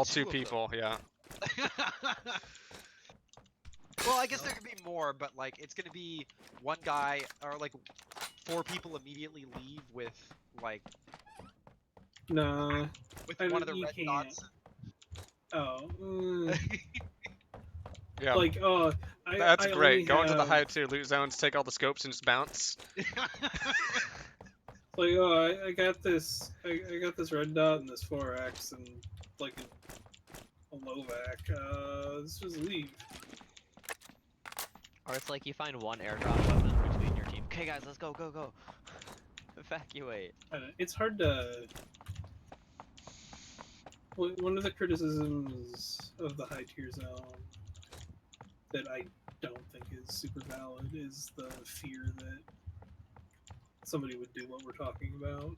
two of them. people, yeah. Well, I guess there could be more, but like it's gonna be one guy or like 4 people immediately leave with like Nah, one of the you red can't. dots. Oh, Yeah. like That's I great. only Go into the have, high tier loot zones, take all the scopes, and just bounce. like, oh, I got this. I got this red dot and this 4x and like a low vac. Let's just leave. Or it's like you find one airdrop weapon between your team. Okay, guys, let's go, go, go. Evacuate. It's hard to. One of the criticisms of the high tier zone that I don't think is super valid is the fear that somebody would do what we're talking about,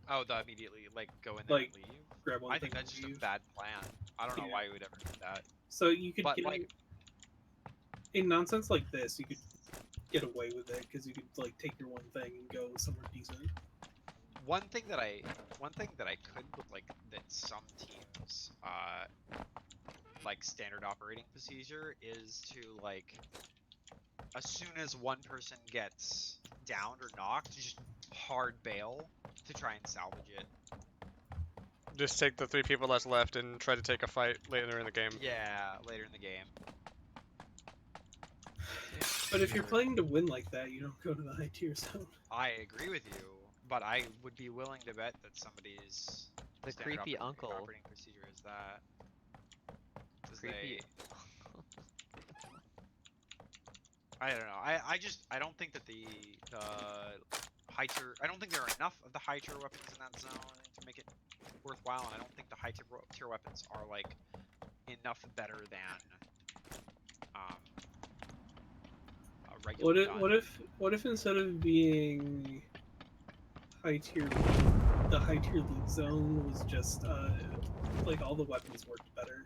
Oh, the immediately like go in there like and leave. grab one I thing think that's and just a leave. bad plan. I don't know Yeah. why you would ever do that. So you could But get like, in nonsense like this, you could get away with it because you could like take your one thing and go somewhere decent. one thing that I could like that some teams like standard operating procedure is to like as soon as one person gets downed or knocked, you just hard bail to try and salvage it. Just take the 3 people that's left and try to take a fight later in the game. Yeah, later in the game. But if you're playing to win like that, you don't go to the high tier zone. I agree with you, but I would be willing to bet that somebody's The standard creepy uncle. operating procedure is that. Creepy. I don't know. I don't think that the high tier. I don't think there are enough of the high tier weapons in that zone to make it worthwhile, and I don't think the high tier weapons are like enough better than a regular gun. What if instead of being high tier, the high tier loot zone was just like all the weapons worked better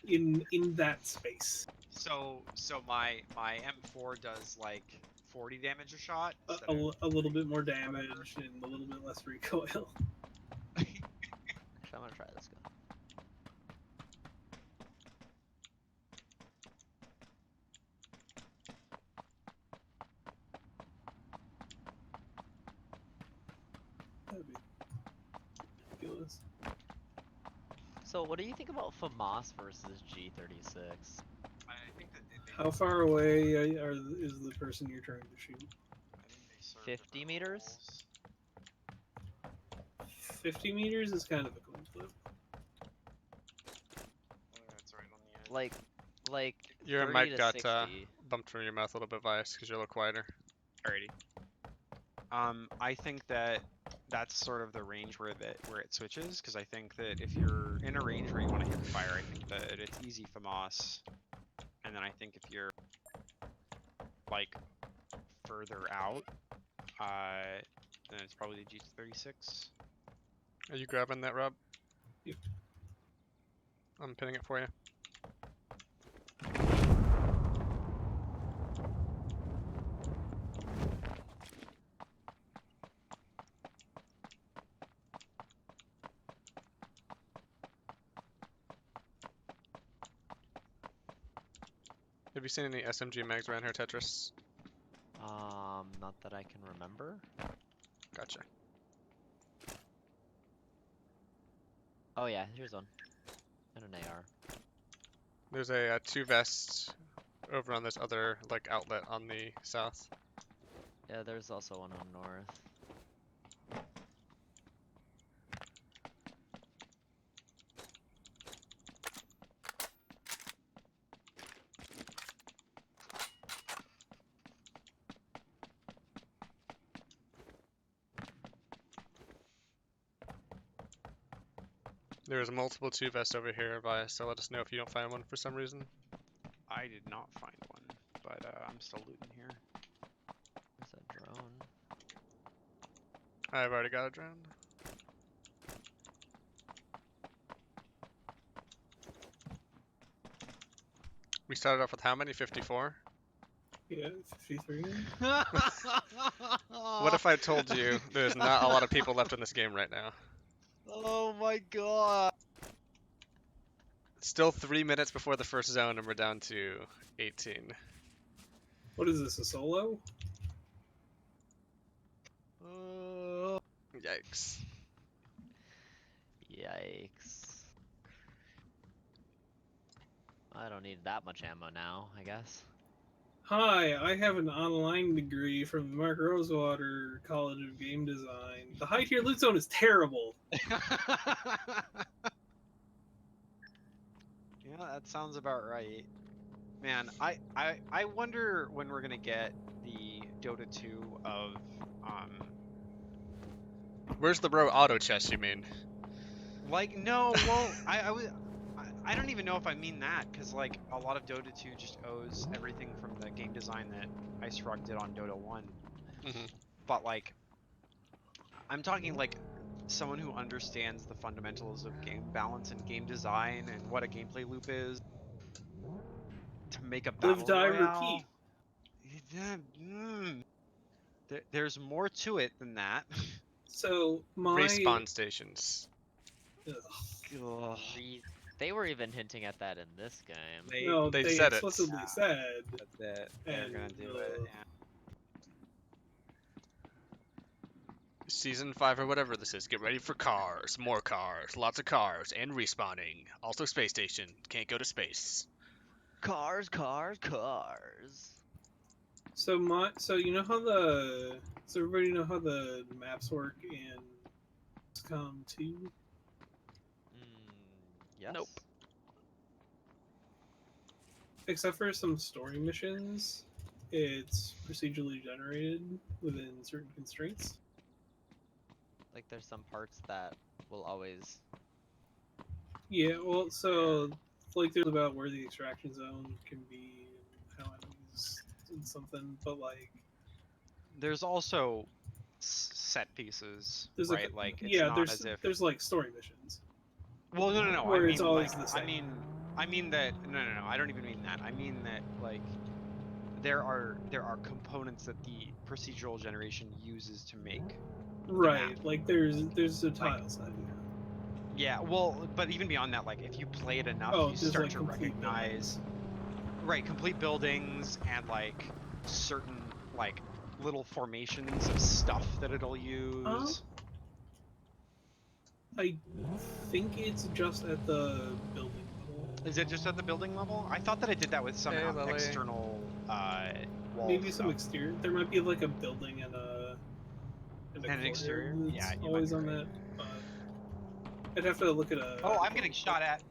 in that space. So my M4 does like 40 damage a shot instead A little bit more whatever. damage and a little bit less recoil. Actually, I'm gonna try this gun. That'd be ridiculous. So, what do you think about FAMAS versus G36? I think that How far away is the person you're trying to shoot? I think they serve 50 different meters? roles. 50 meters is kind of a coin flip. Oh, that's right on the edge. Like Your 30 mic to got 60. bumped from your mouth a little bit, Vice, because you're a little quieter. Alrighty. I think that that's sort of the range where it switches, because I think that if you're in a range where you want to hip fire, I think that it's easy FAMAS, and then I think if you're like further out, then it's probably the G36. Are you grabbing that, Rob? Yep. I'm pinning it for you. Have you seen any SMG mags around here, Tetris? Not that I can remember. Gotcha. Oh yeah, here's one. And an AR. There's a 2 vests over on this other like outlet on the south. Yeah, there's also one on north. There's multiple 2 vests over here, Vice, so let us know if you don't find one for some reason. I did not find one, but I'm still looting here. There's a drone. I've already got a drone. We started off with how many? 54? Yeah, 53. What if I told you there's not a lot of people left in this game right now? Oh my god! Still 3 minutes before the first zone and we're down to 18. What is this, a solo? Yikes. Yikes. I don't need that much ammo now, I guess. Hi, I have an online degree from the Mark Rosewater College of Game Design. The high tier loot zone is terrible. Yeah, that sounds about right. Man, I wonder when we're gonna get the Dota 2 of Where's the bro auto chest, you mean? like no, well, I don't even know if I mean that, because like a lot of Dota 2 just owes everything from the game design that Ice Frog did on Dota 1. Mm-hmm. But like I'm talking like someone who understands the fundamentals of game balance and game design and what a gameplay loop is to make a Live, battle die, royale. repeat. Yeah, there's more to it than that. So my Respawn stations. ugh, Ugh. They were even hinting at that in this game. no, they they said it. explicitly said, that they're and gonna do it. Yeah. Season 5 or whatever this is. Get ready for cars, more cars, lots of cars, and respawning. Also space station. Can't go to space. Cars, cars, cars. so you know how the does everybody know how the maps work in XCOM 2? Yes. Nope. Except for some story missions, it's procedurally generated within certain constraints. Like there's some parts that will always. Yeah, well, so like there's about where the extraction zone can be and how enemies and something, but like There's also set pieces, there's right? like Like it's yeah, not as if. there's like story missions Well, no. I where it's mean always like the same. I mean that no. I don't even mean that. I mean that like there are components that the procedural generation uses to make. Right, map. like there's a Like tile set. yeah, well, but even beyond that, like if you play it enough, Oh, you there's start like to complete recognize right complete buildings and like certain like little formations of stuff that it'll use. I think it's just at the building level. Is it just at the building level? I thought that it did that with some Hey, Lily. external wall Maybe some stuff. exterior. There might be like a building and And an courtyard exterior? that's Yeah, you might always be on right. that. But I'd have to look at a. Oh, I'm getting shot at.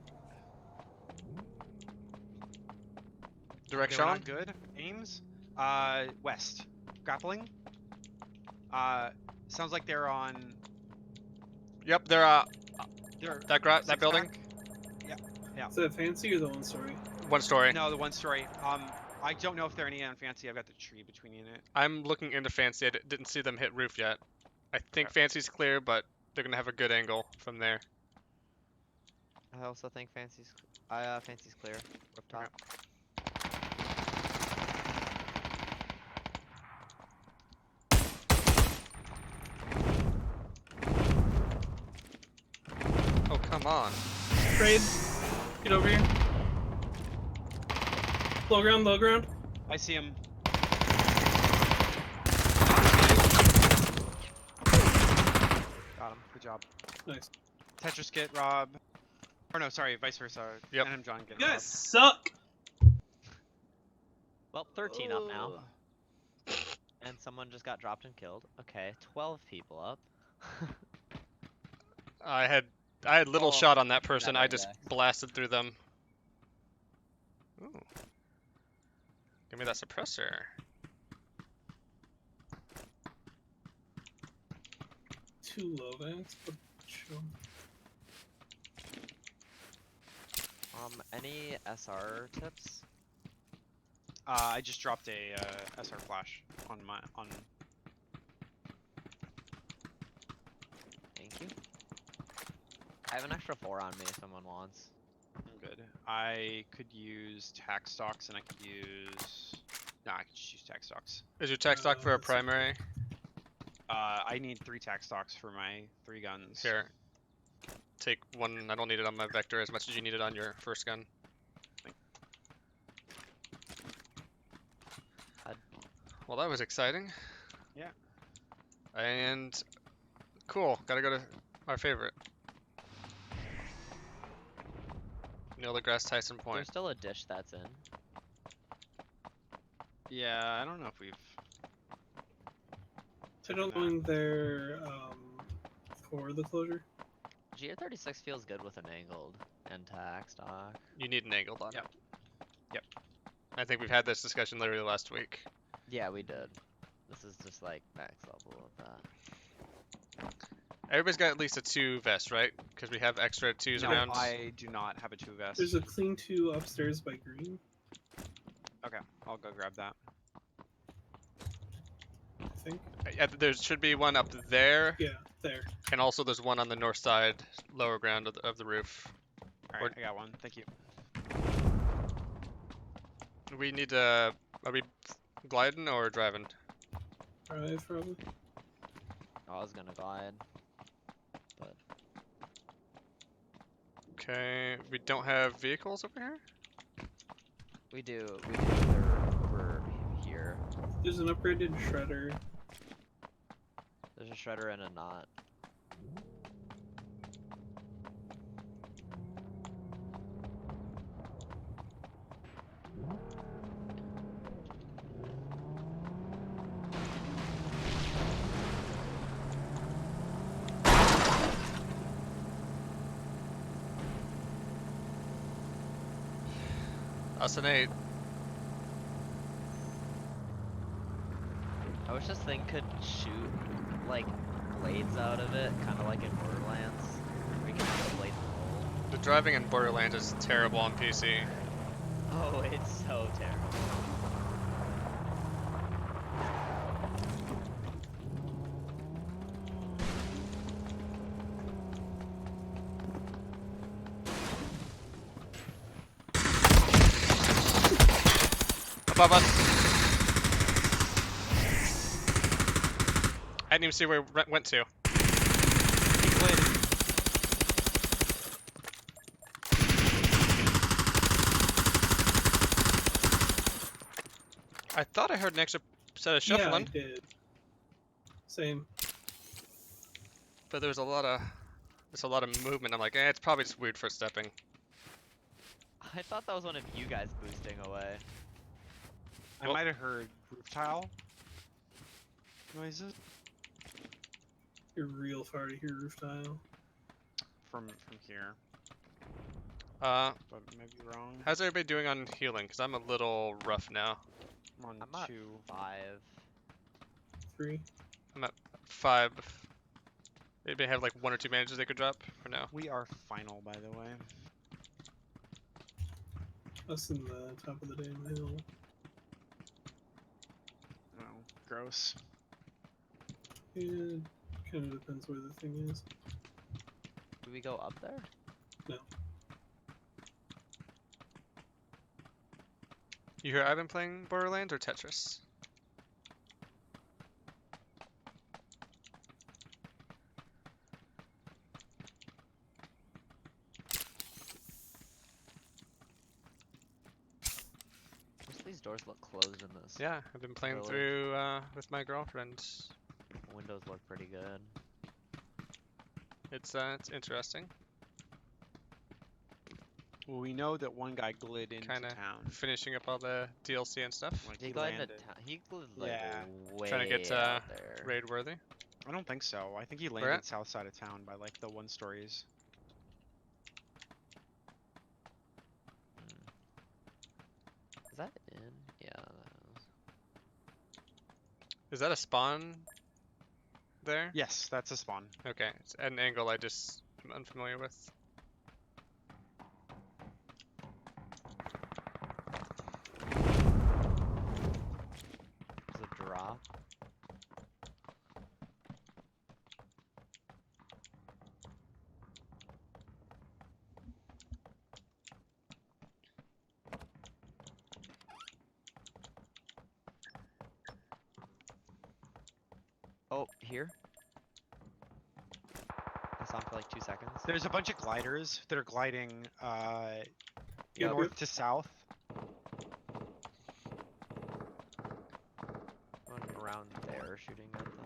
They were Direction? not good. Aims. West. Grappling. Sounds like they're on. Yep, they're They're that building. Yeah. Is that fancy or the one story? One story. No, the one story. I don't know if they're any on fancy. I've got the tree between me and it. I'm looking into fancy. I didn't see them hit roof yet. I think Okay. fancy's clear, but they're gonna have a good angle from there. I also think Fancy's clear. Rooftop. Oh, come on. Trade. Get over here. Low ground, low ground. I see him. Got him. Good job. Nice. Tetris get Rob. Or no, sorry, vice versa. Yep. nmjohn get You Rob. guys suck. Well, 13 up now. And someone just got dropped and killed. Okay, 12 people up. I had little Oh, shot on that person. that I just index. blasted through them. Ooh. Give me that suppressor. Too low, Vance. But sure. Any SR tips? I just dropped a SR flash on my Thank you. I have an extra 4 on me if someone wants. I'm good. I could use tack stocks and I could use. Nah, I could just use tack stocks. Is your tech stock for a Let's see. primary? I need 3 tack stocks for my 3 guns. Here. Take one. I don't need it on my vector as much as you need it on your first gun. Well, that was exciting. Yeah. And cool. Gotta go to our favorite. Neil deGrasse Tyson point. There's still a dish that's in. Yeah, I don't know if we've. I don't taken think they're for the closure. GA36 feels good with an angled NTAC stock. You need an angled on Yep. it. Yep. I think we've had this discussion literally last week. Yeah, we did. This is just like max level of that. Everybody's got at least a 2 vest, right? Because we have extra 2s No, around. I do not have a 2 vest. There's a clean 2 upstairs by green, Okay, I'll go grab that. I think. Yeah, there should be one up there, Yeah, there. and also there's one on the north side, lower ground of the roof. Alright, I got one. Thank you. We need to. Are we gliding or driving? Drive, probably. I was gonna glide. But Okay, we don't have vehicles over here? we do. They're over here. There's an upgraded shredder. There's a shredder and a knot. Us and 8. I wish this thing could shoot like blades out of it, kind of like in Borderlands. We can make the blades roll. The driving in Borderlands is terrible on PC. Oh, it's so terrible. Above us. I didn't even see where it went to. He glid. I thought I heard an extra set of Yeah, I shuffling, did. Same. but there's a lot of movement. I'm like, it's probably just weird footstepping. I thought that was one of you guys boosting away. I Well- might have heard roof tile noises You're real far to hear roof tile. from here, Uh, but maybe wrong. how's everybody doing on healing? Because I'm a little rough now. I'm on I'm at 2. 5. 3. I'm at 5. Anybody have like 1 or 2 manages they could drop for now? We are final, by the way. Us in the top of the damn hill. Oh, gross. Yeah, kind of depends where the thing is. Do we go up there? No. You hear I've been playing Borderlands or Tetris? Most of these doors look closed in this. Yeah, I've been playing Really? through with my girlfriend. Windows look pretty good. It's interesting. Well, we know that one guy glid into Kinda town. Finishing up all the DLC and stuff. Like He he glided into landed. town. He glued like Yeah. way Trying to get out there. raid worthy. I don't think so. I think he at? landed south side of town by like the 1 stories. Is that in? Yeah, that is. Is that a spawn there? Yes, that's a spawn. Okay, it's at an angle I just am unfamiliar with. There's a drop. Oh, here? I saw him for like 2 seconds. There's a bunch of gliders that are gliding Yep, north yep. to south. Running around there shooting at them.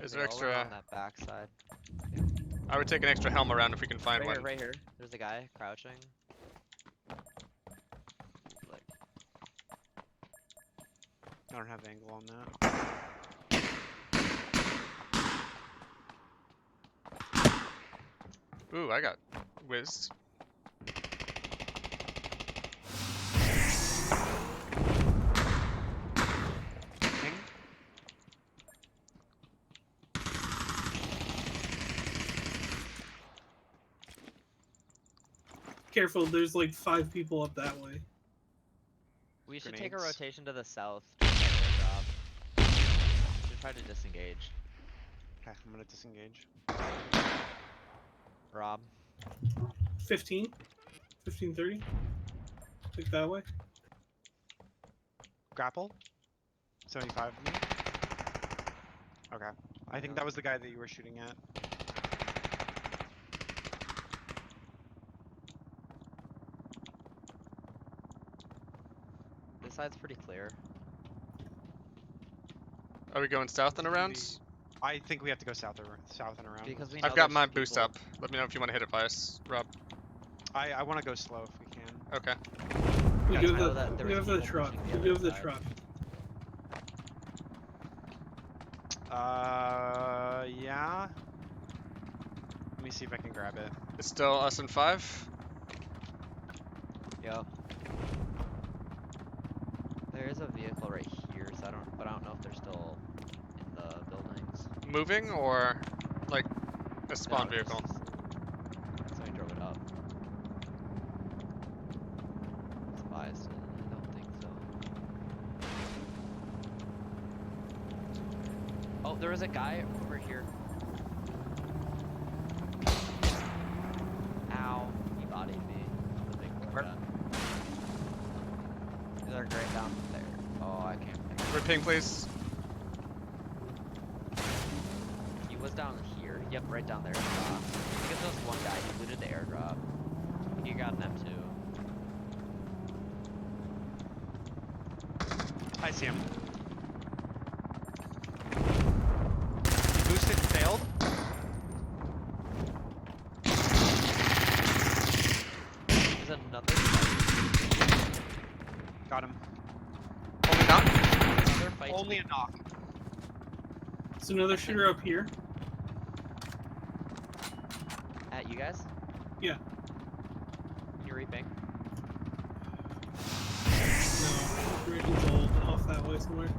Is They there all run extra? on that backside? I would take an extra helm around if we can find Right one. here, right here. There's a guy crouching. Like, I don't have angle on that. Ooh, I got whizzed. Ping. Careful, there's like 5 people up that way. we should take a Grenades. rotation to the south to try to airdrop. Should try to disengage. Okay, I'm gonna disengage. Rob. 15? 15-30? Like that way? Grapple. 75 of me. Okay. I think that was the guy that you were shooting at. This side's pretty clear. Are we going south and around? I think we have to go south and around. Because we know I've got there's my boost people- up. Let me know if you want to hit it, Vice. Rob. I want to go slow if we can. Okay. We Yeah, go I know to that there we was go to the people truck. pushing the We go other to the side. truck. Yeah. Let me see if I can grab it. It's still us and 5. Yo. There is a vehicle right here, so I don't know if they're still in the buildings. Moving or like a spawn No, vehicle? Somebody drove it up. It's biased. I don't think so. Oh, there was a guy over here. Ow, he bodied me. The big boy gun. They're right down there. Oh, I can't. Ping, please. He was down here. Yep, right down there. I think it's just one guy. He looted the airdrop. He got an M2. I see him. Boosted and failed. There's another fight. Got him. Only knock? Another fight. Only a knock. There's another shooter up here. At you guys? Yeah. Can you reping? No, region's old, off that way somewhere.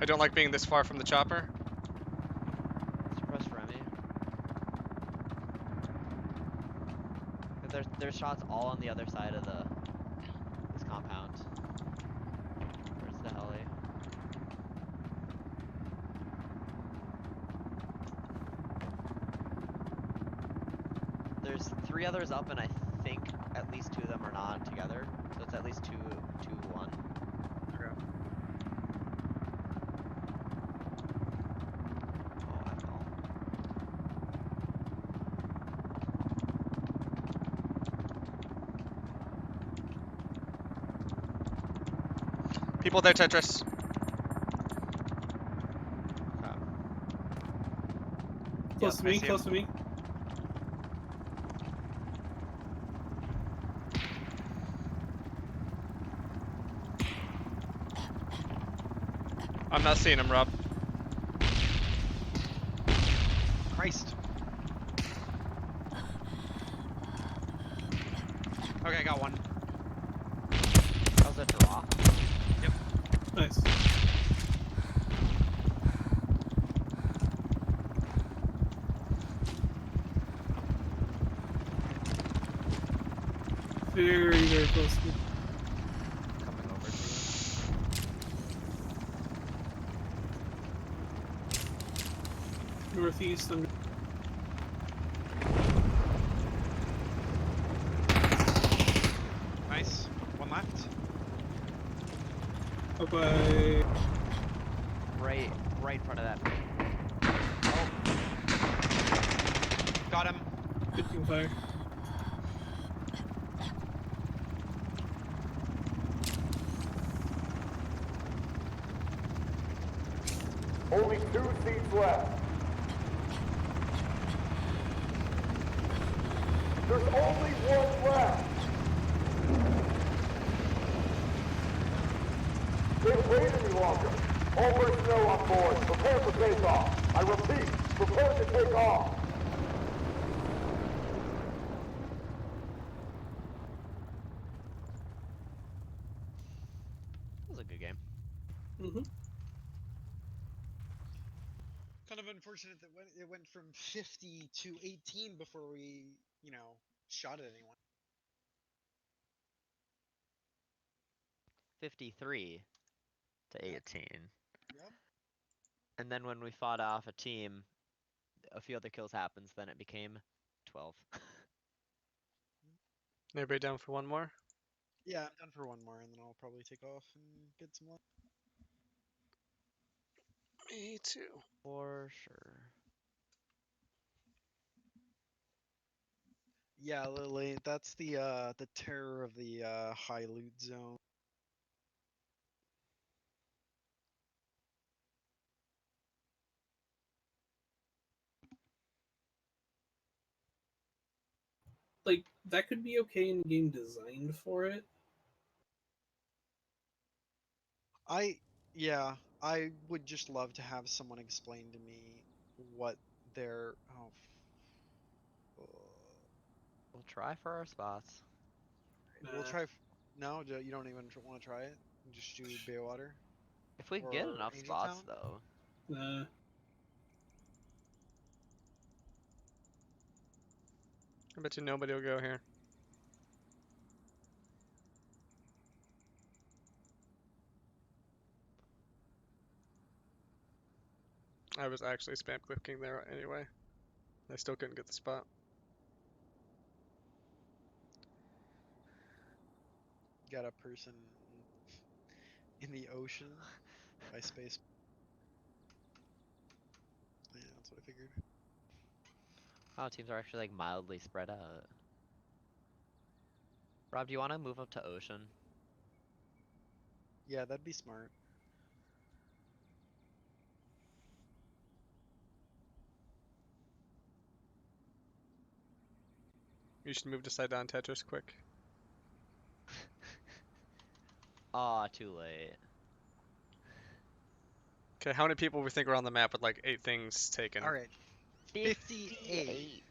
I don't like being this far from the chopper. Suppress Remy. There's shots all on the other side of this compound. Where's the heli? There's 3 others up, and I think at least 2 of them are not together. So it's at least 2, 1. Okay. Oh, I fell. People there, Tetris. Okay. Close to I me, see close to me. I'm not seeing him, Rob. Christ. Okay, I got one. That was a draw. Nice. Very, very close to me. Coming over to you. Northeast. Nice. One left. Up by. Right in front of that. Oh. Got him. Good fire. Only 2 seats left. There's only one left. Can't wait any longer. All personnel on board, prepare for takeoff. I repeat, prepare to take off. That was a good game. Mm-hmm. Kind of unfortunate that it went from 50 to 18 before we, shot at anyone. 53 to Yep. 18. Yep. And then when we fought off a team, a few other kills happens, then it became 12. Anybody down for one more? Yeah, I'm done for one more, and then I'll probably take off and get some lunch. Me too. For sure. Yeah, Lily, that's the terror of the high loot zone. Like, that could be okay in game designed for it. Yeah, I would just love to have someone explain to me what their We'll try for our spots. we'll Nah. try. No, you don't even want to try it. Just do Baywater If we get or enough Angel spots, Town. though. Nah. I bet you nobody will go here. I was actually spam clicking there anyway. I still couldn't get the spot. Got a person in the ocean by space. Yeah, that's what I figured. Wow, teams are actually like mildly spread out. Rob, do you want to move up to ocean? Yeah, that'd be smart. You should move to side down Tetris quick. Aw, too late. Okay, how many people we think are on the map with like 8 things taken? All right, 58.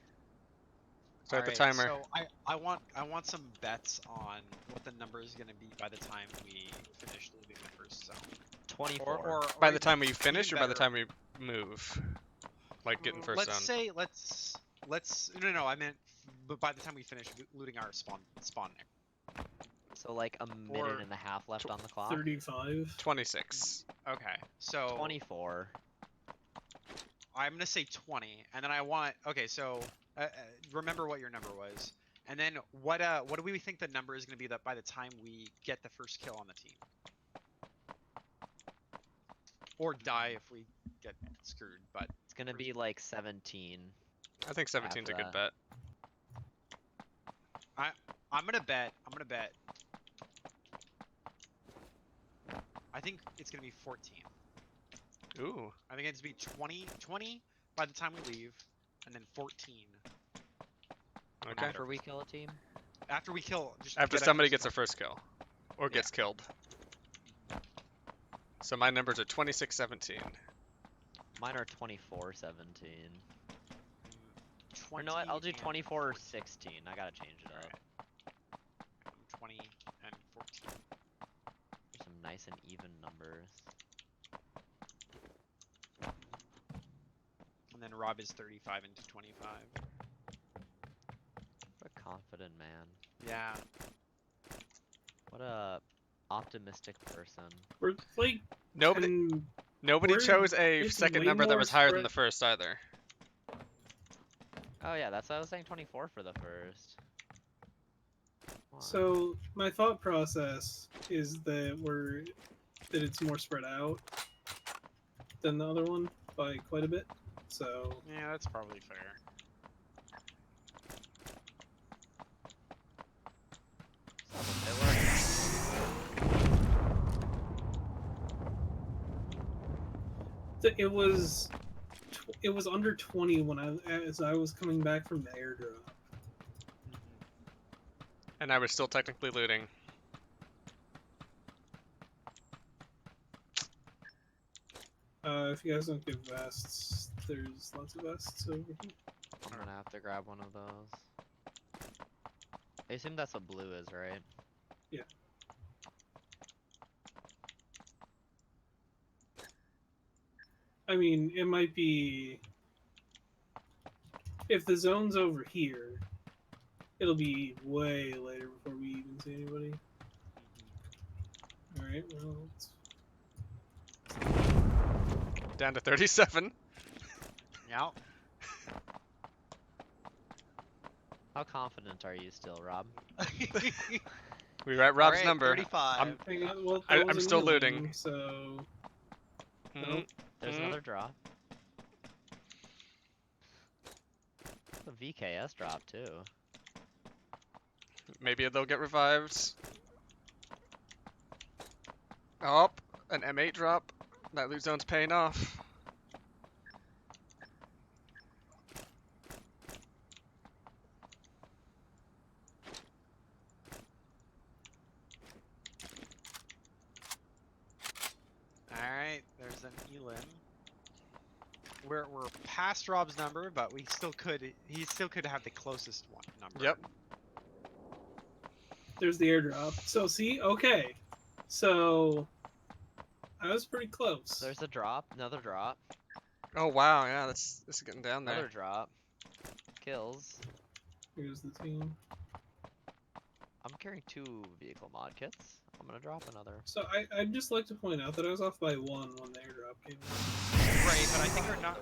Start the Alright, timer. so I want some bets on what the number is gonna be by the time we finish looting the first zone. 24. Or By the even- time we finish, even or by the better, time we move? Like getting first let's zone. say let's no, I meant but by the time we finish looting our spawn area. So like a minute and a half left on the clock? 35. 26. Okay, so 24. I'm gonna say 20, and then so remember what your number was, and then what do we think the number is gonna be that by the time we get the first kill on the team, or die if we get screwed, but It's gonna be like 17. I think 17's After a good that. bet. I'm gonna bet I think it's gonna be 14. Ooh. I think it's gonna be 20 by the time we leave, and then 14 Okay. After we kill a team? after we kill. Just After get somebody first gets a kill. first kill. Or gets killed. So my numbers are 26-17. Mine are 24-17. 20 Or no, I'll do and 24 or 14. 16. I gotta change it up. Alright. 20 and 14. There's some nice and even numbers. And then Rob is 35 into 25. What a confident man. Yeah. What a optimistic person. We're like Nobody 10. nobody we're- chose a it's second way number that more was higher than spread- the first either. Oh yeah, that's why I was saying 24 for the first. Come on. So my thought process is that it's more spread out than the other one by quite a bit. So Yeah, that's probably fair. It worked. It was under 20 as I was coming back from the airdrop. And I was still technically looting. If you guys don't get vests, there's lots of vests over here. I'm gonna have to grab one of those. I assume that's what blue is, right? Yeah. I mean, it might be... If the zone's over here, it'll be way later before we even see anybody. Alright, well, let's... Down to 37. Yeah. How confident are you still, Rob? We were at Rob's Alright, number. 35. Hang on, well, I'm that was a still new one, looting. So... Mhm. Nope. There's Mhm. another drop. A VKS drop too. Maybe they'll get revived. Oh, an M8 drop. That loot zone's paying off. Alright, there's an Elim. We're past Rob's number, but he still could have the closest one number. Yep. There's the airdrop. So, see? Okay. So... I was pretty close. There's a drop, another drop, Oh wow, yeah, this is getting down there. another drop. Kills. Here's the team. I'm carrying 2 vehicle mod kits. I'm gonna drop another. So I'd just like to point out that I was off by 1 when the airdrop came in. Right, but I think we're not.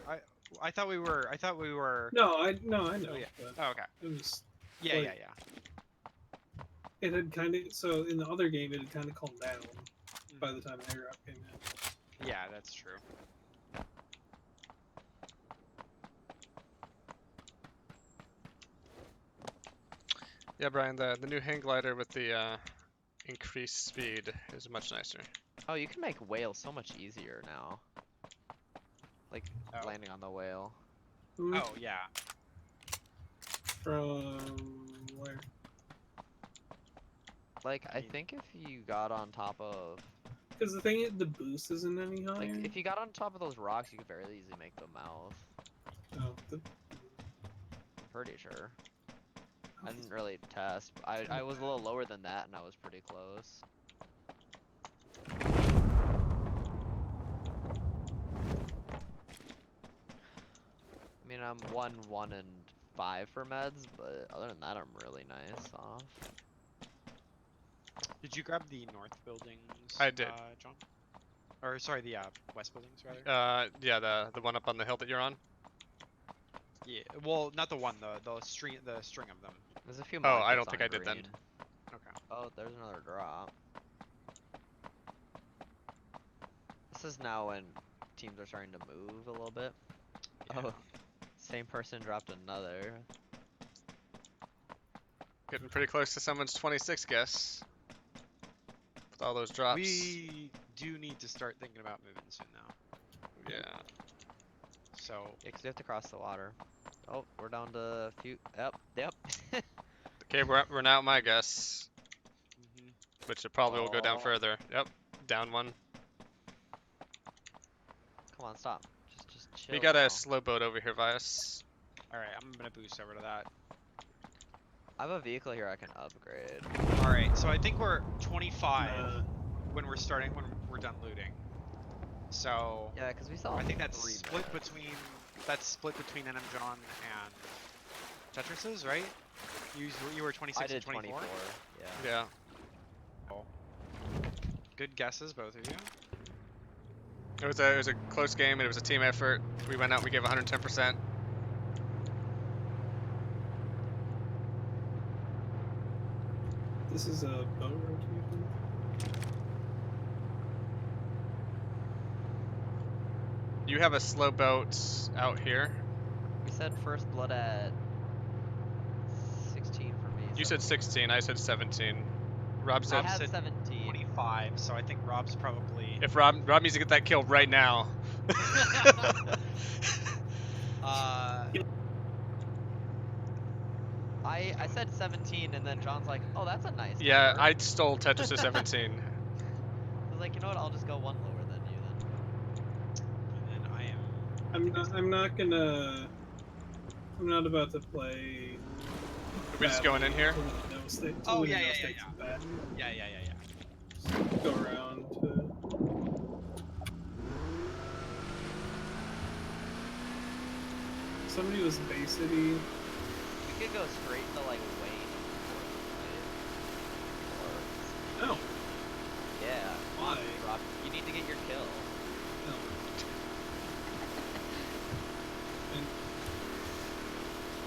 I thought we were. No, I know. Oh, yeah. But Oh, okay. it was... Yeah, Like- yeah, yeah. It had kind of... So, in the other game, it had kind of calmed down by the time the airdrop came in. Yeah, that's true. Yeah, Brian, the new hang glider with the increased speed is much nicer. Oh, you can make whale so much easier now. Like Oh. landing on the whale. Hmm, Oh, yeah. From... where? Like I mean- think if you got on top of, Because the thing is, the boost isn't any higher. like if you got on top of those rocks, you could very easily make the mouth. Oh, the... I'm pretty sure. I didn't really test. I was a little lower than that, and I was pretty close. I mean, I'm 1, and 5 for meds, but other than that, I'm really nice off. Did you grab the north buildings? I did. John. Or sorry, the west buildings rather. Yeah, the one up on the hill that you're on. Yeah. Well, not the one. The string of them. There's a few. Oh, I mod don't kits think on I did then. green. Okay. Oh, there's another drop. This is now when teams are starting to move a little bit. Yeah. Oh, same person dropped another. Getting pretty close to someone's 26 guess. With all those drops. We do need to start thinking about moving soon now. Yeah. So Yeah, 'cause we have to cross the water. Oh, we're down to a few. Yep. Okay, we're now at my guess, mhm. which it probably will go down Oh. further. Yep, down one. Come on, stop. Just chill. We got now. a slow boat over here, Vias. All right, I'm gonna boost over to that. I have a vehicle here I can upgrade. All right, so I think we're 25 Nah. when we're done looting. So Yeah, 'cause we saw. I think that's 3 split minutes. between nmjohn and Tetris's, right? You were 26 I did and 24. 24. Yeah. Yeah. Good guesses, both of you. It was a close game and it was a team effort. We went out, we gave 110%. This is a boat rotation. You have a slow boat out here. We said first blood at 16 for me. You said 16, I said 17. Rob I said have said 17. 25, so I think Rob's probably. if Rob needs to get that kill right now. uh, I said 17, and then John's like, "Oh, that's a nice Yeah, number." I stole Tetris to 17. I was like, you know what? I'll just go one lower than you then. and then I am. I I'm think I not. said I'm not gonna. I'm not about to play. Are we just going in here? To win no state. To Oh, win yeah, no yeah, yeah, stakes and bad. yeah, yeah, yeah, yeah. Just go around to. Somebody was Bay City. We could go straight to like Wayne or No. yeah. Come on, Why? Rob. You need to get your kill. No. And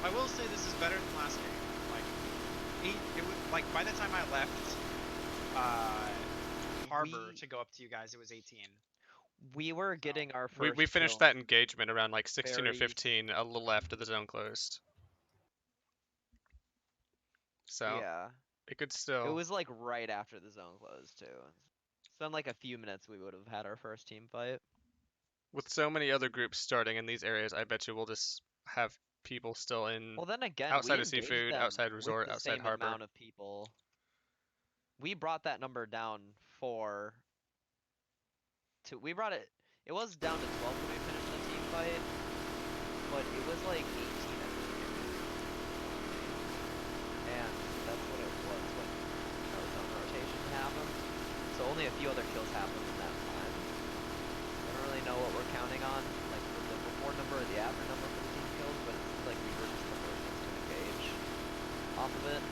I will say this is better than last game. Like, it was like by the time I left Harbor We- to go up to you guys, it was 18. We were getting our We first finished kill. that engagement around like 16 or Very- 15, a little after the zone closed. So Yeah. it could It still. was like right after the zone closed too. It's been like a few minutes we would have had our first team fight. With so many other groups starting in these areas, I bet you we'll just have people still in Well, then again, outside we of engaged seafood, them outside with resort, the outside same harbor. amount of people. We brought that number down for. We brought it. It was down to 12 when we finished the team fight, but it was like 18 at the beginning. And that's what it was when zone rotation happened. So only a few other kills happened in that time. I don't really know what we're counting on, like the before number or the after number for the team kills, but it seems like we were just the first ones to engage off of it.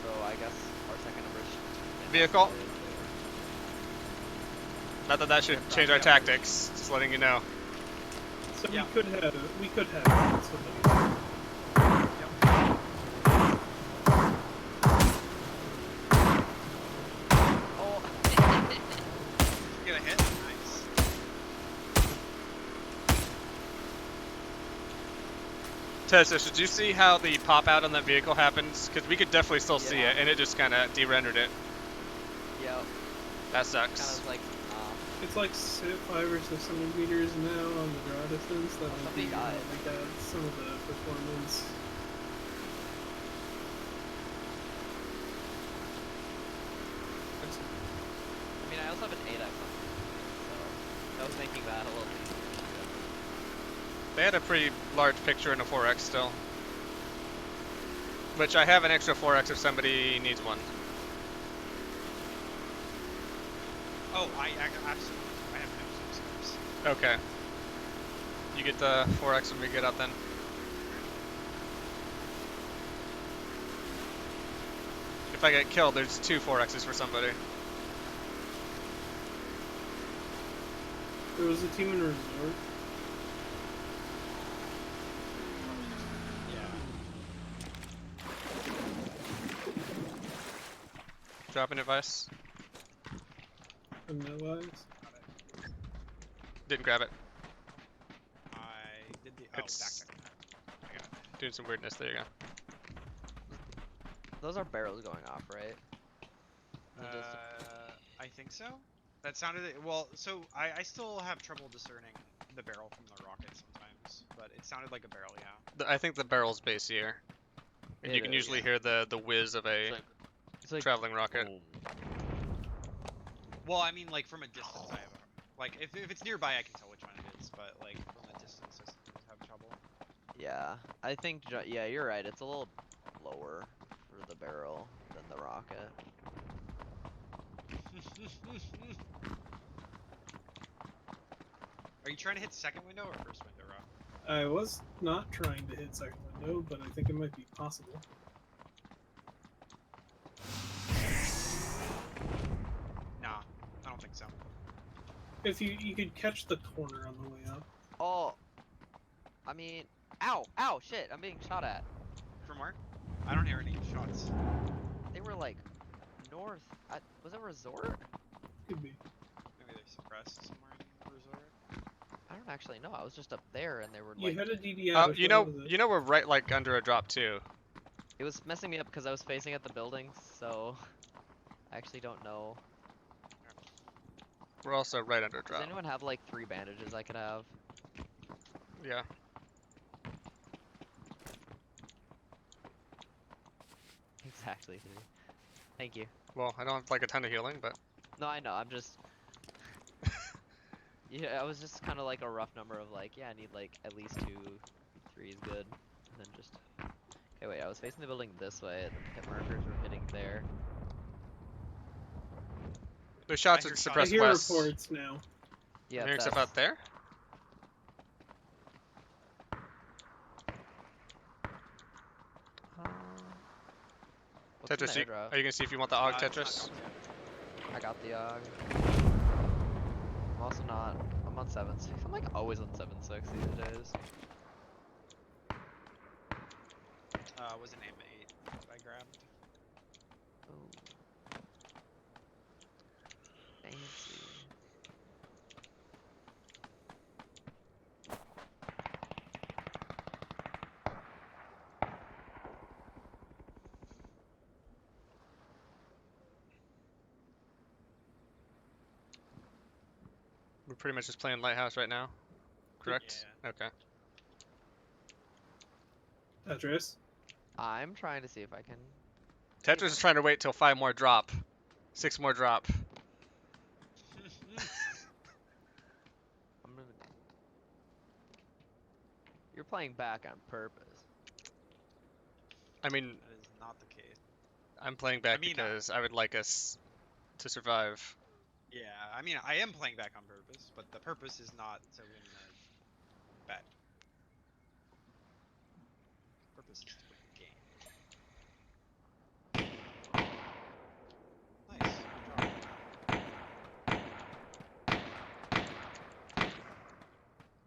So I guess our second number is Vehicle. Not that that should change our tactics. Just letting you know. so Yeah. we could have somebody. Oh. Get a hit. Nice. Tessa, did you see how the pop out on that vehicle happens? Because we could definitely still see Yeah. it, and it just kind of de-rendered it. Yep. That Kind sucks. of like, It's like 500 or 600 meters now on the draw distance. That would Somebody be died. like that. Some of the performance. I mean, I also have an 8x on me, so that was making that a little easier. They had a pretty large picture in a 4X still. Which I have an extra 4X if somebody needs one. Oh, I absolutely. I have no scopes. Okay. You get the 4X when we get up then. If I get killed, there's 2 4Xs for somebody. There was a team in resort. Yeah. Dropping advice. From that wise. Didn't grab it. I did the. Oh, It's- backpack. I got it. Doing some weirdness. There you go. Those are barrels going off, right? I think so. That sounded well. So I still have trouble discerning the barrel from the rocket sometimes, but it sounded like a barrel. Yeah. I think the barrel's base here. And It you can is. usually hear the whiz of a It's like traveling rocket. boom. Well, I mean, like from a distance, I have like if it's nearby, I can tell which one it is, but like from a distance, I sometimes have trouble. Yeah, I think. Yeah, you're right. It's a little lower for the barrel than the rocket. Are you trying to hit second window or first window, Rob? I was not trying to hit second window, but I think it might be possible. Nah, I don't think so. If you could catch the corner on the way up. Oh, I mean, ow, ow, shit! I'm being shot at. From where? I don't hear any shots. They were like north. Was it resort? Could be. Maybe they suppressed somewhere in the resort. I don't actually know. I was just up there, and they were You like. had a DD Oh, out. you know we're right like under a drop too. It was messing me up because I was facing at the buildings, so I actually don't know. We're also right under Does drop. anyone have like 3 bandages I could have? Yeah. Exactly 3. Thank you. Well, I don't have like a ton of healing, but No, I know. I'm just. Yeah, I was just kind of like a rough number of like, yeah, I need like at least 2, 3 is good, and then just. Okay, wait. I was facing the building this way. The hit markers were hitting there. the shots hear at shots. I suppress hear west. reports now. Yeah, I'm hearing stuff that's. out there. Uh, what's in the Tetris, airdrop? are you gonna see if you want the AUG It's not Tetris? coming yet. I got the I'm also not. I'm on 7.6. I'm like always on 7.6 these days. Was an M8 that I grabbed. Oh. Fancy. We're pretty much just playing Lighthouse right now, correct? Okay. Tetris. I'm trying to see if I can. Tetris is trying to wait till 5 more drop. 6 more drop. I'm gonna. You're playing back on purpose. I mean, That is not the case. I'm playing back I mean, because I would like us to survive. Yeah, I mean, I am playing back on purpose, but the purpose is not to win the bet. Purpose is to win the game. Nice. Good job.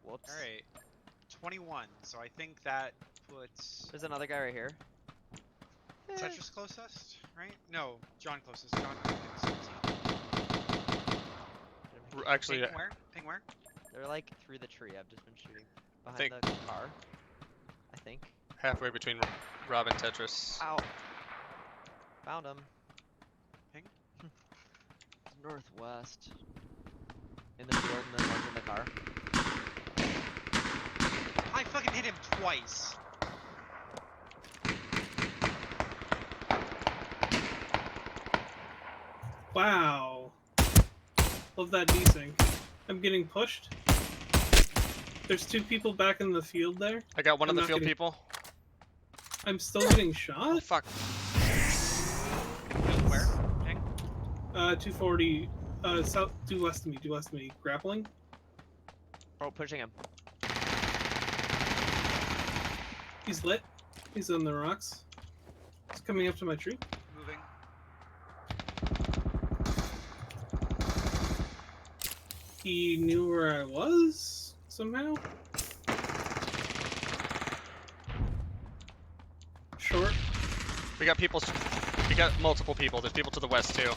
Whoops. Alright. 21, so I think that puts There's another guy right here. Tetris closest, right? No, John closest. John is 17. Actually, Ping where? Ping where? They're like through the tree. I've just been shooting behind Think- the car. I think. halfway between Rob and Tetris. Ow. Found him. Ping? Northwest. In the field and then one's in the car. I fucking hit him twice. Wow. Love that desync. I'm getting pushed. There's 2 people back in the field there. I got one of I'm the not field getting- people. I'm still getting Oh shot. fuck. Where? Ping? 240. South, due west of me. Due west of me. Grappling. Oh, pushing him. He's lit. He's on the rocks. He's coming up to my tree. Moving. He knew where I was somehow. Short. We got people. We got multiple people. There's people to the west too.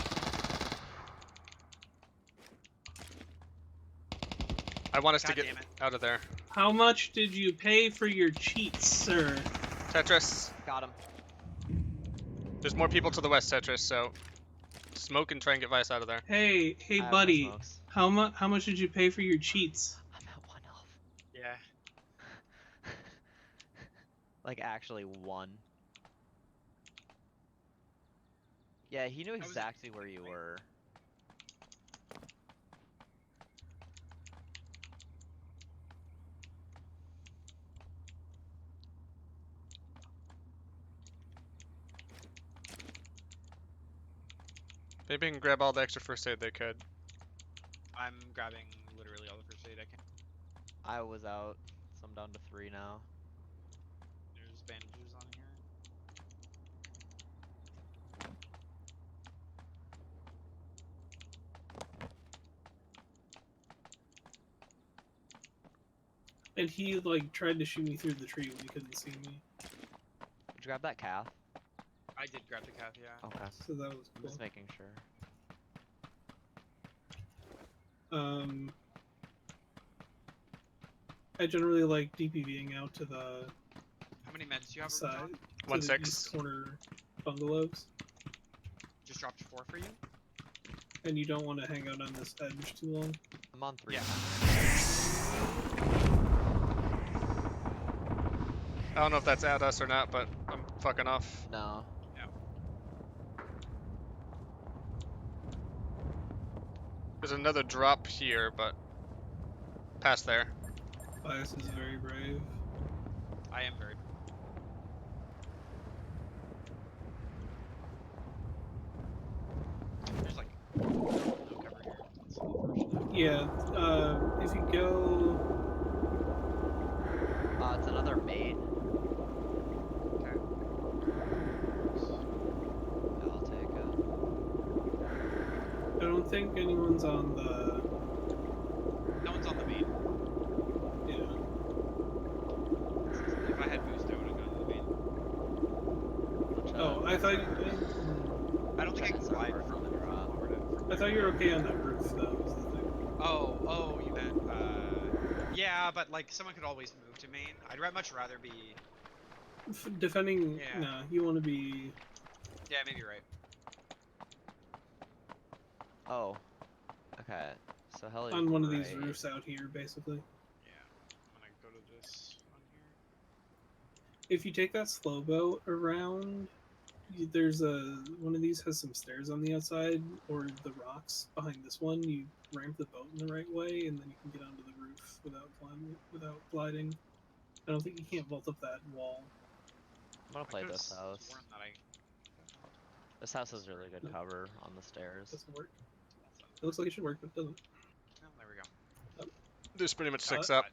I want us to God get damn it. out of there. How much did you pay for your cheats, sir? Tetris. Got him. There's more people to the west, Tetris. So smoke and try and get Vice out of there. Hey, I have no buddy. smokes. How much did you pay for your cheats? I'm at 1 health. Yeah. Like actually 1. Yeah, he knew was- exactly where you were. Maybe they can grab all the extra first aid they could. I'm grabbing literally all the first aid I can. I was out, so I'm down to 3 now. There's bandages on here. And he like tried to shoot me through the tree when he couldn't see me. Did you grab that calf? I did grab the cath, yeah. Okay. So that was I'm cool. just making sure. I generally like DPVing out to the How many meds do you have, side, John? to 1 the 6. east corner bungalows. Just dropped 4 for you? And you don't want to hang out on this edge too long. I'm on 3. Yeah. I don't know if that's at us or not, but I'm fucking off. No. There's another drop here, but past there. Bias is very brave. I am very. There's like no cover here. That's unfortunate. Yeah, if you go... It's another main. Okay. Yeah, I'll take it. I don't think anyone's on the... No one's on the main. Yeah. If I had boost, I would have gone to the main. Oh, I thought you... I don't think I can glide from from the drop. over to. I thought you were okay on that roof, though, was the thing. Oh, you meant. Yeah, but like someone could always move to main. I'd much rather be. Defending... Yeah. Nah, you want to be... Yeah, maybe you're right. Oh. Okay. So hell on one of these roofs out here, basically. Yeah. I'm gonna go to this one here. If you take that slow boat around, there's one of these has some stairs on the outside, or the rocks behind this one. You ramp the boat in the right way, and then you can get onto the roof without gliding. I don't think you can't vault up that wall. I'm gonna play I could've this house. sworn that I. This house has really good No. cover on the stairs. Doesn't work. It looks like it should work, but it doesn't. Oh, there we go. There's pretty much Got 6 it. up. I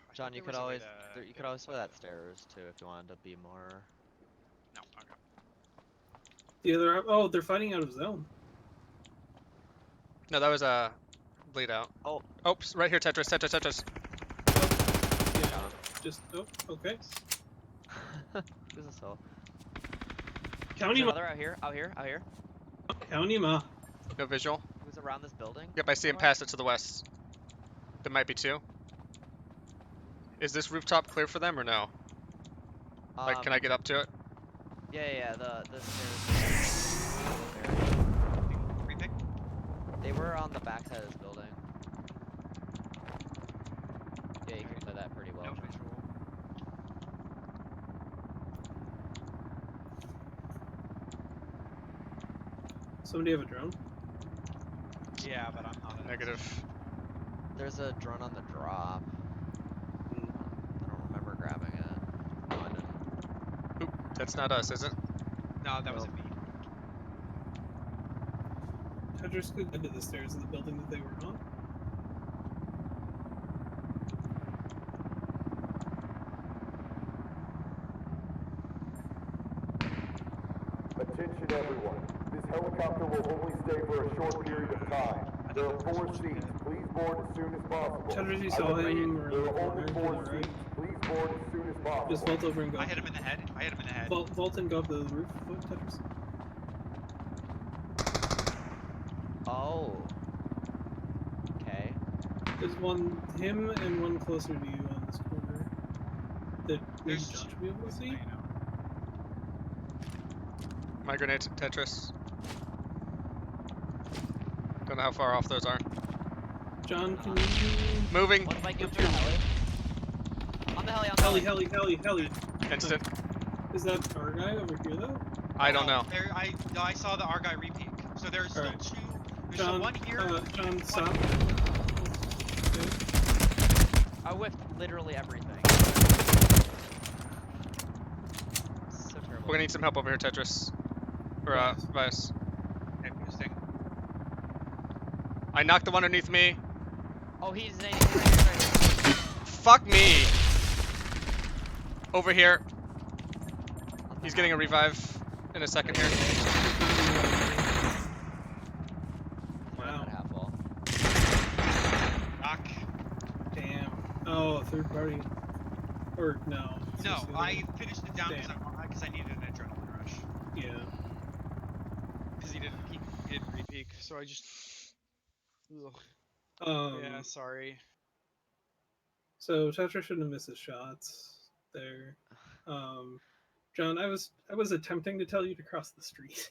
thought John, you there could was a way always to you get could always play outside that of- stairs too if you wanted to be more. No. Okay. The other... Oh, they're fighting out of zone. No, that was a bleed out. Oh. Oops, right here, Tetris, Tetris, Tetris. Yeah, just... Oh, okay. Who's this hole? Count There's him up. another out here, out here, out here. Count him up. No visual. Who's around this building? Yep, I see him somewhere? past it to the west. There might be 2. Is this rooftop clear for them or no? Like, can I get up to it? Yeah, the stairs. Repick. They were on the backside of this building. Yeah, you can play that pretty well. No John. visual. Somebody have a drone? Yeah, but I'm not. Negative. There's a drone on the drop. I don't remember grabbing it. No, I didn't. Oop, that's not us, is it? No, that was Nope. me. Tetris could get to the stairs of the building that they were on. Attention everyone. This helicopter will only stay for a short period of time. There are 4 seats. Please board as soon as possible. Tetris, you I saw repeat, him around there the are corner only to 4 the right. seats. Please board as soon as possible. Just vault over and go. I hit him in the head. I hit him in the head. Vault and go up the roof, Tetris. Oh. Okay. There's him and one closer to you on this corner. That maybe There's John should be able to see. I know. My grenade, Tetris. Don't know how far off those are. John, can you... Moving. One biking up to the heli. On the heli, on the Heli. Instant. Is that our guy over here, though? I don't know. There, I saw the Argai repeat. So there's still Alright. 2. There's John, still 1 here. John, stop. Okay. I whiffed literally everything. So terrible. We're gonna need some help over here, Tetris. Or, Vice. Okay, boosting. I knocked the one underneath me. Oh, he's nading right here, right here. Fuck me. Over here. On the He's getting a half. revive in a second here. We're on that half wall. Knock. Damn. Oh, a third party. Or, no. it's No, just the other I one. finished it down Damn. because I needed an adrenaline rush. Yeah. Because he didn't repeak, so I just. Ugh. Yeah, sorry. So Tetra shouldn't have missed his shots there. John, I was attempting to tell you to cross the street.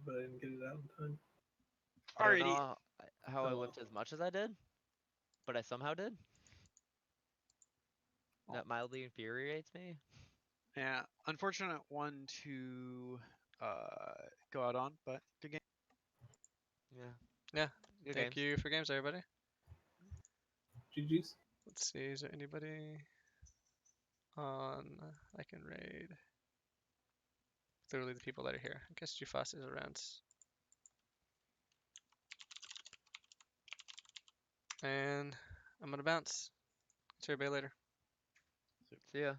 but I didn't get it out in time. I don't Alrighty. know how I Oh, whipped as much as I did, but I somehow did. That mildly infuriates me. Yeah, unfortunate one to go out on, but good game. Yeah. Yeah. Good Thank games. you for games, everybody. GG's. Let's see, is there anybody on I can raid? Literally the people that are here. I guess Jufas is around. And I'm gonna bounce. See everybody later. See ya.